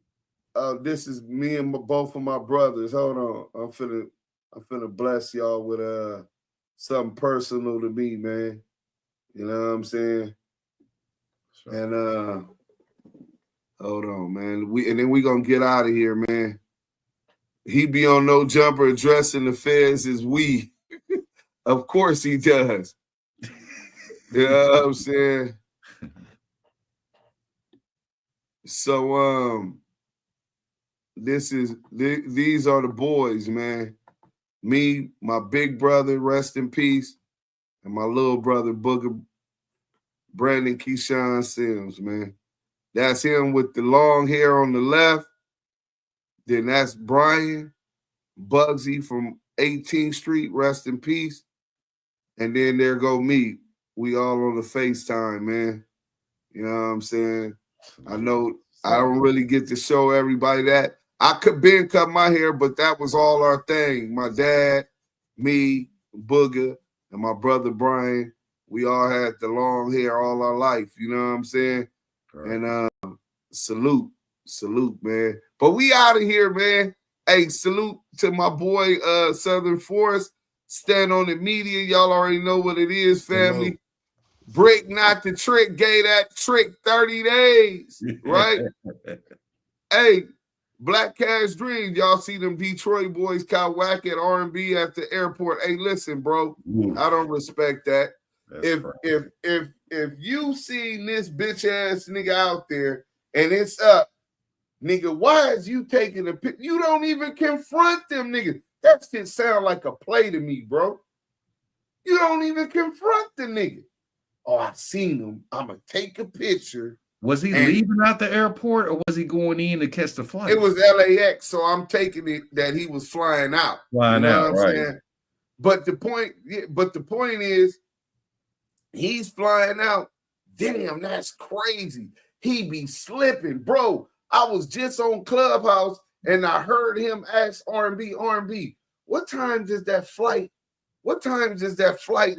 This is me and both of my brothers. Hold on, I'm finna bless y'all with something personal to me, man. You know what I'm saying? Sure. And hold on, man. And then we gonna get out of here, man. He be on No Jumper addressing the feds as we. Of course he does. You know what I'm saying? So these are the boys, man. Me, my big brother, rest in peace, and my little brother, Booger Brandon Keyshawn Sims, man. That's him with the long hair on the left. Then that's Brian Bugsy from 18th Street, rest in peace. And then there go me. We all on the FaceTime, man. You know what I'm saying? I know I don't really get to show everybody that. I could been cut my hair, but that was all our thing. My dad, me, Booger, and my brother Brian, we all had the long hair all our life. You know what I'm saying? Right. And salute, man. But we out of here, man. Hey, salute to my boy Southern Forest. Stand on the media. Y'all already know what it is, family. Bricc not the trick, gave that trick 30 days, right? Hey, Black Cash Dreams, y'all see them Detroit boys caught Wack at R&B at the airport. Hey, listen, bro, I don't respect that. If you seen this bitch ass nigga out there and it's up, nigga, why is you taking a pic? You don't even confront them niggas. That shit sound like a play to me, bro. You don't even confront the nigga. Oh, I seen him. I'm gonna take a picture. Was he leaving out the airport or was he going in to catch the flight? It was LAX, so I'm taking it that he was flying out. Flying out, right? Saying? But the point is, he's flying out. Damn, that's crazy. He be slipping, bro. I was just on Clubhouse and I heard him ask R&B, what time does that flight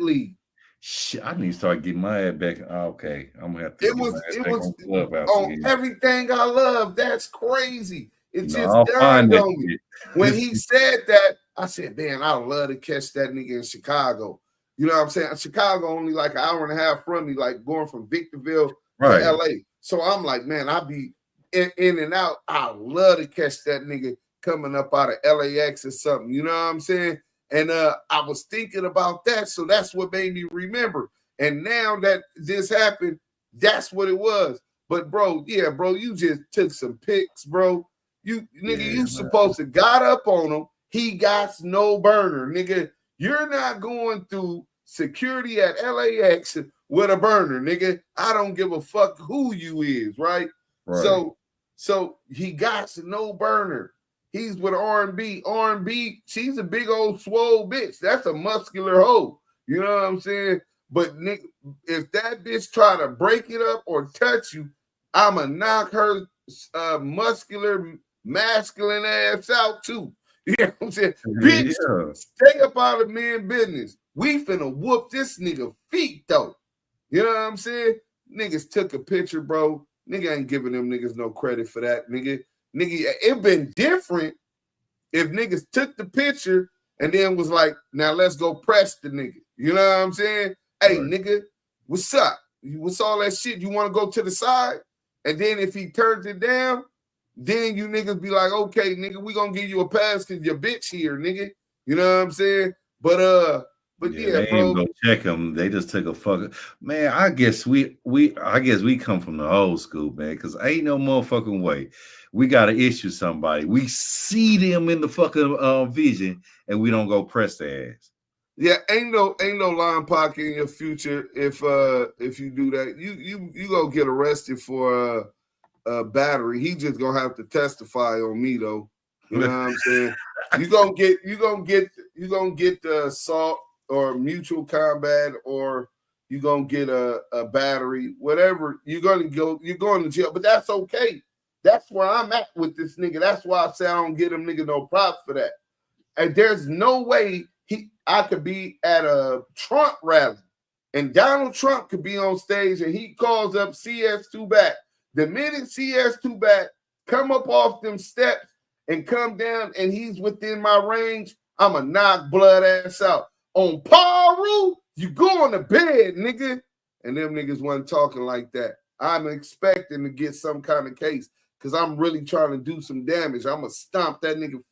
leave? Shit, I need to start getting my head back. Okay, I'm gonna have to. It was on Everything I Love. That's crazy. It just dawned on me when he said that. I said, "Man, I'd love to catch that nigga in Chicago." You know what I'm saying? Chicago only like an hour and a half from me, like going from Victorville Right. to LA. So I'm like, man, I be in and out. I love to catch that nigga coming up out of LAX or something. You know what I'm saying? And I was thinking about that. So that's what made me remember. And now that this happened, that's what it was. But bro, yeah, bro, you just took some pics, bro. You nigga, you supposed to got up on him. He got no burner, nigga. You're not going through security at LAX with a burner, nigga. I don't give a fuck who you is, right? So he got no burner. He's with R&B. R&B, she's a big old swole bitch. That's a muscular hoe. You know what I'm saying? But nigga, if that bitch try to break it up or touch you, I'ma knock her muscular, masculine ass out too. You know what I'm saying? Bitch, stay up out of men's business. We finna whoop this nigga feet though. You know what I'm saying? Niggas took a picture, bro. Nigga ain't giving them niggas no credit for that, nigga. Nigga, it been different if niggas took the picture and then was like, now let's go press the nigga. You know what I'm saying? Hey, nigga, what's up? What's all that shit? You want to go to the side? And then if he turns it down, then you niggas be like, okay, nigga, we gonna give you a pass because your bitch here, nigga. You know what I'm saying? But yeah, they bro. ain't gonna check him. They just took a fucking man. I guess we come from the old school, man, because ain't no motherfucking way we gotta issue somebody. We see them in the fucking vision, and we don't go press their ass. Yeah, ain't no line pocket in your future if you do that. You gonna get arrested for a battery. He just gonna have to testify on me though. You know what I'm saying? You gonna get the assault or mutual combat, or you gonna get a battery, whatever. You're going to jail, but that's okay. That's where I'm at with this nigga. That's why I say I don't get him nigga no props for that. And there's no way I could be at a Trump rally and Donald Trump could be on stage and he calls up CS2 back. The minute CS2 back come up off them steps and come down and he's within my range, I'ma knock blood ass out. On Paru, you going to bed, nigga. And them niggas wasn't talking like that. I'm expecting to get some kind of case because I'm really trying to do some damage. I'm going to stomp that nigga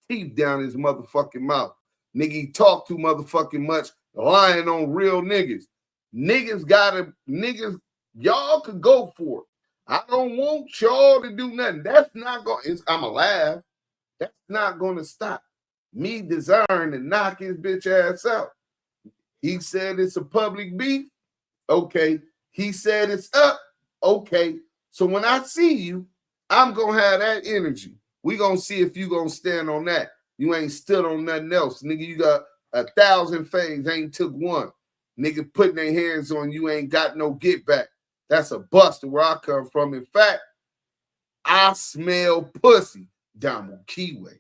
teeth down his motherfucking mouth. Nigga, he talk too motherfucking much, lying on real niggas. Niggas, y'all could go for it. I don't want y'all to do nothing. That's not going to, I'm alive. That's not going to stop me desiring to knock his bitch ass out. He said it's a public beef. Okay. He said it's up. Okay. So when I see you, I'm going to have that energy. We going to see if you going to stand on that. You ain't stood on nothing else. Nigga, you got 1,000 fangs, ain't took one. Nigga putting their hands on you ain't got no get back. That's a buster where I come from. In fact, I smell pussy. Damu and Kiwe.